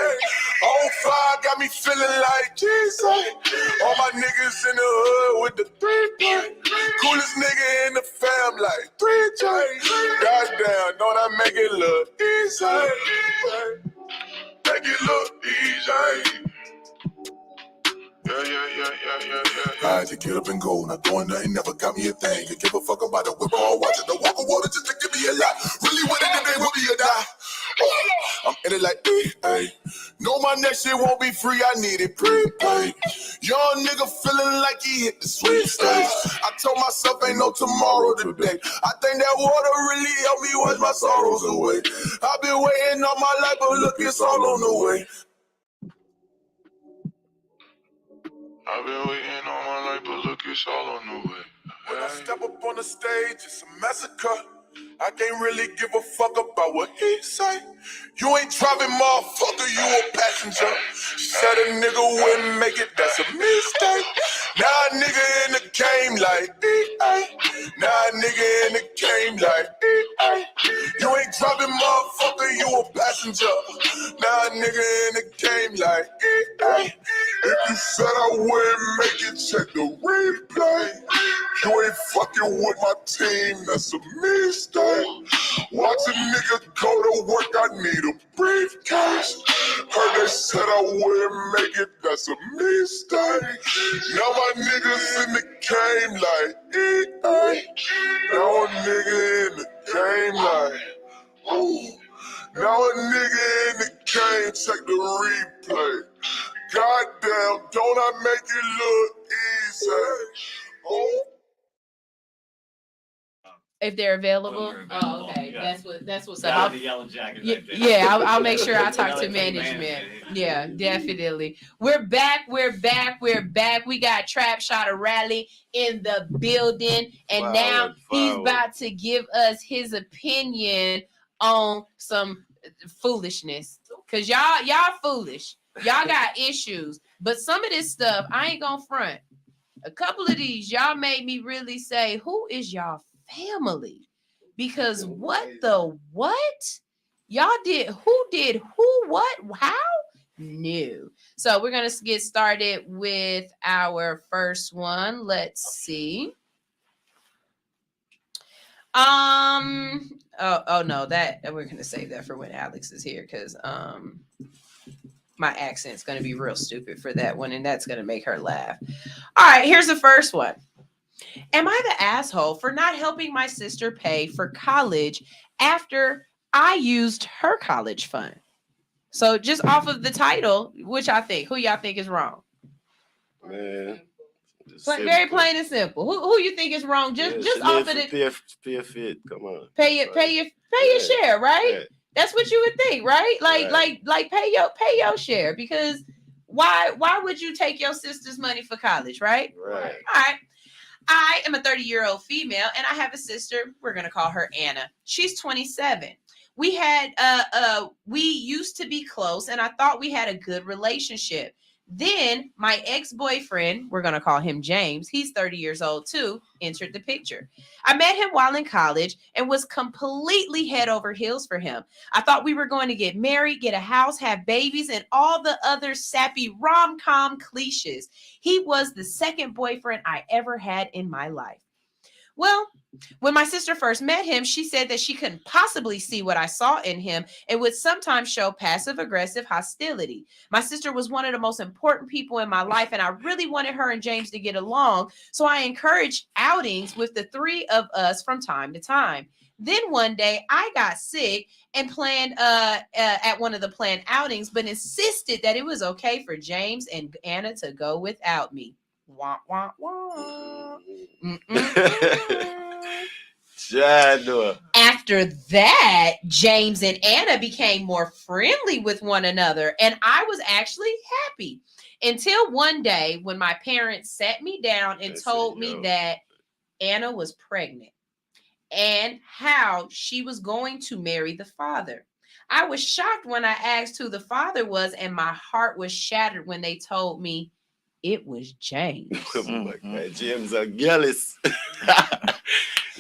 On fire got me feeling like Jesus. All my niggas in the hood with the 3-play. Coolest nigga in the fam like 3J. Goddamn, don't I make it look easy? and go. Not doing nothing, never got me a thing. You give a fuck about the whip or watch it. The walk of water just to give me a lot. Really with it today will be a die. I'm in it like, hey. Know my next shit won't be free, I need it prepaid. Young nigga feeling like he hit the sweet stage. I told myself ain't no tomorrow today. I think that water really helped me wash my sorrows away. I've been waiting all my life, but look, it's all on the way. I've been waiting all my life, but look, it's all on the way. When I step up on the stage, it's a massacre. I can't really give a fuck about what he say. You ain't driving, motherfucker, you a passenger. Said a nigga wouldn't make it, that's a mistake. Now a nigga in the game like E.A. Now a nigga in the game like E.A. You ain't driving, motherfucker, you a passenger. Now a nigga in the game like E.A. If you said I wouldn't make it, check the replay. You ain't fucking with my team, that's a mistake. Watch a nigga go to work, I need a briefcase. Heard they said I wouldn't make it, that's a mistake. Now my niggas in the game like E.A. Now a nigga in the game like, ooh. Now a nigga in the game, check the replay. Goddamn, don't I make it look easy? Oh. If they're available. Oh, okay. Yeah. That's what's Shout out up. to Yellow Jacket. Yeah, I'll make sure I talk to LA management. Yeah, definitely. We're back. We got Trap Shot Rally in the building, and now he's about to give us his opinion on some foolishness. Cause y'all foolish. Y'all got issues, but some of this stuff I ain't gonna front. A couple of these y'all made me really say, who is y'all family? Because what y'all did, what, how? No. So we're gonna get started with our first one. Let's see. Oh no, that we're gonna save that for when Alix is here, because my accent's gonna be real stupid for that one, and that's gonna make her laugh. All right, here's the first one. Am I the asshole for not helping my sister pay for college after I used her college fund? So just off of the title, who y'all think is wrong? Man. Very plain and simple. Who you think is wrong? Just off of the pay fit. Come on. Pay your share, right? Yeah. That's what you would think, right? Like pay your share, because why would you take your sister's money for college, right? Right. All right. I am a 30-year-old female, and I have a sister. We're gonna call her Anna. She's 27. We used to be close, and I thought we had a good relationship. Then my ex-boyfriend, we're going to call him James, he's 30 years old too, entered the picture. I met him while in college and was completely head over heels for him. I thought we were going to get married, get a house, have babies, and all the other sappy rom-com cliches. He was the second boyfriend I ever had in my life. Well, when my sister first met him, she said that she couldn't possibly see what I saw in him and would sometimes show passive-aggressive hostility. My sister was one of the most important people in my life, and I really wanted her and James to get along, so I encouraged outings with the three of us from time to time. Then one day, I got sick and planned at one of the planned outings, but insisted that it was okay for James and Anna to go without me. Wah, wah, wah. After that, James and Anna became more friendly with one another, and I was actually happy until one day when my parents sat me down and told me that Anna was pregnant and how she was going to marry the father. I was shocked when I asked who the father was, and my heart was shattered when they told me it was James. James are jealous.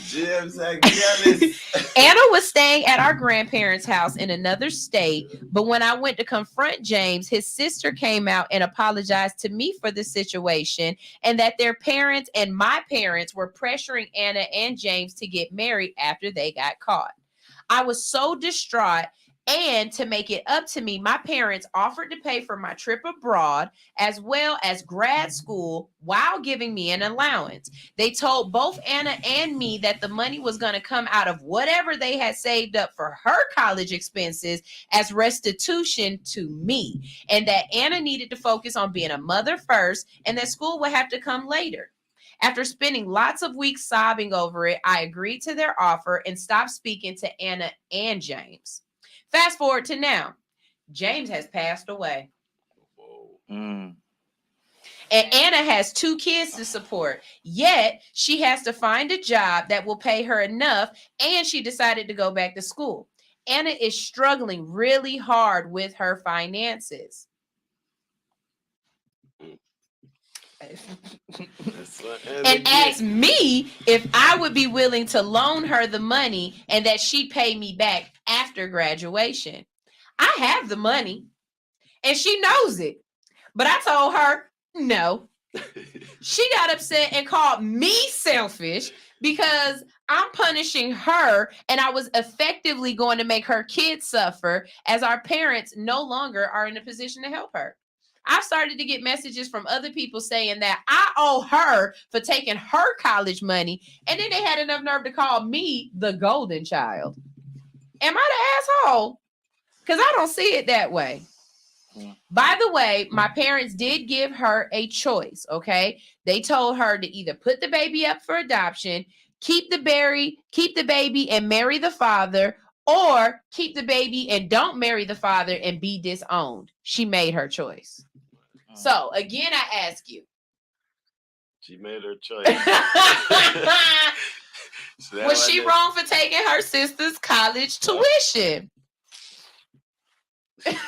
James are jealous. Anna was staying at our grandparents' house in another state, but when I went to confront James, his sister came out and apologized to me for the situation, and that their parents and my parents were pressuring Anna and James to get married after they got caught. I was so distraught And to make it up to me, my parents offered to pay for my trip abroad as well as grad school while giving me an allowance. They told both Anna and me that the money was going to come out of whatever they had saved up for her college expenses as restitution to me, and that Anna needed to focus on being a mother first and that school would have to come later. After spending lots of weeks sobbing over it, I agreed to their offer and stopped speaking to Anna and James. Fast forward to now. James has passed away. And Anna has 2 kids to support. Yet she has to find a job that will pay her enough, and she decided to go back to school. Anna is struggling really hard with her finances. And asked me if I would be willing to loan her the money and that she'd pay me back after graduation. I have the money and she knows it, but I told her no. She got upset and called me selfish because I'm punishing her and I was effectively going to make her kids suffer as our parents no longer are in a position to help her. I've started to get messages from other people saying that I owe her for taking her college money, and then they had enough nerve to call me the golden child. Am I the asshole? Because I don't see it that way. By the way, my parents did give her a choice, okay? They told her to either put the baby up for adoption, keep the baby and marry the father, or keep the baby and don't marry the father and be disowned. She made her choice. So, again, I ask you. She made her choice. Was she wrong for taking her sister's college tuition? She ain't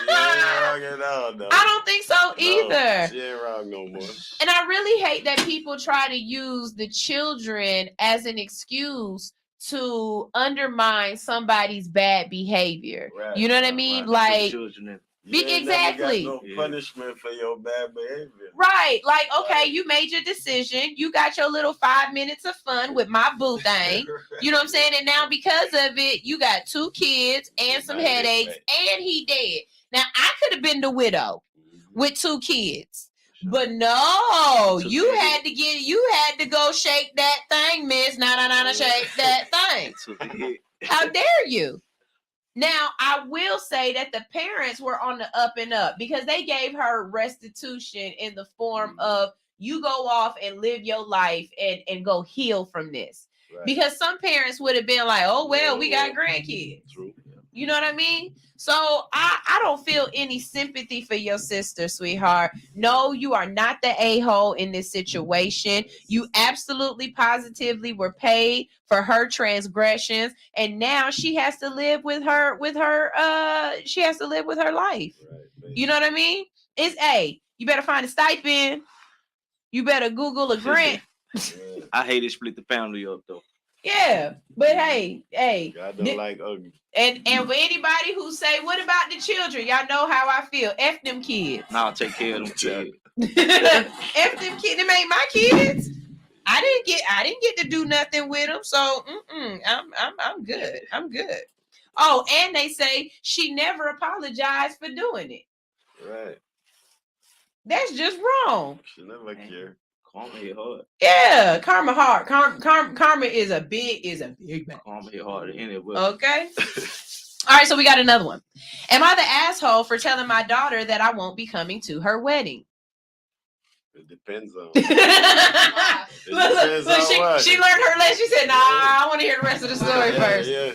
wrong at all, though. I don't think so either. She ain't wrong no more. And I really hate that people try to use the children as an excuse to undermine somebody's bad behavior. Right, you know what I mean? Like, exactly. Never got no punishment for your bad behavior. Right. Like, okay, you made your decision. You got your little 5 minutes of fun with my boo thing. You know what I'm saying? And now because of it, you got 2 kids and some headaches and he dead. Now, I could have been the widow with 2 kids. But no, you had to go shake that thing, miss. Nah, shake that thing. How dare you? Now, I will say that the parents were on the up and up because they gave her restitution in the form of you go off and live your life and go heal from this. Right. Because some parents would have been like, oh, well, we got grandkids. True. You know what I mean? So I don't feel any sympathy for your sister, sweetheart. No, you are not the a-hole in this situation. You absolutely positively were paid for her transgressions, and now she has to live with her she has to live with her life. Right, you know what I mean? It's you better find a stipend. You better Google a grant. I hate to split the family up though. Yeah, but hey. I don't like ugly. And for anybody who say, what about the children? Y'all know how I feel. F them kids. I'll take care of them kids. F them kids. Them ain't my kids. I didn't get to do nothing with them. So I'm good. I'm good. Oh, and they say she never apologized for doing it. Right. That's just wrong. She never cared. Karma hit hard. Yeah, karma hard. Karma is a big man. Karma hit hard anyway. Okay. All right, so we got another one. Am I the asshole for telling my daughter that I won't be coming to her wedding? It depends on. Look, she learned her lesson. She said, "Nah, I want to hear the rest of the story first." Yeah.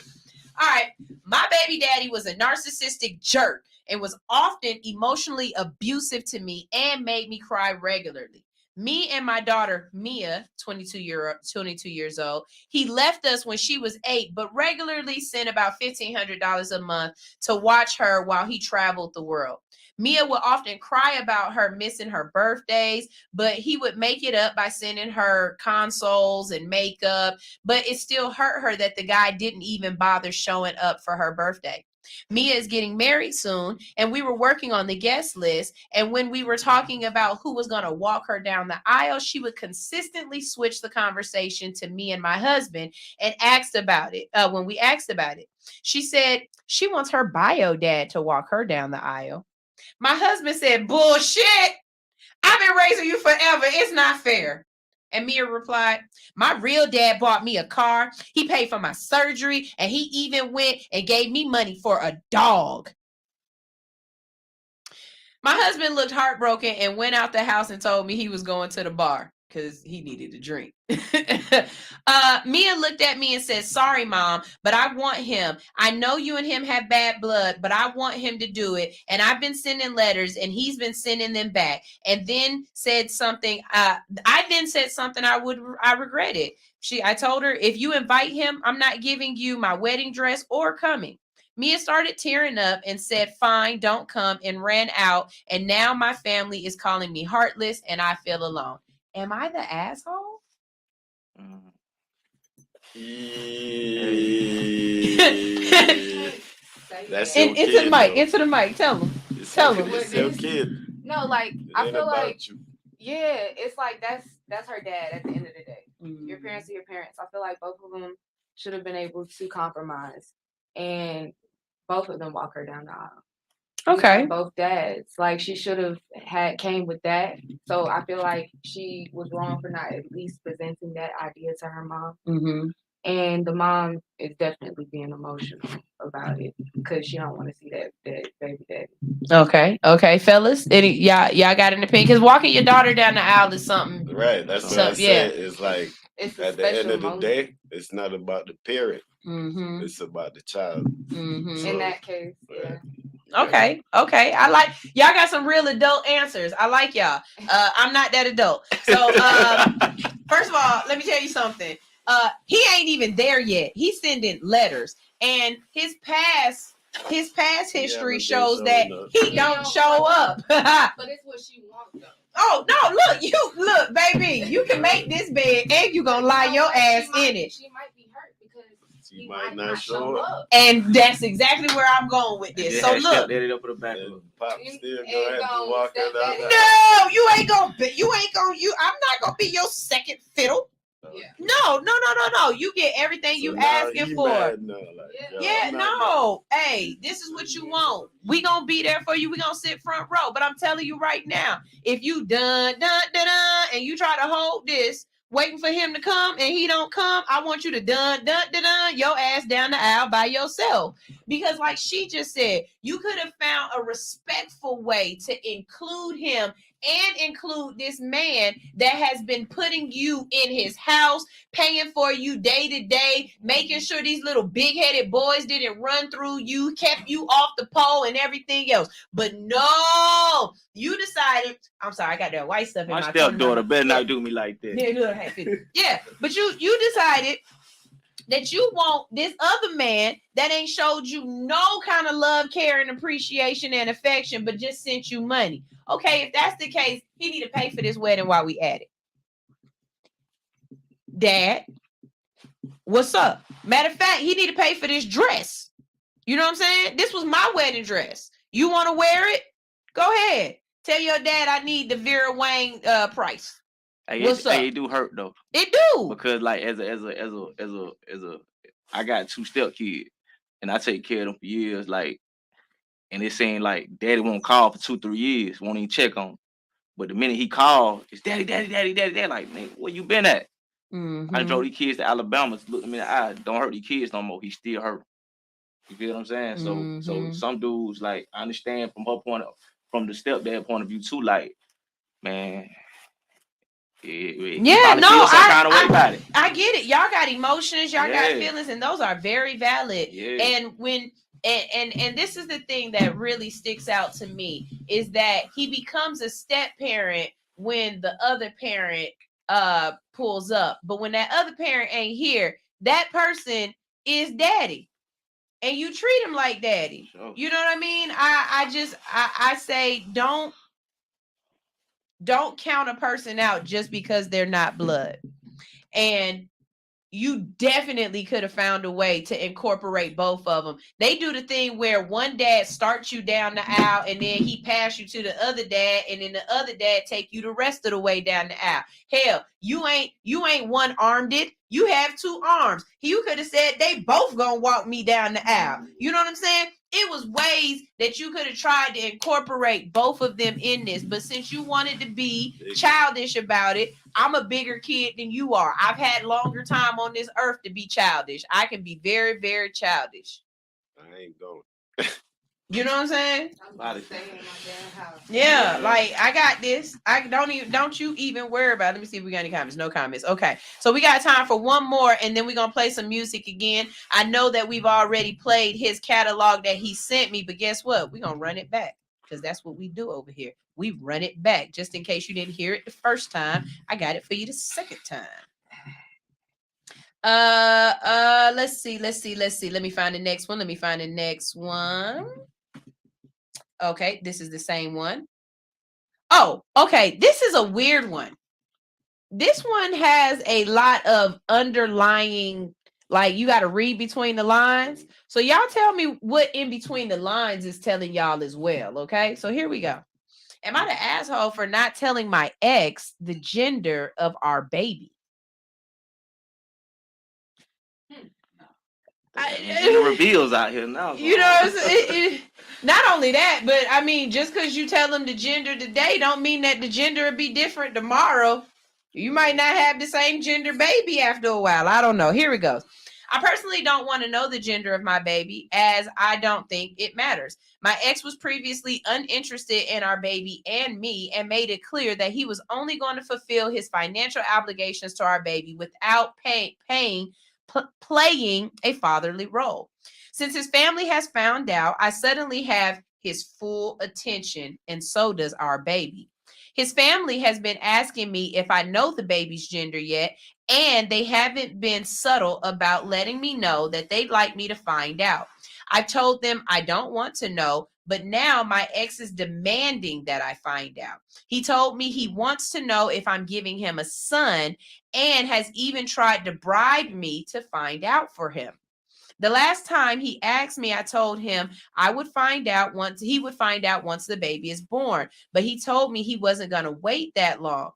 All right. My baby daddy was a narcissistic jerk and was often emotionally abusive to me and made me cry regularly. Me and my daughter, Mia, 22 years old, he left us when she was 8, but regularly sent about $1,500 a month to watch her while he traveled the world. Mia would often cry about her missing her birthdays, but he would make it up by sending her consoles and makeup, but it still hurt her that the guy didn't even bother showing up for her birthday. Mia is getting married soon, and we were working on the guest list. And when we were talking about who was going to walk her down the aisle, she would consistently switch the conversation to me and my husband and asked about it. When we asked about it, she said she wants her bio dad to walk her down the aisle. My husband said, bullshit. I've been raising you forever. It's not fair. And Mia replied, my real dad bought me a car. He paid for my surgery, and he even went and gave me money for a dog. My husband looked heartbroken and went out the house and told me he was going to the bar because he needed a drink. Mia looked at me and said, sorry, Mom, but I want him. I know you and him have bad blood, but I want him to do it. And I've been sending letters and he's been sending them back. And then said something. I regretted. I told her, if you invite him, I'm not giving you my wedding dress or coming. Mia started tearing up and said, fine, don't come, and ran out. And now my family is calling me heartless and I feel alone. Am I the asshole? That's your into kid, the mic. though. Into the mic. Tell them. Tell them. It's your kid. No, like It I ain't feel about like you. yeah, it's like that's her dad at the end of the day. Your parents are your parents. I feel like both of them should have been able to compromise, and both of them walk her down the aisle. Okay. Both dads. Like she should have came with that. So I feel like she was wrong for not at least presenting that idea to her mom. Mm-hmm. And the mom is definitely being emotional about it because she don't want to see that baby daddy. Okay, fellas. Y'all got an opinion? Because walking your daughter down the aisle is something. Right. That's what I said. It's like at the end of the day, it's not about the parent. Mm-hmm. It's about the child. Mm-hmm. So, in that case, yeah. Okay. I like y'all got some real adult answers. I like y'all. I'm not that adult. So first of all, let me tell you something. He ain't even there yet. He's sending letters, and his past history shows that he don't show up. But it's what she wants though. Oh no, look, baby, you can make this bed and you gonna lie your ass in it. She might be hurt because he might not show up. And that's exactly where I'm going with this. So look, Pop still gonna have to walk her down the no, you ain't gonna I'm not gonna be your second fiddle. Yeah. No. You get everything you asking for. No. Hey, this is what you want. We gonna be there for you. We gonna sit front row. But I'm telling you right now, if you done, and you try to hold this, waiting for him to come, and he don't come, I want you to done, your ass down the aisle by yourself. Because like she just said, you could have found a respectful way to include him and include this man that has been putting you in his house, paying for you day to day, making sure these little big-headed boys didn't run through you, kept you off the pole and everything else. But no, you decided, I'm sorry, I got that white stuff in my stepdaughter better not do me like that. Yeah, but you decided that you want this other man that ain't showed you no kind of love, care, and appreciation and affection, but just sent you money. Okay, if that's the case, he need to pay for this wedding while we at it. Dad, what's up? Matter of fact, he need to pay for this dress. You know what I'm saying? This was my wedding dress. You want to wear it? Go ahead. Tell your dad I need the Vera Wang price. What's up? It do hurt though. It do because like as a I got 2 step kids and I take care of them for years. Like, and it's saying like daddy won't call for 2-3 years, won't even check on. But the minute he called, it's daddy. Like, man, where you been at? Mm-hmm. I drove these kids to Alabama. Look at me in the eye. Don't hurt these kids no more. He still hurt. You feel what I'm saying? So some dudes, like, I understand from the stepdad point of view too. Like, man. I get it. Y'all got emotions, y'all got feelings, and those are very valid. And when and this is the thing that really sticks out to me is that he becomes a step parent when the other parent pulls up. But when that other parent ain't here, that person is daddy. And you treat him like daddy. Sure. You know what I mean? I say don't count a person out just because they're not blood. And you definitely could have found a way to incorporate both of them. They do the thing where one dad starts you down the aisle and then he pass you to the other dad, and then the other dad take you the rest of the way down the aisle. Hell, you ain't one armed it. You have two arms. You could have said they both gonna walk me down the aisle. You know what I'm saying? It was ways that you could have tried to incorporate both of them in this, but since you wanted to be childish about it, I'm a bigger kid than you are. I've had longer time on this earth to be childish. I can be very, very childish. I ain't going. You know what I'm saying? Yeah, like I got this. Don't you even worry about it. Let me see if we got any comments. No comments. Okay. So we got time for one more, and then we're gonna play some music again. I know that we've already played his catalog that he sent me, but guess what? We're gonna run it back because that's what we do over here. We run it back just in case you didn't hear it the first time. I got it for you the second time. Let's see. Let me find the next one. Okay, this is the same one. Oh, okay. This is a weird one. This one has a lot of underlying, like you got to read between the lines. So y'all tell me what in between the lines is telling y'all as well. Okay, so here we go. Am I the asshole for not telling my ex the gender of our baby? The reveals out here now. You know what I'm saying? Not only that, but I mean, just because you tell them the gender today don't mean that the gender will be different tomorrow. You might not have the same gender baby after a while. I don't know. Here it goes. I personally don't want to know the gender of my baby, as I don't think it matters. My ex was previously uninterested in our baby and me, and made it clear that he was only going to fulfill his financial obligations to our baby without playing a fatherly role. Since his family has found out, I suddenly have his full attention, and so does our baby. His family has been asking me if I know the baby's gender yet, and they haven't been subtle about letting me know that they'd like me to find out. I told them I don't want to know, but now my ex is demanding that I find out. He told me he wants to know if I'm giving him a son, and has even tried to bribe me to find out for him. The last time he asked me, I told him he would find out once the baby is born, but he told me he wasn't going to wait that long.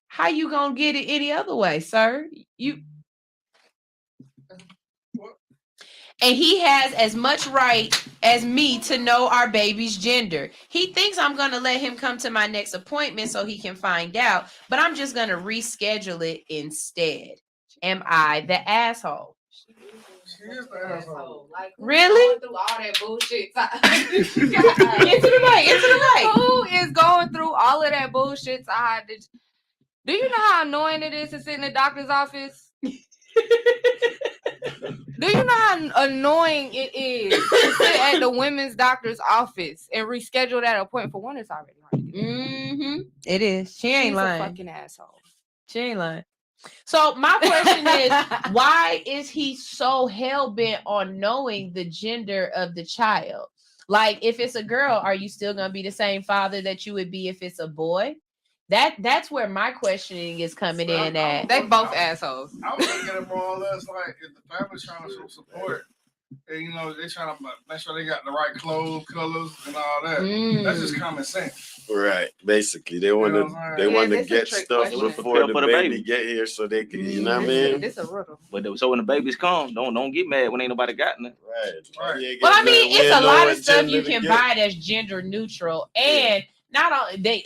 How you going to get it any other way, sir? And he has as much right as me to know our baby's gender. He thinks I'm going to let him come to my next appointment so he can find out, but I'm just going to reschedule it instead. Am I the asshole? She is the asshole. Like, really? Through all that bullshit. Get to the mic. Who is going through all of that bullshit? Do you know how annoying it is to sit in the doctor's office? Do you know how annoying it is to sit at the women's doctor's office and reschedule that appointment for one? It's already hard to get. Mm-hmm. It is. She's lying. A fucking asshole. She ain't lying. So my question is, why is he so hell-bent on knowing the gender of the child? Like, if it's a girl, are you still going to be the same father that you would be if it's a boy? That's where my questioning is coming in at. They both assholes. I'm looking at it more or less like if the family's trying to show support, and you know they're trying to make sure they got the right clothes, colors, and all that. That's just common sense. Right. Basically, they want to get stuff before the baby get here, so they can. You know what I mean? This a riddle. But so when the babies come, don't get mad when ain't nobody got nothing. Right. Well, I mean, it's a lot of stuff you can buy that's gender neutral, and not only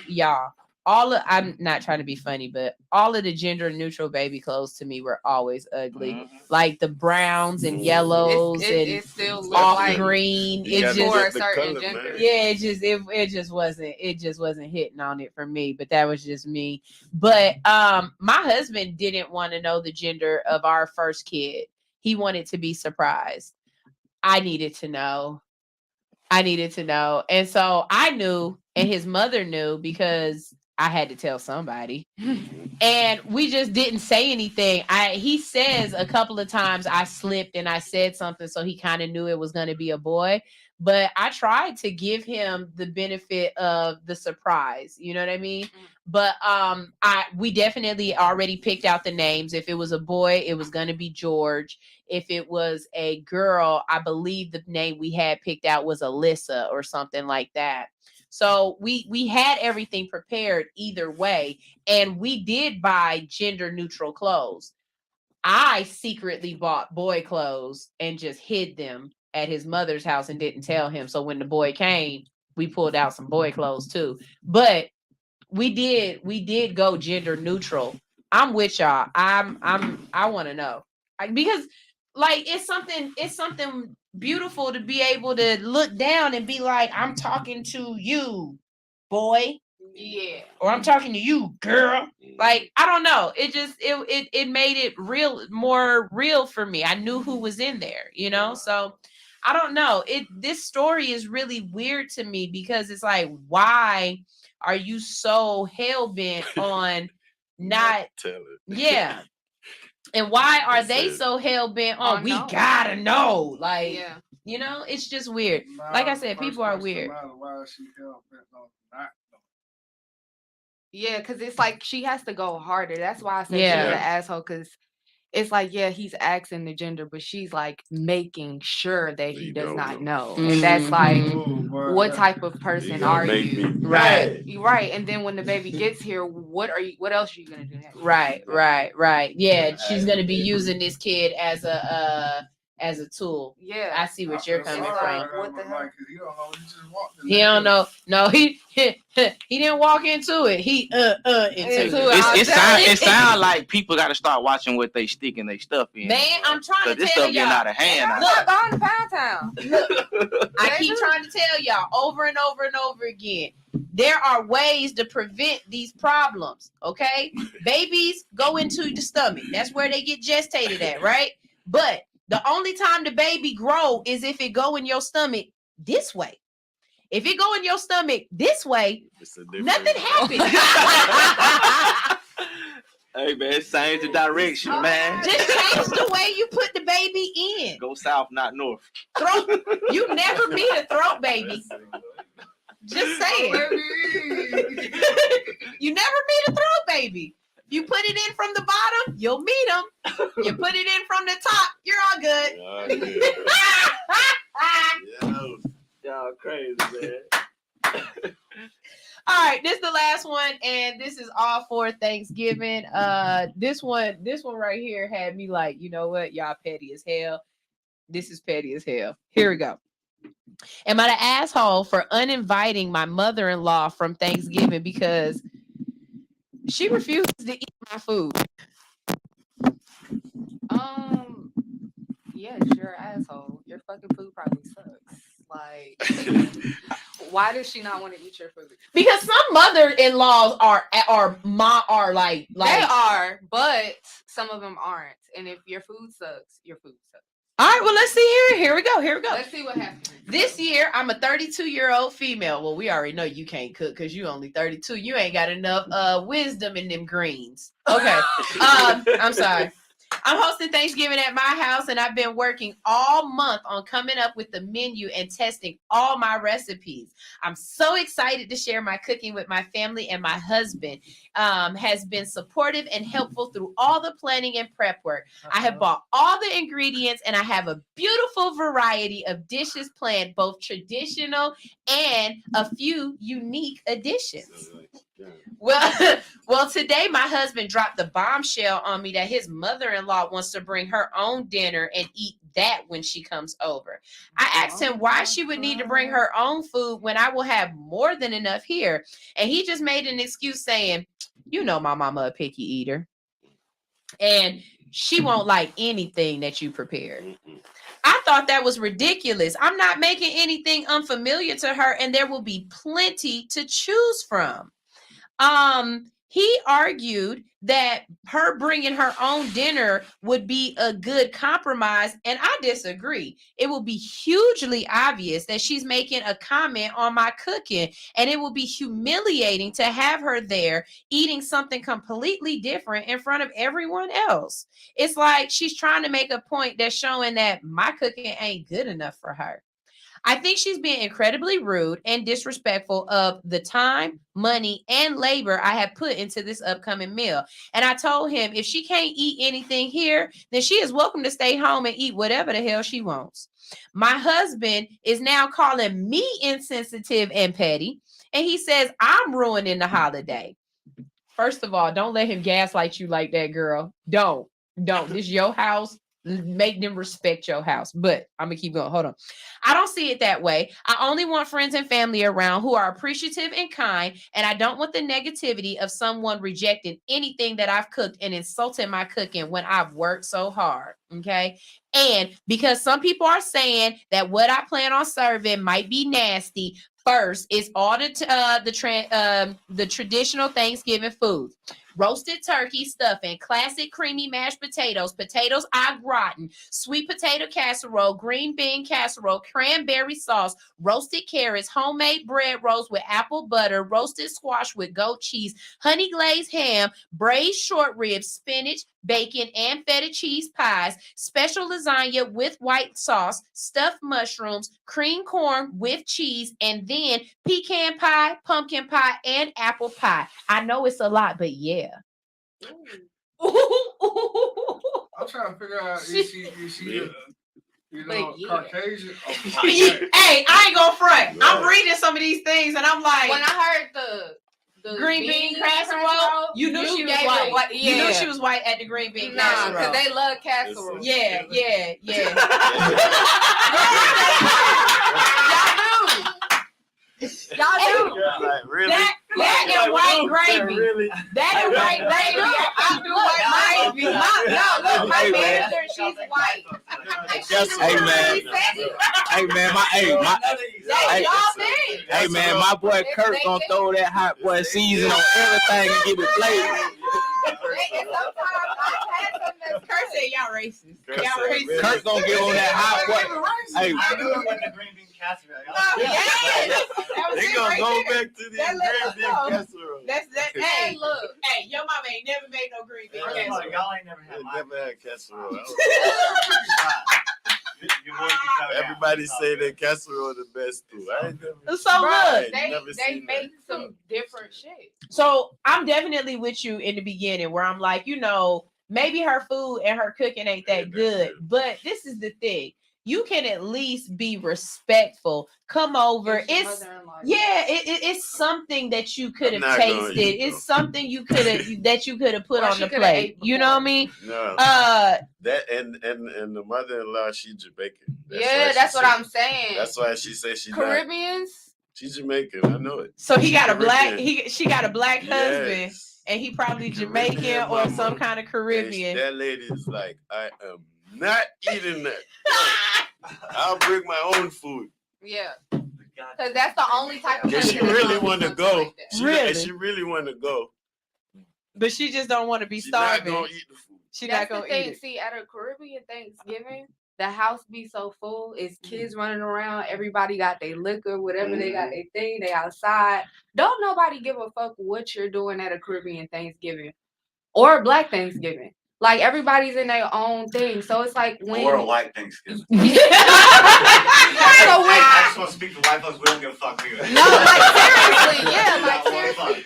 y'all. I'm not trying to be funny, but all of the gender neutral baby clothes to me were always ugly. Mm-hmm. Like the browns and yellows and still off like green. It's just for a certain gender. Yeah, it just wasn't hitting on it for me. But that was just me. But my husband didn't want to know the gender of our first kid. He wanted to be surprised. I needed to know. And so I knew, and his mother knew, because I had to tell somebody. And we just didn't say anything. He says a couple of times I slipped and I said something, so he kind of knew it was going to be a boy. but I tried to give him the benefit of the surprise. You know what I mean? But we definitely already picked out the names. If it was a boy, it was going to be George. If it was a girl, I believe the name we had picked out was Alyssa or something like that. So we had everything prepared either way, and we did buy gender neutral clothes. I secretly bought boy clothes and just hid them at his mother's house and didn't tell him. So when the boy came, we pulled out some boy clothes too. But we did go gender neutral. I'm with y'all. I want to know, because like it's something beautiful to be able to look down and be like, I'm talking to you, boy. Yeah. Or I'm talking to you, girl. Like, I don't know. It made it more real for me. I knew who was in there, you know? So I don't know. This story is really weird to me because it's like, why are you so hell bent on not yeah. And why are they so hell bent on we gotta know? Like, you know, it's just weird. Like I said, people are weird. Why is she hell bent on not? Yeah, because it's like she has to go harder. That's why I said Yeah. she's an asshole, because it's like, yeah, he's asking the gender, but she's like making sure that he does not know. And that's like, what type of person are you? Right. Right. And then when the baby gets here, what else are you gonna do next? Right. Yeah, she's gonna be using this kid as a tool. Yeah. I see what you're coming from. What the hell? He don't know. No, he didn't walk into it. He into it. It sounds like people got to start watching what they stick in their stuff in. Man, I'm trying to this tell stuff y'all. getting out of hand. Look, on to Pound Town. I keep trying to tell y'all over and over and over again. There are ways to prevent these problems. Okay, babies go into the stomach. That's where they get gestated at, right? But the only time the baby grow is if it go in your stomach this way. If it go in your stomach this way, nothing happens. Hey man, change the direction, man. Just change the way you put the baby in. Go south, not north. You never meet a throat baby. Just saying. You never meet a throat baby. You put it in from the bottom, you'll meet them. You put it in from the top, you're all good. Y'all crazy, man. All right, this is the last one, and this is all for Thanksgiving. This one right here had me like, you know what? Y'all petty as hell. This is petty as hell. Here we go. Am I the asshole for uninviting my mother-in-law from Thanksgiving because she refuses to eat my food? Yes, you're an asshole. Your fucking food probably sucks. Like, why does she not want to eat your food? Because some mother-in-laws are like they are, but some of them aren't. And if your food sucks, your food sucks. All right, well, let's see here. Here we go. Let's see what happens. This year, I'm a 32-year-old female. Well, we already know you can't cook because you only 32. You ain't got enough wisdom in them greens. Okay. I'm sorry. I'm hosting Thanksgiving at my house, and I've been working all month on coming up with the menu and testing all my recipes. I'm so excited to share my cooking with my family, and my husband has been supportive and helpful through all the planning and prep work. I have bought all the ingredients, and I have a beautiful variety of dishes planned, both traditional and a few unique additions. Well, today my husband dropped the bombshell on me that his mother-in-law wants to bring her own dinner and eat that when she comes over. I asked him why she would need to bring her own food when I will have more than enough here. And he just made an excuse saying, you know, my mama a picky eater. And she won't like anything that you prepared. I thought that was ridiculous. I'm not making anything unfamiliar to her, and there will be plenty to choose from. He argued that her bringing her own dinner would be a good compromise, and I disagree. It will be hugely obvious that she's making a comment on my cooking, and it will be humiliating to have her there eating something completely different in front of everyone else. It's like she's trying to make a point that's showing that my cooking ain't good enough for her. I think she's being incredibly rude and disrespectful of the time, money, and labor I have put into this upcoming meal. And I told him if she can't eat anything here, then she is welcome to stay home and eat whatever the hell she wants. My husband is now calling me insensitive and petty, and he says I'm ruining the holiday. First of all, don't let him gaslight you like that, girl. Don't. This is your house. Make them respect your house. But I'm gonna keep going. Hold on. I don't see it that way. I only want friends and family around who are appreciative and kind, and I don't want the negativity of someone rejecting anything that I've cooked and insulting my cooking when I've worked so hard. Okay. And because some people are saying that what I plan on serving might be nasty, first is all the traditional Thanksgiving foods. Roasted turkey stuffing, classic creamy mashed potatoes, potatoes au gratin, sweet potato casserole, green bean casserole, cranberry sauce, roasted carrots, homemade bread rolls with apple butter, roasted squash with goat cheese, honey glazed ham, braised short ribs, spinach, bacon, and feta cheese pies, special lasagna with white sauce, stuffed mushrooms, cream corn with cheese, and then pecan pie, pumpkin pie, and apple pie. I know it's a lot, but yeah. I'm trying to figure out is she Caucasian? Hey, I ain't gonna front. I'm reading some of these things and I'm like, when I heard the green bean casserole, you knew she was white. Yeah. You knew she was white at the green bean casserole. Because they love casserole. Yeah. Y'all do. Really? That and white gravy. Really? That and white gravy. I do white gravy. Look, my manager, she's white. Hey man, my boy Kurt gonna throw that hot boy season on everything and give it flavor. Kurt said y'all racist. Kurt gonna get on that hot boy. Hey, I knew it with the green bean casserole. They gonna go back to the green bean casserole. That's that. Hey, look. Hey, your mama ain't never made no green bean casserole. Y'all ain't never had mine. Never had casserole. Everybody say that casserole the best too. I ain't never. So look, they make some different shit. So I'm definitely with you in the beginning where I'm like, maybe her food and her cooking ain't that good, but this is the thing. You can at least be respectful. Come over. It's something that you could have tasted. It's something you could have put on the plate. You know what I mean? No. That and the mother-in-law, she Jamaican. That's what I'm saying. That's why she says she's Caribbeans. She's Jamaican. I know it. So he got she got a black husband, and he probably Jamaican or some kind of Caribbean. That lady is like, I am not eating that. I'll bring my own food. Yeah. Because that's the only type of she really want to go. She really want to go. But she just don't want to be starving. She's not going to eat the food. She's not going to eat it. See, at a Caribbean Thanksgiving, the house be so full. It's kids running around. Everybody got their liquor, whatever they got their thing. They outside. Don't nobody give a fuck what you're doing at a Caribbean Thanksgiving or Black Thanksgiving. Like everybody's in their own thing, so it's like when or a white Thanksgiving. I just want to speak to white folks. We don't give a fuck. No, like seriously,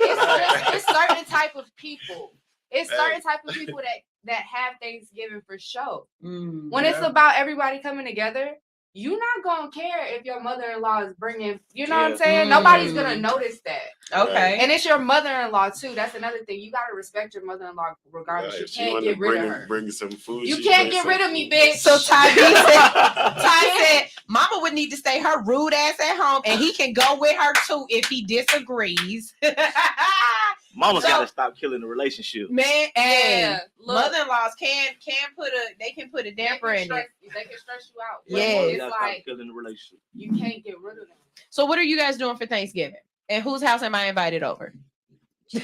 it's certain type of people. It's certain type of people that have Thanksgiving for sure. When it's about everybody coming together, you're not gonna care if your mother-in-law is bringing. You know what I'm saying? Nobody's gonna notice that. Okay. And it's your mother-in-law too. That's another thing. You gotta respect your mother-in-law regardless. You can't get rid of her. Bring some food. You can't get rid of me, bitch. So Ty said, Mama would need to stay her rude ass at home, and he can go with her too if he disagrees. Mama's got to stop killing the relationship. Man, mother-in-laws can put a damper in it. They can stress you out. Yeah, it's like killing the relationship. You can't get rid of them. So what are you guys doing for Thanksgiving? And whose house am I invited over? We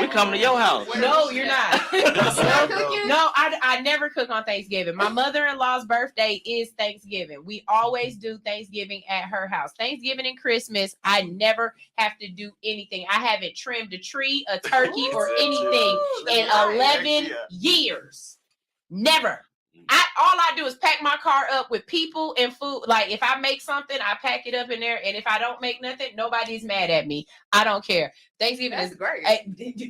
come to your house. No, you're not. No, I never cook on Thanksgiving. My mother-in-law's birthday is Thanksgiving. We always do Thanksgiving at her house. Thanksgiving and Christmas, I never have to do anything. I haven't trimmed a tree, a turkey, or anything in 11 years. Never. all I do is pack my car up with people and food. Like if I make something, I pack it up in there, and if I don't make nothing, nobody's mad at me. I don't care. Thanksgiving That's is great.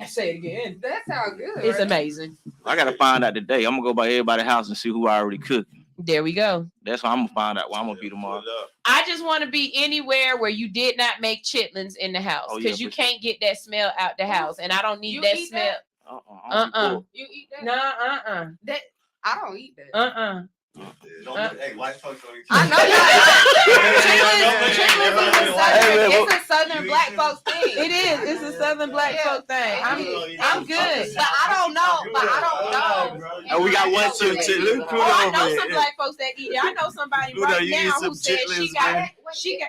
Say it again. That sounds good. It's right? amazing. I gotta find out today. I'm gonna go by everybody's house and see who I already cooked. There we go. That's why I'm gonna find out where I'm gonna be tomorrow. I just want to be anywhere where you did not make chitlins in the house, because you can't get that smell out the house, and I don't need You that eat smell. that? You eat that? Nah, That I don't eat that. Hey, white folks don't eat I know it's a southern black folks thing. It is. It's a southern black folk thing. I'm good, but I don't know. And we got one too. I know some black folks that eat it. I know somebody right now who said she got.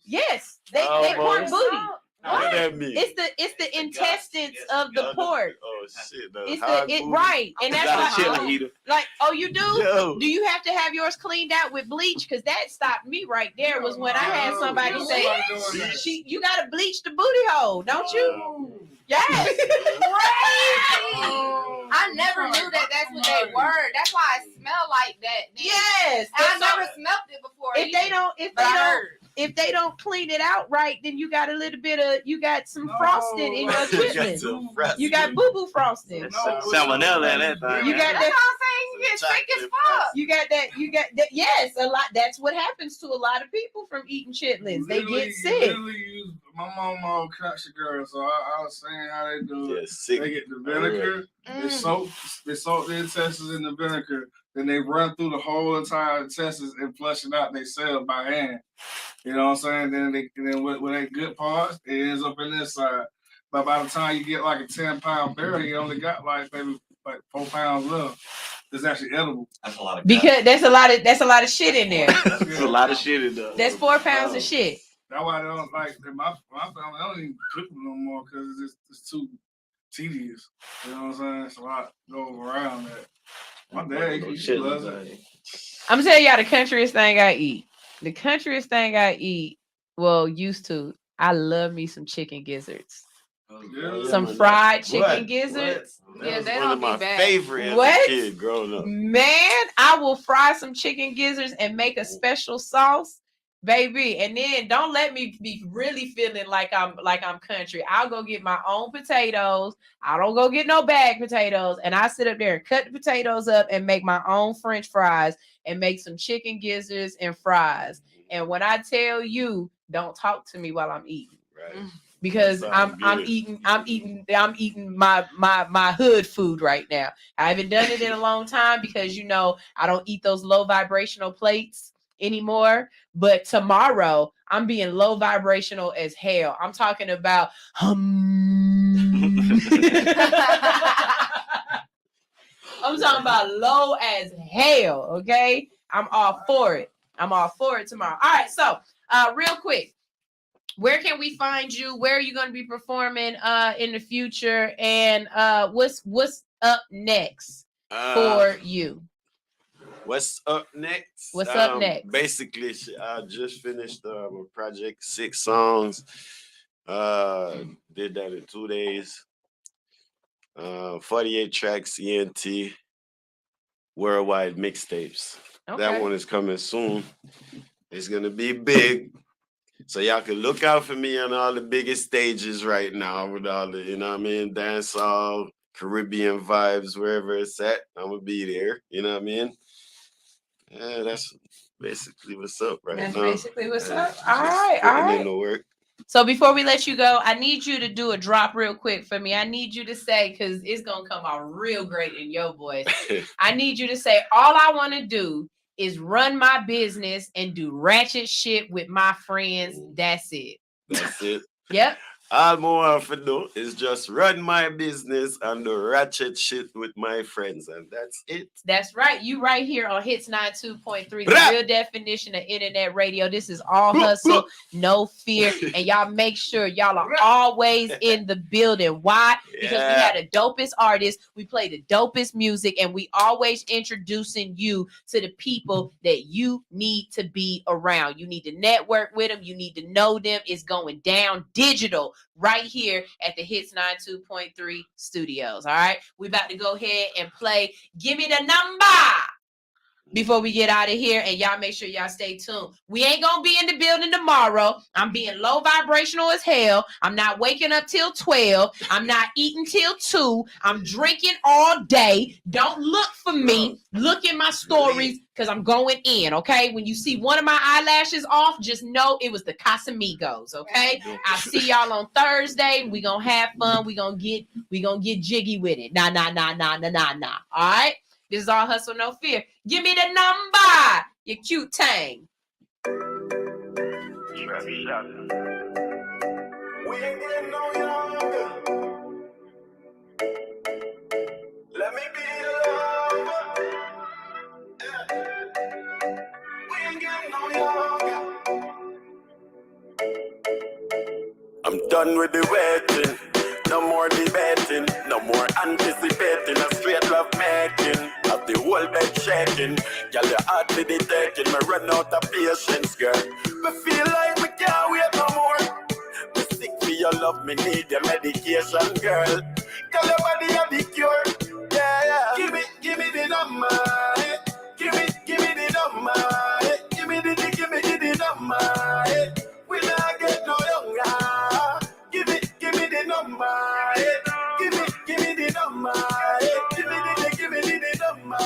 Yes, they pork booty. What that mean? It's the intestines of the pork. Oh shit! It's right, and that's like oh you do? Yo. Do you have to have yours cleaned out with bleach? Because that stopped me right there. Was when I had somebody say you gotta bleach the booty hole, don't you? Yes. I never knew that that's what they were. That's why it smelled like that. Yes. I never smelled it before. If they don't clean it out right, then you got a little bit of some frosting in your chitlins. You got boo-boo frosting. Salmonella in that thing. You got that. That's what I'm saying. You get sick as fuck. You got that. Yes, a lot. That's what happens to a lot of people from eating chitlins. They get sick. My mama country girl, so I was saying how they do it. They get the vinegar, they soak the intestines in the vinegar, then they run through the whole entire intestines and flush it out themselves by hand. You know what I'm saying? Then with that good parts, it ends up in this side. But by the time you get like a 10-pound barrel, you only got like 4 pounds left. It's actually edible. That's a lot of because that's a lot of shit in there. That's a lot of shit in there. That's 4 pounds of shit. That's why I don't like my family. I don't even cook them no more because it's too tedious. You know what I'm saying? It's a lot goes around that. My dad, he loves it. I'm telling y'all the countryest thing I eat. The countryest thing I eat, well, used to. I love me some chicken gizzards. Some fried chicken gizzards. Yeah, they one don't of my be bad. favorite as a kid growing up. Man, I will fry some chicken gizzards and make a special sauce, baby. And then don't let me be really feeling like I'm country. I'll go get my own potatoes. I don't go get no bag potatoes. And I sit up there and cut the potatoes up and make my own French fries and make some chicken gizzards and fries. And when I tell you, don't talk to me while I'm eating. Right. Because I'm eating my hood food right now. I haven't done it in a long time because I don't eat those low vibrational plates anymore. But tomorrow I'm being low vibrational as hell. I'm talking about I'm talking about low as hell. Okay, I'm all for it. I'm all for it tomorrow. All right, so real quick. Where can we find you? Where are you going to be performing in the future? And what's up next for you? What's up next? What's up next? Basically, I just finished a project, 6 songs. Did that in 2 days. 48 tracks, ENT, worldwide mixtapes. Okay. That one is coming soon. It's going to be big. So y'all can look out for me on all the biggest stages right now with all the, dancehall, Caribbean vibes, wherever it's at. I'm going to be there. You know what I mean? Yeah, that's basically what's up right now. That's basically what's up. All right. In the work. So before we let you go, I need you to do a drop real quick for me. I need you to say, because it's going to come out real great in your voice. I need you to say, all I want to do is run my business and do ratchet shit with my friends. That's it. That's it. Yep. All I want to do is just run my business and do ratchet shit with my friends, and that's it. That's right. You right here on Hits 92.3, the real definition of internet radio. This is all hustle, no fear, and y'all make sure y'all are always in the building. Why? Because we had the dopest artists, we play the dopest music, and we always introducing you to the people that you need to be around. You need to network with them. You need to know them. It's going down digital. right here at the Hits 92.3 studios. All right, we about to go ahead and play Give Me the Number before we get out of here, and y'all make sure y'all stay tuned. We ain't gonna be in the building tomorrow. I'm being low vibrational as hell. I'm not waking up till 12. I'm not eating till 2. I'm drinking all day. Don't look for me. Look in my stories because I'm going in, okay? When you see one of my eyelashes off, just know it was the Casamigos, okay? I'll see y'all on Thursday. We gonna have fun. We gonna get jiggy with it. Nah. All right? This is All Hustle, No Fear. Give me the number, you cute tang. We ain't getting no younger. Let me be the lover. Yeah. We ain't getting no younger. I'm done with the waiting. No more debating, no more anticipating. A straight love making, of the whole bed shaking. Girl, your heart be the taking. Me run out of patience, girl. Me feel like me can't wait no more. Me sick for your love, me need your medication, girl. Girl, your body have the cure. Yeah. Give me the number. Give me the number. Give me the number. We not get no younger. Give me the number. Give me the number. Give me the number.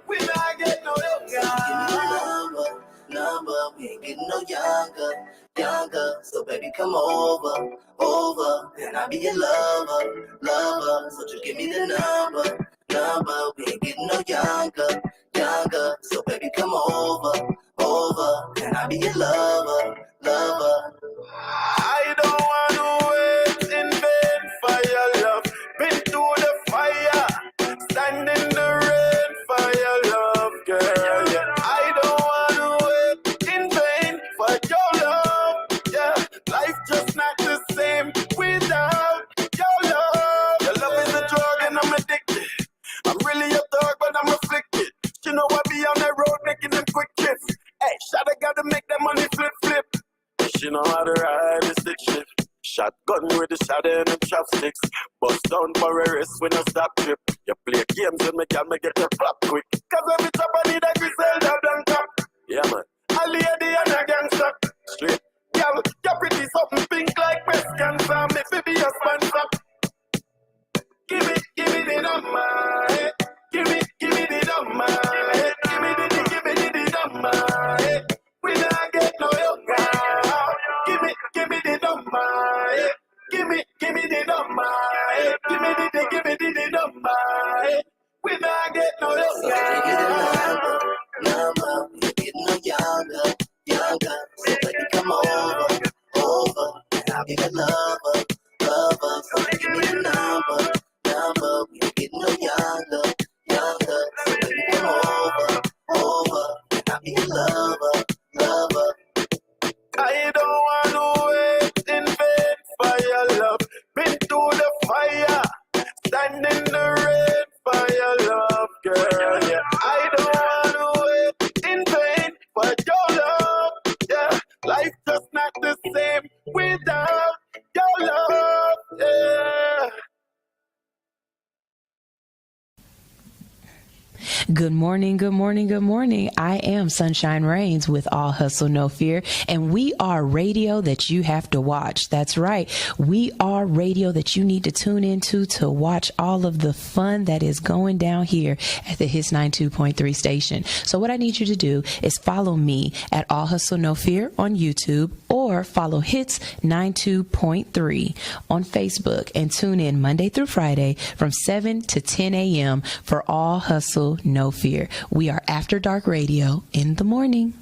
We not get no younger. Give me the number. We ain't getting no younger. So baby, come over, and I'll be your lover. So just give me the number. We ain't getting no younger. So baby, come over, and I'll be your lover. I don't wanna wait in vain for your love. Been through the fire, stand in the rain for your love, girl. Yeah. I don't wanna wait in vain for your love. Yeah, life just not the same without your love. Your love is a drug and I'm addicted. I'm really a thug, but I'm afflicted. You know I be on the road making them quick trips. Hey, shot, I gotta make that money flip. She know how to ride the stick shift. Shotgun with the shadow and them chopsticks. Bust down for a rest when I stop trip. You play games and me can make get your flop quick. Cause every chop I need a Griselda blank top. Yeah man, a lady and a gangster. Straight, girl, you're pretty something pink like breast cancer. Me fi be your sponsor. Give me the number. Give me the number. Give me the number. We not get no younger. Give me the number. Give me the number. Give me the number. We not get no younger. Number. We get no younger. So baby, come over, and I'll be your lover. So give me the number. We get no younger. So baby, come over, and I'll be your lover. I don't wanna wait in vain for your love. Been through the fire, stand in the rain for your love, girl. Yeah, I don't wanna wait in vain for your love. Yeah, life just not the same without your love. Yeah. Good morning. I am Sunshine Rains with All Hustle, No Fear, and we are radio that you have to watch. That's right. We are radio that you need to tune into to watch all of the fun that is going down here at the Hits 92.3 station. So what I need you to do is follow me at All Hustle, No Fear on YouTube, or follow Hits 92.3 on Facebook, and tune in Monday through Friday from 7 to 10 a.m. for All Hustle, No Fear. We are After Dark Radio in the morning.